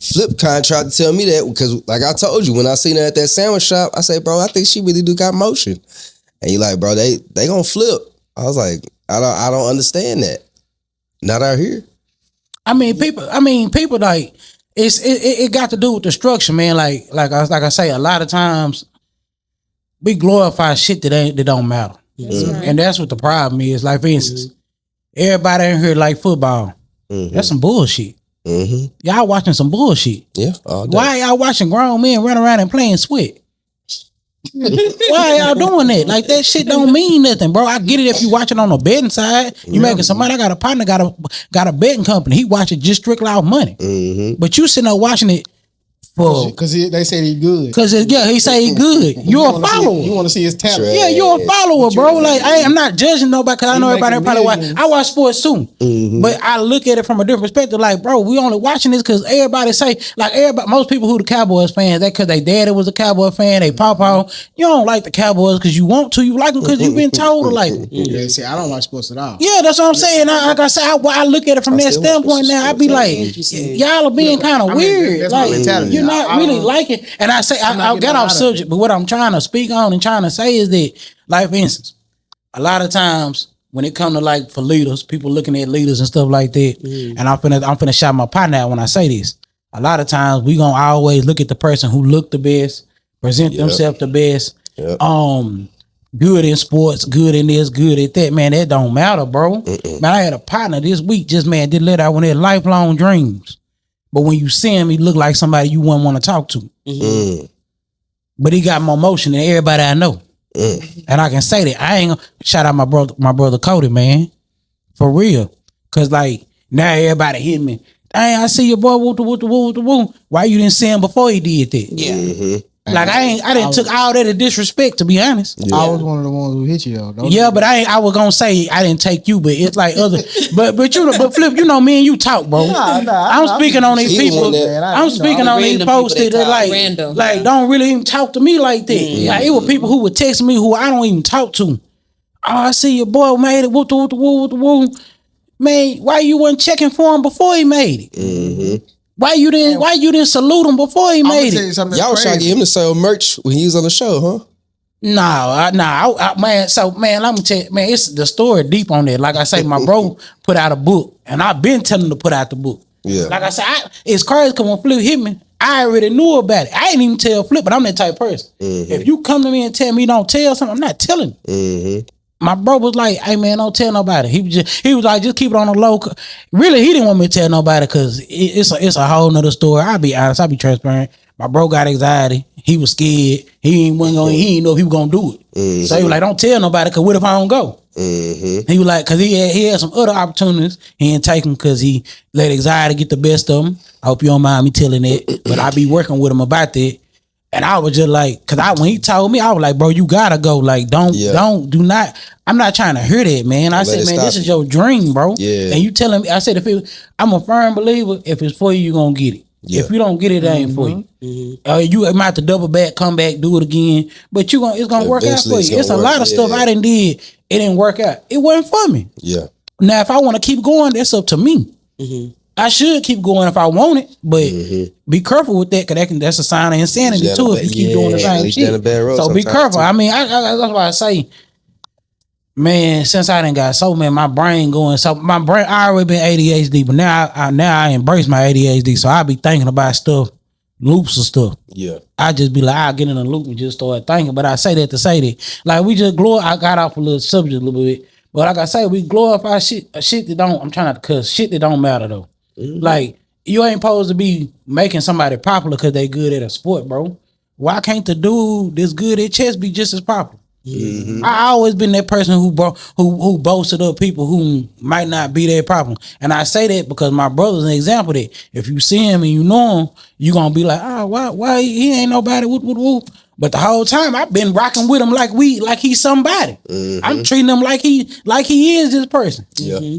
Flip kind of tried to tell me that because like I told you, when I seen her at that sandwich shop, I said, bro, I think she really do got motion. And you like, bro, they gonna flip. I was like, I don't understand that. Not out here. I mean, people like it got to do with the structure, man. Like I say, a lot of times we glorify shit that don't matter. And that's what the problem is. Like for instance, everybody in here like football. That's some bullshit. Y'all watching some bullshit. Yeah. Why y'all watching grown men run around and playing sweat? Why y'all doing that? Like that shit don't mean nothing, bro. I get it if you watching on a betting side. You making some money. I got a partner got a betting company. He watch it just strictly out money. But you sitting there watching it for because they say he good. Because he say he good. You're a follower. You want to see his talent. Yeah, you're a follower, bro. Like I'm not judging nobody because I know everybody probably watch. I watch sports too, but I look at it from a different perspective. Like, bro, we only watching this because everybody say most people who the Cowboys fans that because they daddy was a Cowboy fan, they papa. You don't like the Cowboys because you want to. You like them because you've been told to like them. Yeah, see, I don't like sports at all. Yeah, that's what I'm saying. Like I say, I look at it from that standpoint now. I be like, y'all are being kind of weird. That's my Like mentality. you're not really liking. And I say I'll get off subject, but what I'm trying to speak on and trying to say is that, like for instance, a lot of times when it comes to like for leaders, people looking at leaders and stuff like that, and I'm finna shout my partner out when I say this. A lot of times we gonna always look at the person who look the best, present themselves the best, good in sports, good in this, good at that. Man, that don't matter, bro. Man, I had a partner this week, just man did let out one of their lifelong dreams. But when you see him, he look like somebody you wouldn't want to talk to. But he got more motion than everybody I know. And I can say that. I ain't gonna shout out my brother Cody, man. For real. Cause like now everybody hit me. Dang, I see your boy woo. Why you didn't see him before he did that? Yeah. Like I didn't took all that as disrespect, to be honest. Yeah. I was one of the ones who hit you though. But I was gonna say I didn't take you, but it's like other but Flip, you know me and you talk, bro. I'm speaking on these people. I'm speaking on these folks that like don't really even talk to me like that. Like it was people who would text me who I don't even talk to. Oh, I see your boy made it. Woo. Man, why you wasn't checking for him before he made it? Why you didn't salute him before he made it? Y'all was trying to get him to sell merch when he was on the show, huh? Man. So, man, let me tell you, man, it's the story deep on that. Like I say, my bro put out a book, and I've been telling him to put out the book. Yeah. Like I said, it's crazy because when Flip hit me, I already knew about it. I ain't even tell Flip, but I'm that type of person. If you come to me and tell me don't tell something, I'm not telling you. My bro was like, "Hey man, don't tell nobody." He was like, "Just keep it on the low." Really, he didn't want me to tell nobody because it's a whole nother story. I'll be honest, I'll be transparent. My bro got anxiety. He was scared. He didn't know if he was gonna do it. So he was like, "Don't tell nobody, cause what if I don't go?" He was like, cause he had some other opportunities. He didn't take them because he let anxiety get the best of him. I hope you don't mind me telling it, but I be working with him about that. And I was just like, cause when he told me, I was like, bro, you gotta go. Like, do not. I'm not trying to hear that, man. I said, man, this is your dream, bro. Yeah. And you telling me, I said, I'm a firm believer. If it's for you, you gonna get it. Yeah. If you don't get it, it ain't for you. You might have to double back, come back, do it again. But it's gonna work out for you. It's a lot of stuff I done did. It didn't work out. It wasn't for me. Yeah. Now, if I want to keep going, that's up to me. I should keep going if I want it, but be careful with that because that's a sign of insanity too. If you keep doing the same shit, so be careful. I mean, that's why I say, man, since I done got so man, my brain going. So my brain, I already been ADHD, but now I embrace my ADHD. So I be thinking about stuff, loops of stuff. Yeah, I just be like, I get in a loop and just start thinking. But I say that to say that, like I got off a little subject a little bit, but like I say, we glorify shit that don't. I'm trying not to cuss shit that don't matter though. Like, you ain't supposed to be making somebody popular because they good at a sport, bro. Why can't the dude that's good at chess be just as popular? I always been that person who boasted up people who might not be that popular. And I say that because my brother's an example that if you see him and you know him, you gonna be like, oh, why he ain't nobody, whoop. But the whole time I've been rocking with him like he's somebody. I'm treating him like he is this person. Yeah.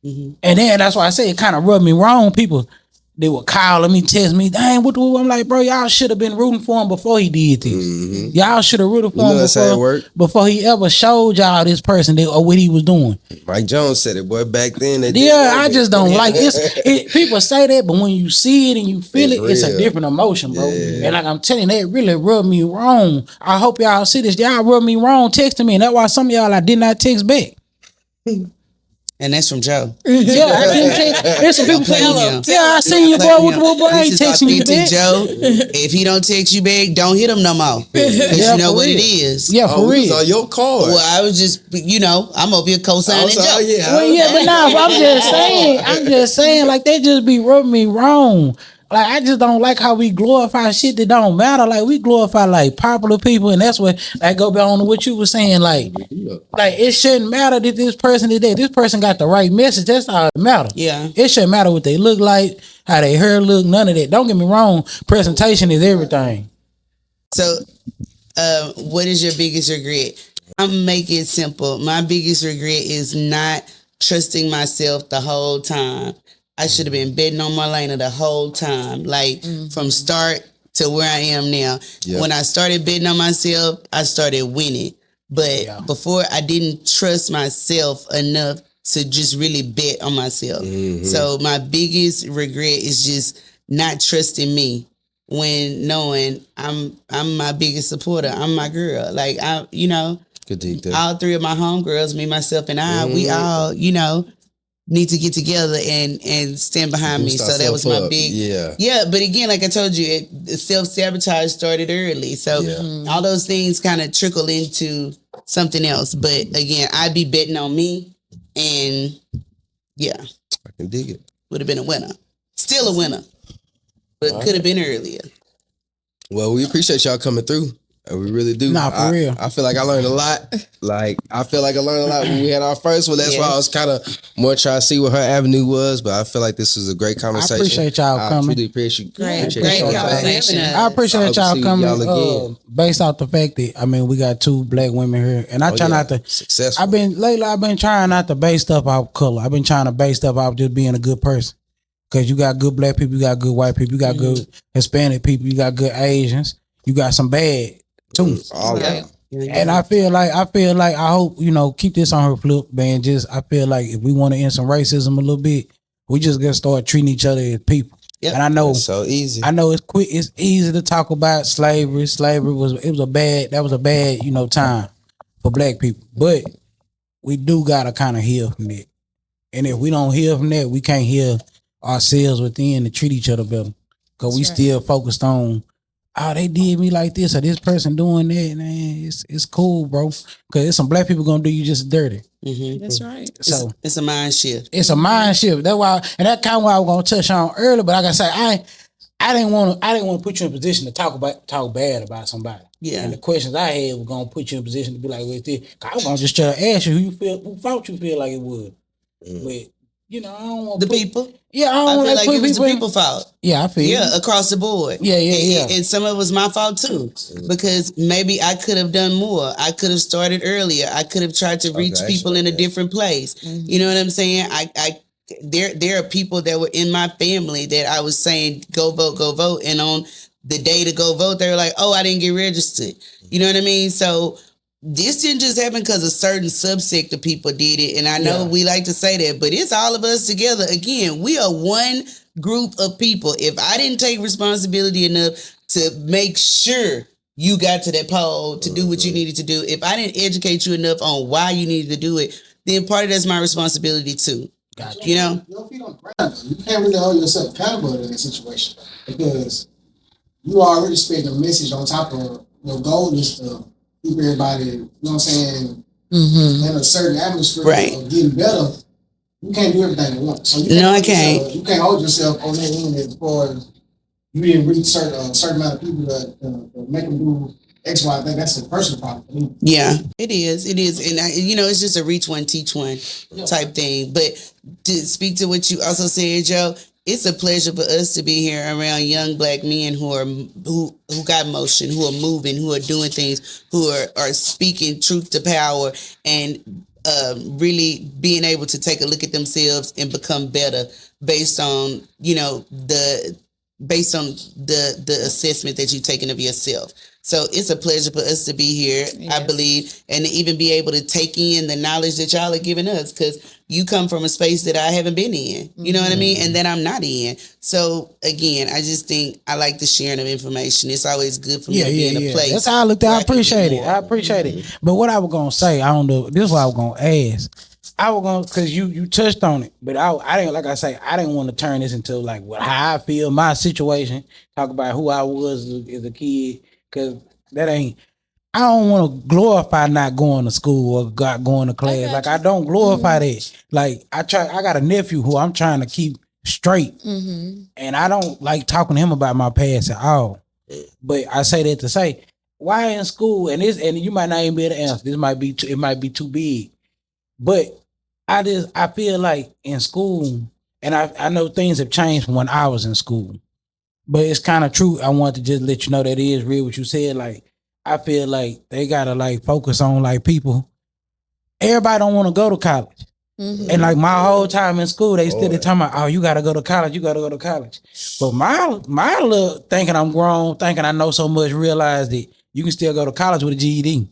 And then that's why I say it kind of rubbed me wrong. People, they were calling me, text me, dang, what? I'm like, bro, y'all should have been rooting for him before he did this. Y'all should have rooted for him before he ever showed y'all this person or what he was doing. Mike Jones said it, boy, back then. I just don't like it. People say that, but when you see it and you feel it's a different emotion, bro. Yeah. And like I'm telling you, that really rubbed me wrong. I hope y'all see this. Y'all rubbed me wrong texting me, and that's why some of y'all I did not text back. And that's from Joe. Yeah, I didn't text. There's some people saying, I seen you, boy. What I ain't texting you back. Joe, if he don't text you back, don't hit him no more. Because you know what it is. Yeah, for real. On your card. Well, I was just, I'm over here co-signing Joe. But now I'm just saying, like, they just be rubbing me wrong. Like, I just don't like how we glorify shit that don't matter. Like, we glorify like popular people, and that's what I go back on to what you were saying. Like it shouldn't matter that this person did that. This person got the right message. That's all that matters. Yeah, it shouldn't matter what they look like, how they hair look, none of that. Don't get me wrong. Presentation is everything. So, what is your biggest regret? I'm making it simple. My biggest regret is not trusting myself the whole time. I should have been betting on Marlena the whole time, like from start to where I am now. Yep. When I started betting on myself, I started winning. But before, I didn't trust myself enough to just really bet on myself. So my biggest regret is just not trusting me when knowing I'm my biggest supporter. I'm my girl. Like, all three of my homegirls, me, myself, and I, we all, need to get together and stand behind me. So that was my big but again, like I told you, self-sabotage started early, so all those things kind of trickle into something else. But again, I'd be betting on me, and I can dig it. Would have been a winner, still a winner, but could have been earlier. Well, we appreciate y'all coming through. We really do. Nah, for real. I feel like I learned a lot. I feel like I learned a lot when we had our first one. That's why I was kind of more trying to see what her avenue was. But I feel like this was a great conversation. I appreciate y'all coming. I really appreciate you. Great conversation. I appreciate y'all coming. Y'all based off the fact that we got two black women here, and I try not to. Successful. I've been trying not to base stuff off color. I've been trying to base stuff off just being a good person. Because you got good black people, you got good white people, you got good Hispanic people, you got good Asians, you got some bad too. And I feel like I hope, keep this on her flip, man. I feel like if we want to end some racism a little bit, we just gotta start treating each other as people. Yep. And I know It's so easy. I know it's quick. It's easy to talk about slavery. Slavery was a bad time for Black people. But we do gotta kind of heal from that. And if we don't heal from that, we can't heal ourselves within to treat each other better. Cause we still focused on, oh, they did me like this or this person doing that. Man, it's cool, bro. Cause there's some Black people gonna do you just dirty. Mm-hmm. That's right. So it's a mind shift. It's a mind shift. That's why, and that kind of what I was gonna touch on earlier. But like I said, I didn't want to put you in a position to talk bad about somebody. Yeah. And the questions I had were gonna put you in a position to be like, with this. I was gonna just try to ask you who thought you feel like it would. But I don't want people. Yeah, I I don't feel like like it was the people fault. Yeah, I feel. Yeah, across the board. Yeah. And some of it was my fault too, because maybe I could have done more. I could have started earlier. I could have tried to reach people in a different place. Mm-hmm. You know what I'm saying? There are people that were in my family that I was saying go vote, and on the day to go vote, they were like, "Oh, I didn't get registered." You know what I mean? So this didn't just happen because a certain subsect of people did it. And I know we like to say that, but it's all of us together. Again, we are one group of people. If I didn't take responsibility enough to make sure you got to that poll to do what you needed to do, if I didn't educate you enough on why you needed to do it, then part of that's my responsibility too. Gotcha. You know? Your feet on the ground. You can't really hold yourself accountable in that situation because you already spread a message on top of your goal is to keep everybody, you know what I'm saying, in a certain atmosphere of getting better. You can't do everything at once. So you can't you can't hold yourself on that end as far as you didn't reach a certain amount of people to make them do X, Y. I think that's a personal problem for me. Yeah, it is. And it's just a reach one, teach one type thing. But to speak to what you also said, Joe, it's a pleasure for us to be here around young Black men who got motion, who are moving, who are doing things, who are speaking truth to power, and really being able to take a look at themselves and become better based on the assessment that you've taken of yourself. So it's a pleasure for us to be here, I believe, and to even be able to take in the knowledge that y'all are giving us, because you come from a space that I haven't been in, you know what I mean? And that I'm not in. So again, I just think I like the sharing of information. It's always good for me to be in a place. That's how I looked at it. I appreciate it. But what I was going to say, I don't know, this is what I was going to ask. I was going to, because you touched on it, but I didn't, like I say, I didn't want to turn this into like how I feel, my situation, talk about who I was as a kid, because that ain't, I don't want to glorify not going to school or going to class. Like I don't glorify that. Like I got a nephew who I'm trying to keep straight, and I don't like talking to him about my past at all. But I say that to say, why in school? And you might not even be able to answer. It might be too big. But I feel like in school, and I know things have changed from when I was in school. But it's kind of true. I want to just let you know that it is real what you said. Like, I feel like they gotta like focus on like people. Everybody don't want to go to college. And like my whole time in school, they still talking about, oh, you gotta go to college, But my little thinking I'm grown, thinking I know so much, realized that you can still go to college with a GED.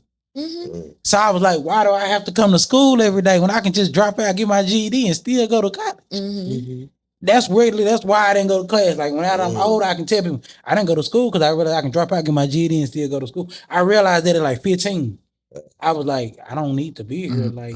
So I was like, why do I have to come to school every day when I can just drop out, get my GED and still go to college? That's why I didn't go to class. Like when I'm older, I can tell people I didn't go to school because I realized I can drop out, get my GED and still go to school. I realized that at like 15. I was like, I don't need to be here. Like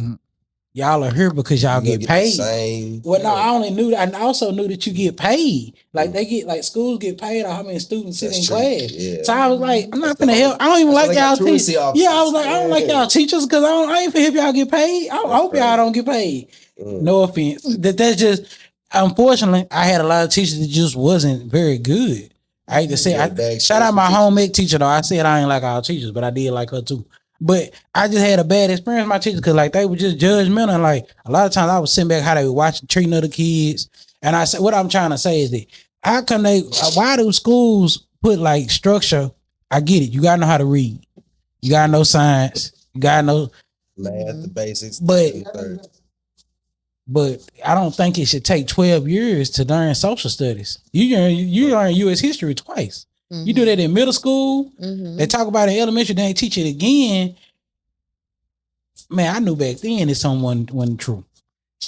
y'all are here because y'all get paid. Well, no, I only knew that. I also knew that you get paid. Like they get like schools get paid on how many students sit in class. Yeah. So I was like, I'm not gonna help. I don't even like y'all teachers. Yeah, I was like, I don't like y'all teachers because I ain't finna help y'all get paid. I hope y'all don't get paid. No offense. That's just. Unfortunately, I had a lot of teachers that just wasn't very good. I hate to say, shout out my home ec teacher though. I said I ain't like all teachers, but I did like her too. But I just had a bad experience with my teachers because like they were just judgmental. And like a lot of times I was sitting back how they were watching, treating other kids. And I said, what I'm trying to say is that why do schools put like structure? I get it. You gotta know how to read. You gotta know science. You gotta know math, the basics. But I don't think it should take 12 years to learn social studies. You learn U.S. history twice. You do that in middle school. They talk about it in elementary. Then they teach it again. Man, I knew back then that someone wasn't true.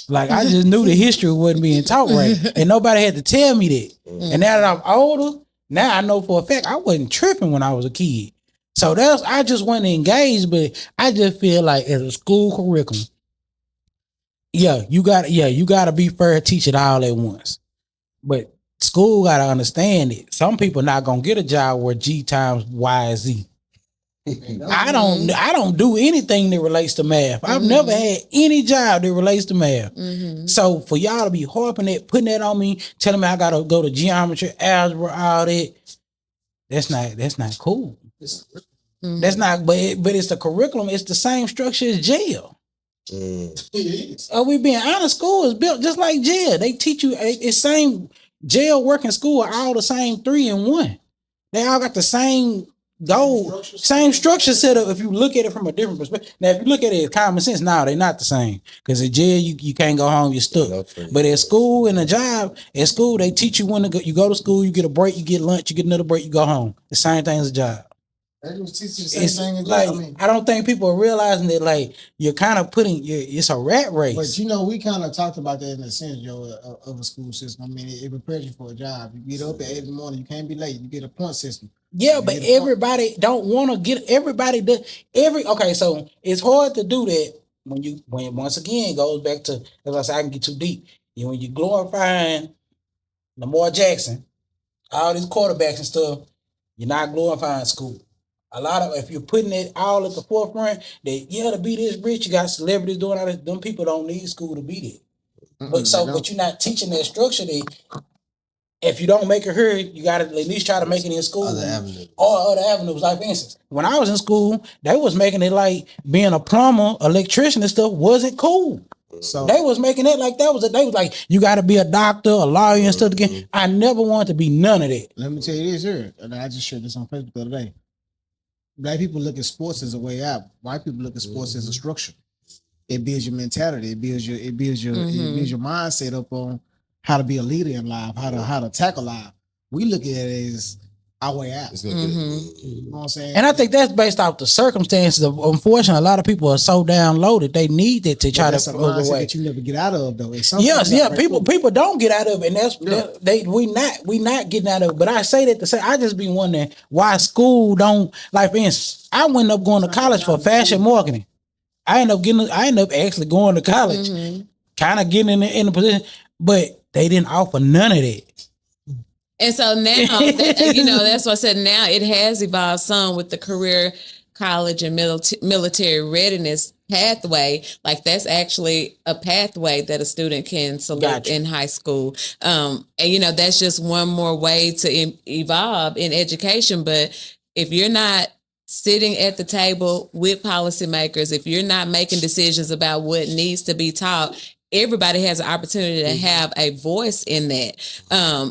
Like I just knew the history wasn't being taught right, and nobody had to tell me that. And now that I'm older, now I know for a fact I wasn't tripping when I was a kid. So I just wasn't engaged, but I just feel like as a school curriculum, you gotta be fair, teach it all at once. But school gotta understand it. Some people not gonna get a job where G times Y is Z. I don't do anything that relates to math. I've never had any job that relates to math. So for y'all to be harping it, putting that on me, telling me I gotta go to geometry, algebra, all that, that's not cool. That's not, but it's the curriculum. It's the same structure as jail. Are we being honest? School is built just like jail. They teach you it's same jail, working school are all the same 3 in 1. They all got the same goal, same structure set up. If you look at it from a different perspective, now if you look at it as common sense, now they're not the same. Because in jail you can't go home, you're stuck. But at school and a job, at school they teach you when to go. You go to school, you get a break, you get lunch, you get another break, you go home. The same thing as a job. It's like I don't think people are realizing that like you're kind of it's a rat race. But we kind of talked about that in a sense, Joe, of a school system. I mean, it prepares you for a job. You get up at 8 in the morning, you can't be late. You get a point system. Yeah, but everybody don't want to get everybody okay. So it's hard to do that when once again it goes back to, as I said, I can get too deep. When you glorifying Lamar Jackson, all these quarterbacks and stuff, you're not glorifying school. A lot of, if you're putting it all at the forefront, that to be this rich, you got celebrities doing all this. Them people don't need school to be there. But you're not teaching that structure that if you don't make it here, you got to at least try to make it in school. Other avenues. Like for instance, when I was in school, they was making it like being a plumber, electrician and stuff wasn't cool. So they was making it like they was like, you got to be a doctor, a lawyer and stuff again. I never wanted to be none of that. Let me tell you this here, and I just shared this on Facebook the other day. Black people look at sports as a way out. White people look at sports as a structure. It builds your mentality. It builds your mindset up on how to be a leader in life, how to tackle life. We look at it as our way out. You know what I'm saying? And I think that's based off the circumstances. Unfortunately, a lot of people are so downloaded they need it to try to go away. That you never get out of though. People don't get out of it, and that's we not getting out of it. But I say that to say I just be wondering why school don't, like for instance, I went up going to college for fashion marketing. I end up actually going to college, kind of getting in the position, but they didn't offer none of that. And so now, that's why I said now it has evolved some with the career college and military readiness pathway. Like that's actually a pathway that a student can select in high school. And that's just one more way to evolve in education. But if you're not sitting at the table with policymakers, if you're not making decisions about what needs to be taught, everybody has an opportunity to have a voice in that.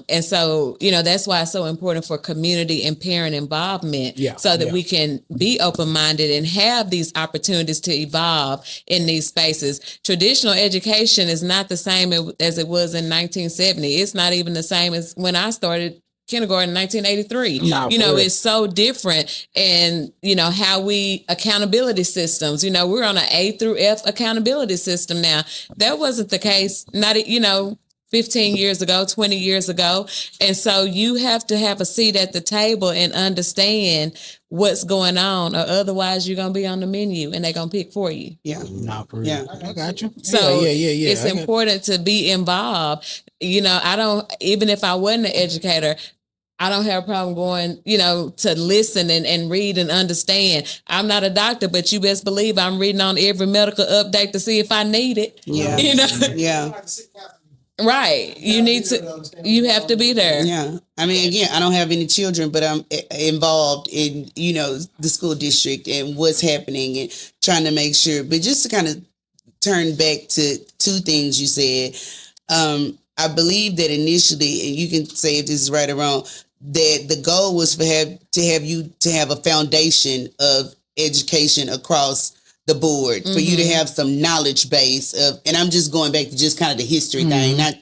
And so, that's why it's so important for community and parent involvement so that we can be open-minded and have these opportunities to evolve in these spaces. Traditional education is not the same as it was in 1970. It's not even the same as when I started kindergarten in 1983. It's so different. And, how we accountability systems, we're on an A through F accountability system now. That wasn't the case, 15 years ago, 20 years ago. And so you have to have a seat at the table and understand what's going on, or otherwise you're going to be on the menu and they're going to pick for you. Yeah. I got you. So it's important to be involved. Even if I wasn't an educator, I don't have a problem going, to listen and read and understand. I'm not a doctor, but you best believe I'm reading on every medical update to see if I need it. Yeah. Yeah. Right. You have to be there. Yeah. I mean, again, I don't have any children, but I'm involved in, the school district and what's happening and trying to make sure. But just to kind of turn back to two things you said, I believe that initially, and you can say if this is right or wrong, that the goal was to have a foundation of education across the board, for you to have some knowledge base of, and I'm just going back to just kind of the history thing, not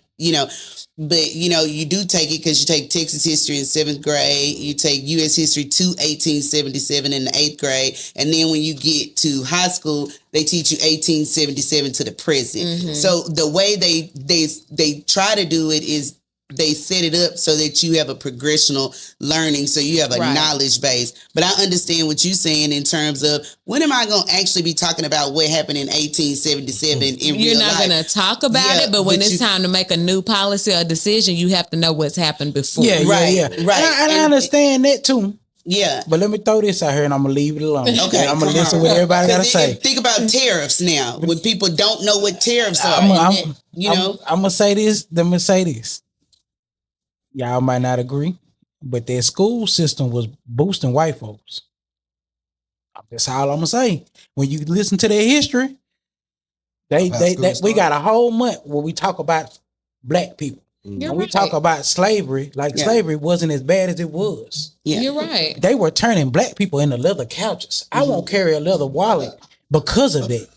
But you do take it because you take Texas history in 7th grade, you take U.S. history to 1877 in the 8th grade, and then when you get to high school, they teach you 1877 to the present. So the way they try to do it is they set it up so that you have a progressional learning, so you have a knowledge base. But I understand what you're saying in terms of when am I going to actually be talking about what happened in 1877 in real life? You're not going to talk about it, but when it's time to make a new policy or decision, you have to know what's happened before. Right. And I understand that too. Yeah. But let me throw this out here and I'm going to leave it alone. Okay. I'm going to listen to what everybody got to say. Think about tariffs now. When people don't know what tariffs are. I'm going to say this. Let me say this. Y'all might not agree, but their school system was boosting white folks. That's all I'm going to say. When you listen to their history, we got a whole month where we talk about black people. When we talk about slavery, slavery wasn't as bad as it was. Yeah. You're right. They were turning black people into leather couches. I won't carry a leather wallet because of that.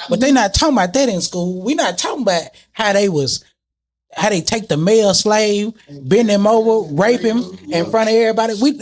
But they're not talking about that in school. We're not talking about how they take the male slave, bend him over, rape him in front of everybody. We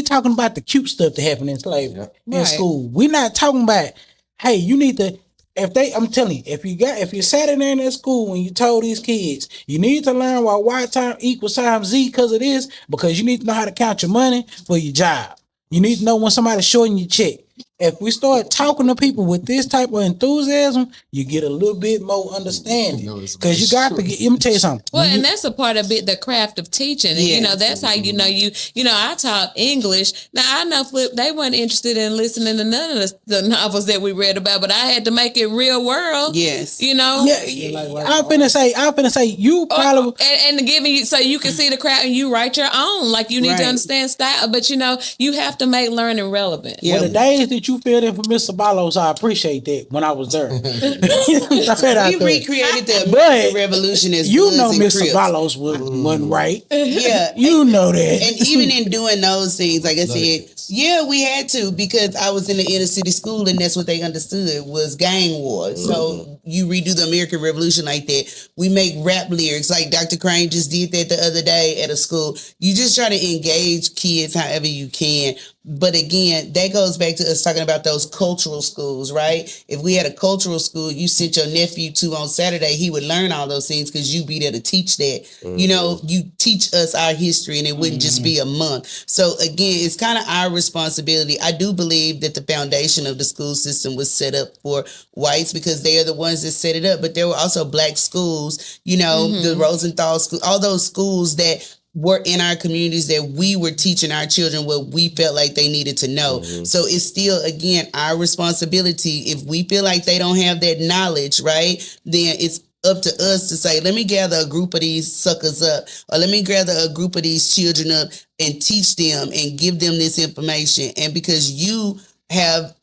talking about the cute stuff that happened in slavery in school. We're not talking about, hey, you need to. I'm telling you, if you sat in there in that school and you told these kids, you need to learn why Y time equals times Z because it is, because you need to know how to count your money for your job. You need to know when somebody's shorting your check. If we start talking to people with this type of enthusiasm, you get a little bit more understanding. Because you got to let me tell you something. Well, and that's a part of it, the craft of teaching. And, that's how I taught English. Now, I know they weren't interested in listening to none of the novels that we read about, but I had to make it real world. Yes. Yeah. I'm finna say, you probably. And giving you, so you can see the crowd and you write your own. Like, you need to understand style, but, you have to make learning relevant. Yeah. Well, the days that you filled in for Mr. Balos, I appreciate that when I was there. We recreated the American Revolution as Mr. Balos wasn't right. Yeah. You know that. And even in doing those things, like I said, we had to, because I was in the inner city school and that's what they understood was gang war. So you redo the American Revolution like that. We make rap lyrics like Dr. Crane just did that the other day at a school. You just try to engage kids however you can. But again, that goes back to us talking about those cultural schools, right? If we had a cultural school, you sent your nephew to on Saturday, he would learn all those things because you be there to teach that. You teach us our history and it wouldn't just be a month. So again, it's kind of our responsibility. I do believe that the foundation of the school system was set up for whites because they are the ones that set it up. But there were also black schools, the Rosenthal school, all those schools that were in our communities that we were teaching our children what we felt like they needed to know. So it's still, again, our responsibility. If we feel like they don't have that knowledge, right, then it's up to us to say, let me gather a group of these suckers up, or let me gather a group of these children up and teach them and give them this information. And because you have,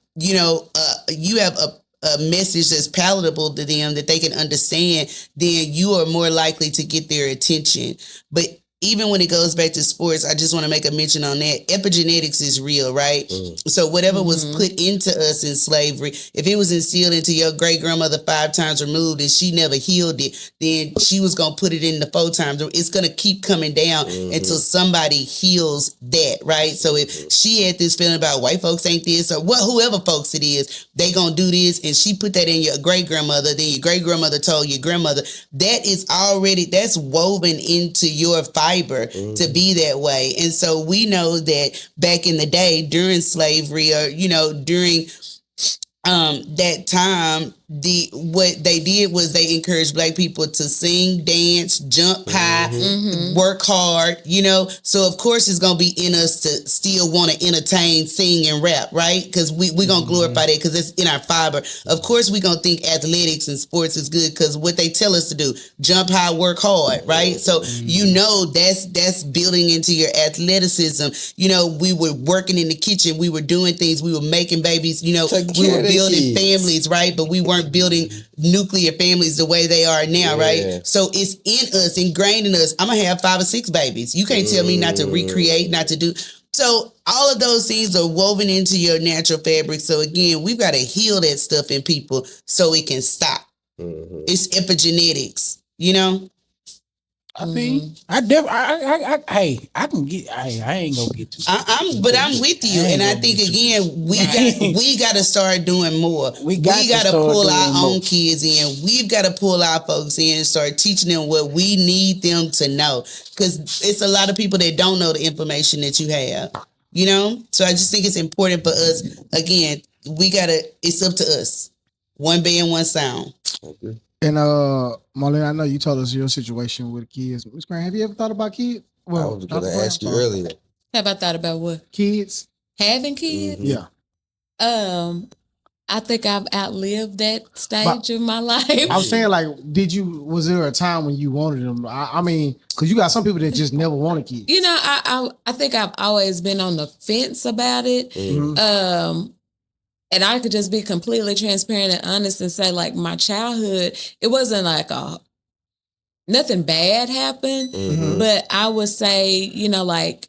a message that's palatable to them that they can understand, then you are more likely to get their attention. But even when it goes back to sports, I just want to make a mention on that. Epigenetics is real, right? So whatever was put into us in slavery, if it was instilled into your great grandmother 5 times removed and she never healed it, then she was going to put it in the 4 times. It's going to keep coming down until somebody heals that, right? So if she had this feeling about white folks ain't this, or whoever folks it is, they going to do this, and she put that in your great grandmother, then your great grandmother told your grandmother, that's woven into your fiber to be that way. And so we know that back in the day during slavery, or during that time, what they did was they encouraged black people to sing, dance, jump high, work hard, So of course it's gonna be in us to still want to entertain, sing, and rap, right? Because we're gonna glorify that because it's in our fiber. Of course we're gonna think athletics and sports is good because what they tell us to do, jump high, work hard, right? So that's building into your athleticism. We were working in the kitchen, we were doing things, we were making babies, we were building families, right? But we weren't building nuclear families the way they are now, right? So it's in us, ingrained in us. I'm gonna have 5 or 6 babies. You can't tell me not to recreate, not to do. So all of those things are woven into your natural fabric. So again, we've got to heal that stuff in people so it can stop. It's epigenetics, I think I can get. I ain't gonna get too. I'm with you, and I think again we got to start doing more. We got to pull our own kids in. We've got to pull our folks in and start teaching them what we need them to know, because it's a lot of people that don't know the information that you have. You know, so I just think it's important for us. Again, it's up to us. One band, one sound. Okay. And Marlene, I know you told us your situation with kids. Ms. Grant, have you ever thought about kids? Well, I was going to ask you earlier. Have I thought about what? Kids. Having kids? Yeah. I think I've outlived that stage of my life. I was saying, like, was there a time when you wanted them? I mean, because you got some people that just never wanted kids. You know, I think I've always been on the fence about it. Mm-hmm. And I could just be completely transparent and honest and say, like, my childhood, it wasn't like nothing bad happened. Mm-hmm. But I would say, you know, like,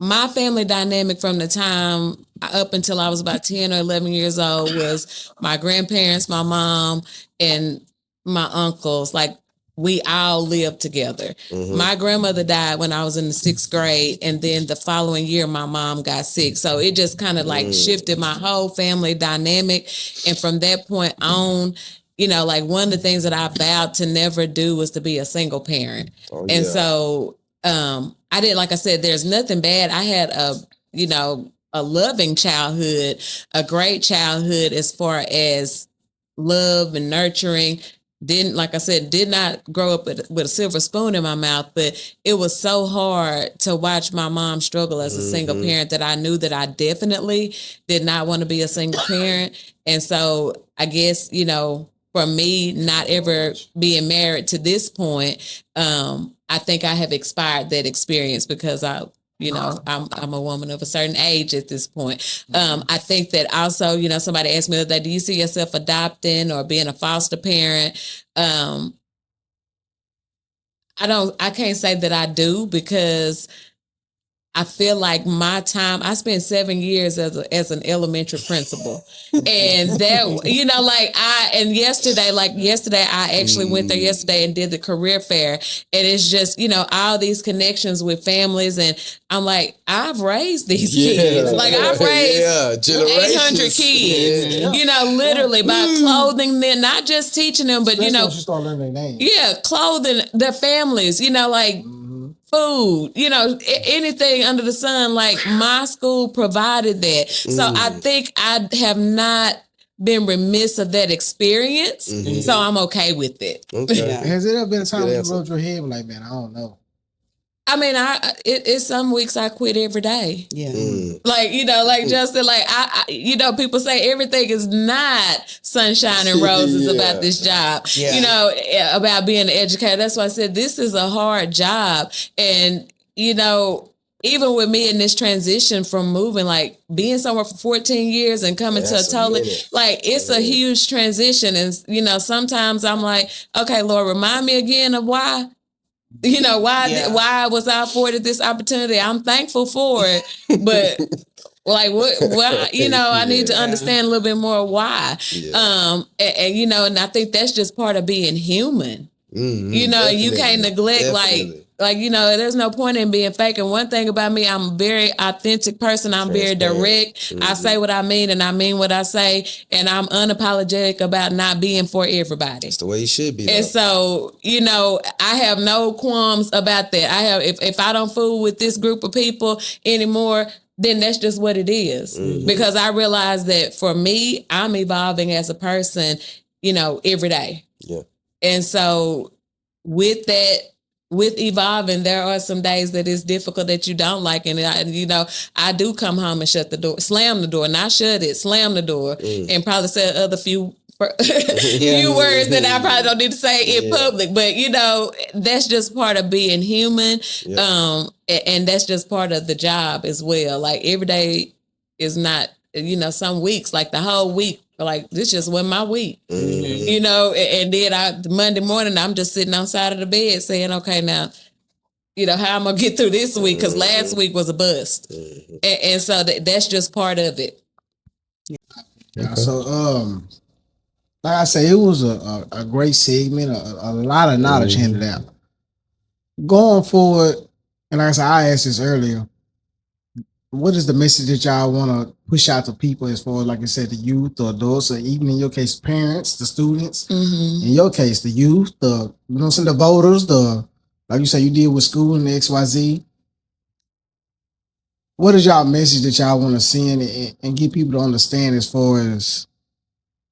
my family dynamic from the time up until I was about 10 or 11 years old was my grandparents, my mom, and my uncles. Like, we all lived together. Mm-hmm. My grandmother died when I was in the 6th grade, and then the following year, my mom got sick. So it just kind of like shifted my whole family dynamic. And from that point on, you know, like, one of the things that I vowed to never do was to be a single parent. Oh, yeah. And so I didn't, like I said, there's nothing bad. I had a loving childhood, a great childhood as far as love and nurturing. Like I said, did not grow up with a silver spoon in my mouth, but it was so hard to watch my mom struggle as a single parent that I knew that I definitely did not want to be a single parent. And so I guess, you know, for me, not ever being married to this point, I think I have expired that experience because I'm a woman of a certain age at this point. I think that also, you know, somebody asked me the other day, do you see yourself adopting or being a foster parent? I can't say that I do, because I feel like my time, I spent 7 years as an elementary principal. And that, you know, like yesterday, I actually went there yesterday and did the career fair. And it's just, you know, all these connections with families. And I'm like, I've raised these kids. Like, I've raised 800 kids, you know, literally by clothing them, not just teaching them, but, you know, you start learning their names. Yeah, clothing their families, you know, like, food, you know, anything under the sun. Like, my school provided that. So I think I have not been remiss of that experience. So I'm okay with it. Okay. Yeah. Has it ever been a time when you rubbed your head like, man, I don't know? I mean, it's some weeks I quit every day. Yeah. Like, you know, like Justin, like you know, people say everything is not sunshine and roses about this job, you know, about being an educator. That's why I said this is a hard job. And, you know, even with me in this transition from moving, like being somewhere for 14 years and coming to a totally, like, it's a huge transition. And, you know, sometimes I'm like, okay, Lord, remind me again of why. You know, why was I afforded this opportunity? I'm thankful for it, but like, what you know, I need to understand a little bit more why. And you know, and I think that's just part of being human. You know, you can't neglect like, you know, there's no point in being fake. And one thing about me, I'm a very authentic person. I'm very direct. I say what I mean and I mean what I say. And I'm unapologetic about not being for everybody. That's the way you should be. And so, you know, I have no qualms about that. I have, if I don't fool with this group of people anymore, then that's just what it is. Because I realize that for me, I'm evolving as a person, you know, every day. Yeah. And so with that, with evolving, there are some days that it's difficult that you don't like. And, you know, I do come home and shut the door, slam the door, not shut it, slam the door, and probably say other few words that I probably don't need to say in public. But, you know, that's just part of being human. And that's just part of the job as well. Like, every day is not, you know, some weeks, like the whole week, like, this just wasn't my week, you know, and then Monday morning, I'm just sitting on the side of the bed saying, okay, now, you know, how I'm going to get through this week? Because last week was a bust. And so that's just part of it. Yeah. So, like I say, it was a great segment, a lot of knowledge handed out. going forward, and like I said, I asked this earlier. What is the message that y'all want to push out to people as far as, like I said, the youth, the adults, or even in your case, parents, the students? Mm-hmm. In your case, the youth, the the voters, the like you say you deal with school and the XYZ. What is y'all message that y'all want to send and get people to understand as far as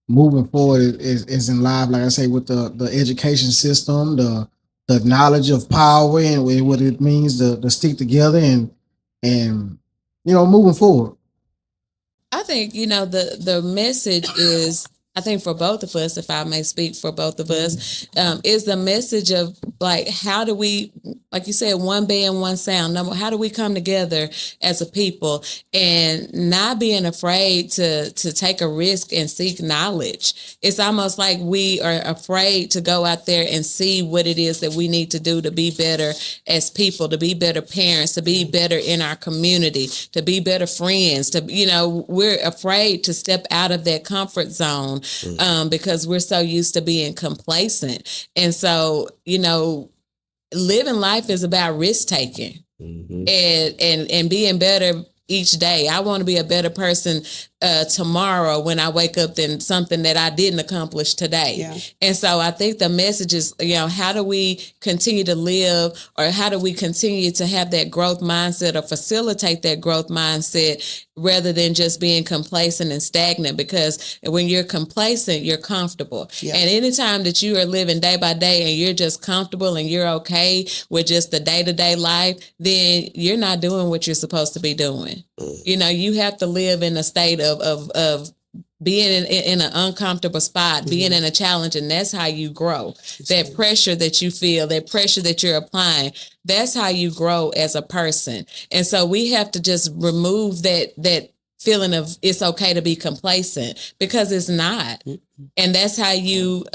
moving forward is in life? Like I say, with the education system, the knowledge of power and what it means to stick together and moving forward. I think, the message is, I think for both of us, if I may speak for both of us, is the message of like, how do we, like you said, one band, one sound. How do we come together as a people and not being afraid to take a risk and seek knowledge? It's almost like we are afraid to go out there and see what it is that we need to do to be better as people, to be better parents, to be better in our community, to be better friends, we're afraid to step out of that comfort zone because we're so used to being complacent. And so, living life is about risk taking and being better each day. I want to be a better person tomorrow when I wake up than something that I didn't accomplish today. Yeah. And so I think the message is, how do we continue to live, or how do we continue to have that growth mindset or facilitate that growth mindset rather than just being complacent and stagnant? Because when you're complacent, you're comfortable. Yeah. And anytime that you are living day by day and you're just comfortable and you're okay with just the day-to-day life, then you're not doing what you're supposed to be doing. You have to live in a state of being in an uncomfortable spot, being in a challenge, and that's how you grow. That pressure that you feel, that pressure that you're applying, that's how you grow as a person. And so we have to just remove that feeling of it's okay to be complacent, because it's not. And that's how you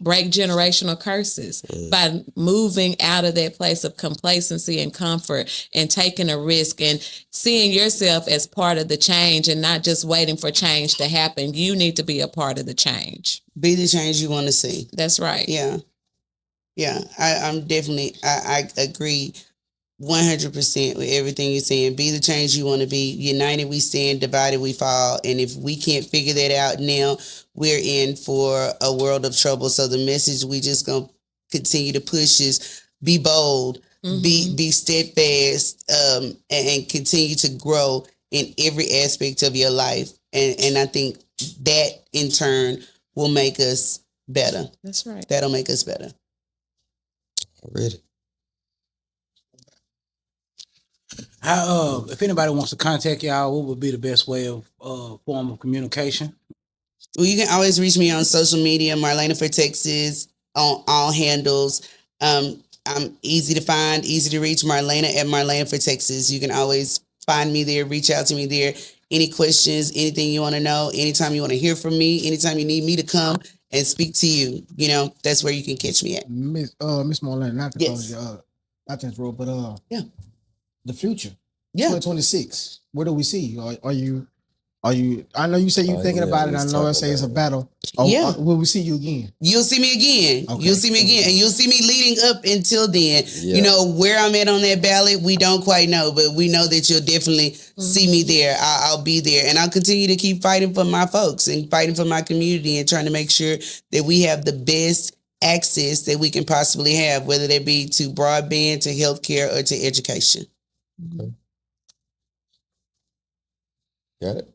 break generational curses, by moving out of that place of complacency and comfort and taking a risk and seeing yourself as part of the change and not just waiting for change to happen. You need to be a part of the change. Be the change you want to see. That's right. Yeah. I'm definitely, I agree 100% with everything you're saying. Be the change you want to be. United we stand, divided we fall. And if we can't figure that out now, we're in for a world of trouble. So the message we just gonna continue to push is be bold, be steadfast, and continue to grow in every aspect of your life. And I think that in turn will make us better. That's right. That'll make us better. Already. If anybody wants to contact y'all, what would be the best way of form of communication? Well, you can always reach me on social media, Marlena for Texas, on all handles. I'm easy to find, easy to reach. Marlena at Marlena for Texas. You can always find me there, reach out to me there. Any questions, anything you want to know, anytime you want to hear from me, anytime you need me to come and speak to you, that's where you can catch me at. Miss Marlena, not to close you up, not to interrupt, but the future. 2026. Where do we see you? Are you? I know you say you're thinking about it. I know I say it's a battle. Will we see you again? You'll see me again. Okay. You'll see me again. And you'll see me leading up until then. Yeah. Where I'm at on that ballot, we don't quite know, but we know that you'll definitely see me there. I'll be there. And I'll continue to keep fighting for my folks and fighting for my community and trying to make sure that we have the best access that we can possibly have, whether that be to broadband, to healthcare, or to education. Okay. Got it.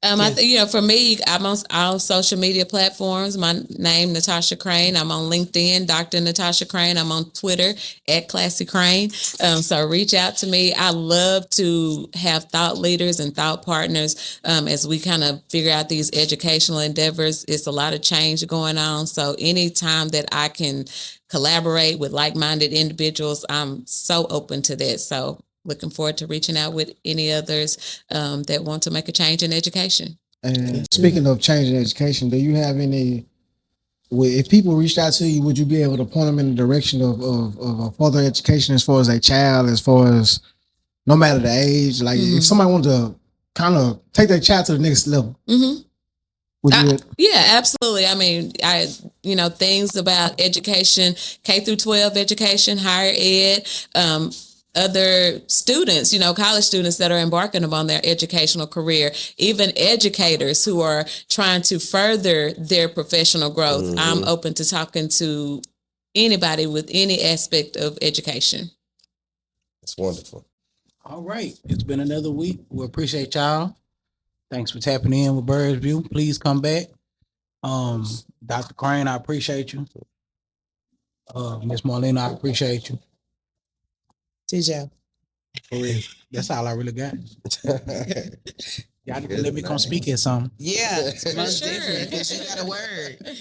I think, for me, I'm on all social media platforms. My name, Natasha Crane. I'm on LinkedIn, Dr. Natasha Crane. I'm on Twitter at Classy Crane. So reach out to me. I love to have thought leaders and thought partners as we kind of figure out these educational endeavors. It's a lot of change going on. So anytime that I can collaborate with like-minded individuals, I'm so open to that. So looking forward to reaching out with any others that want to make a change in education. And speaking of changing education, do you have any, if people reached out to you, would you be able to point them in the direction of further education as far as a child, as far as no matter the age? Like if somebody wanted to kind of take their child to the next level, Would you? Yeah, absolutely. I mean, things about education, K through 12 education, higher ed, other students, college students that are embarking upon their educational career, even educators who are trying to further their professional growth. I'm open to talking to anybody with any aspect of education. That's wonderful. All right. It's been another week. We appreciate y'all. Thanks for tapping in with Bird's View. Please come back. Dr. Crane, I appreciate you. Miss Marlena, I appreciate you. TJ. For real. That's all I really got. Y'all need to let me come speak at something. Yeah, most Sure. definitely, because you got a word.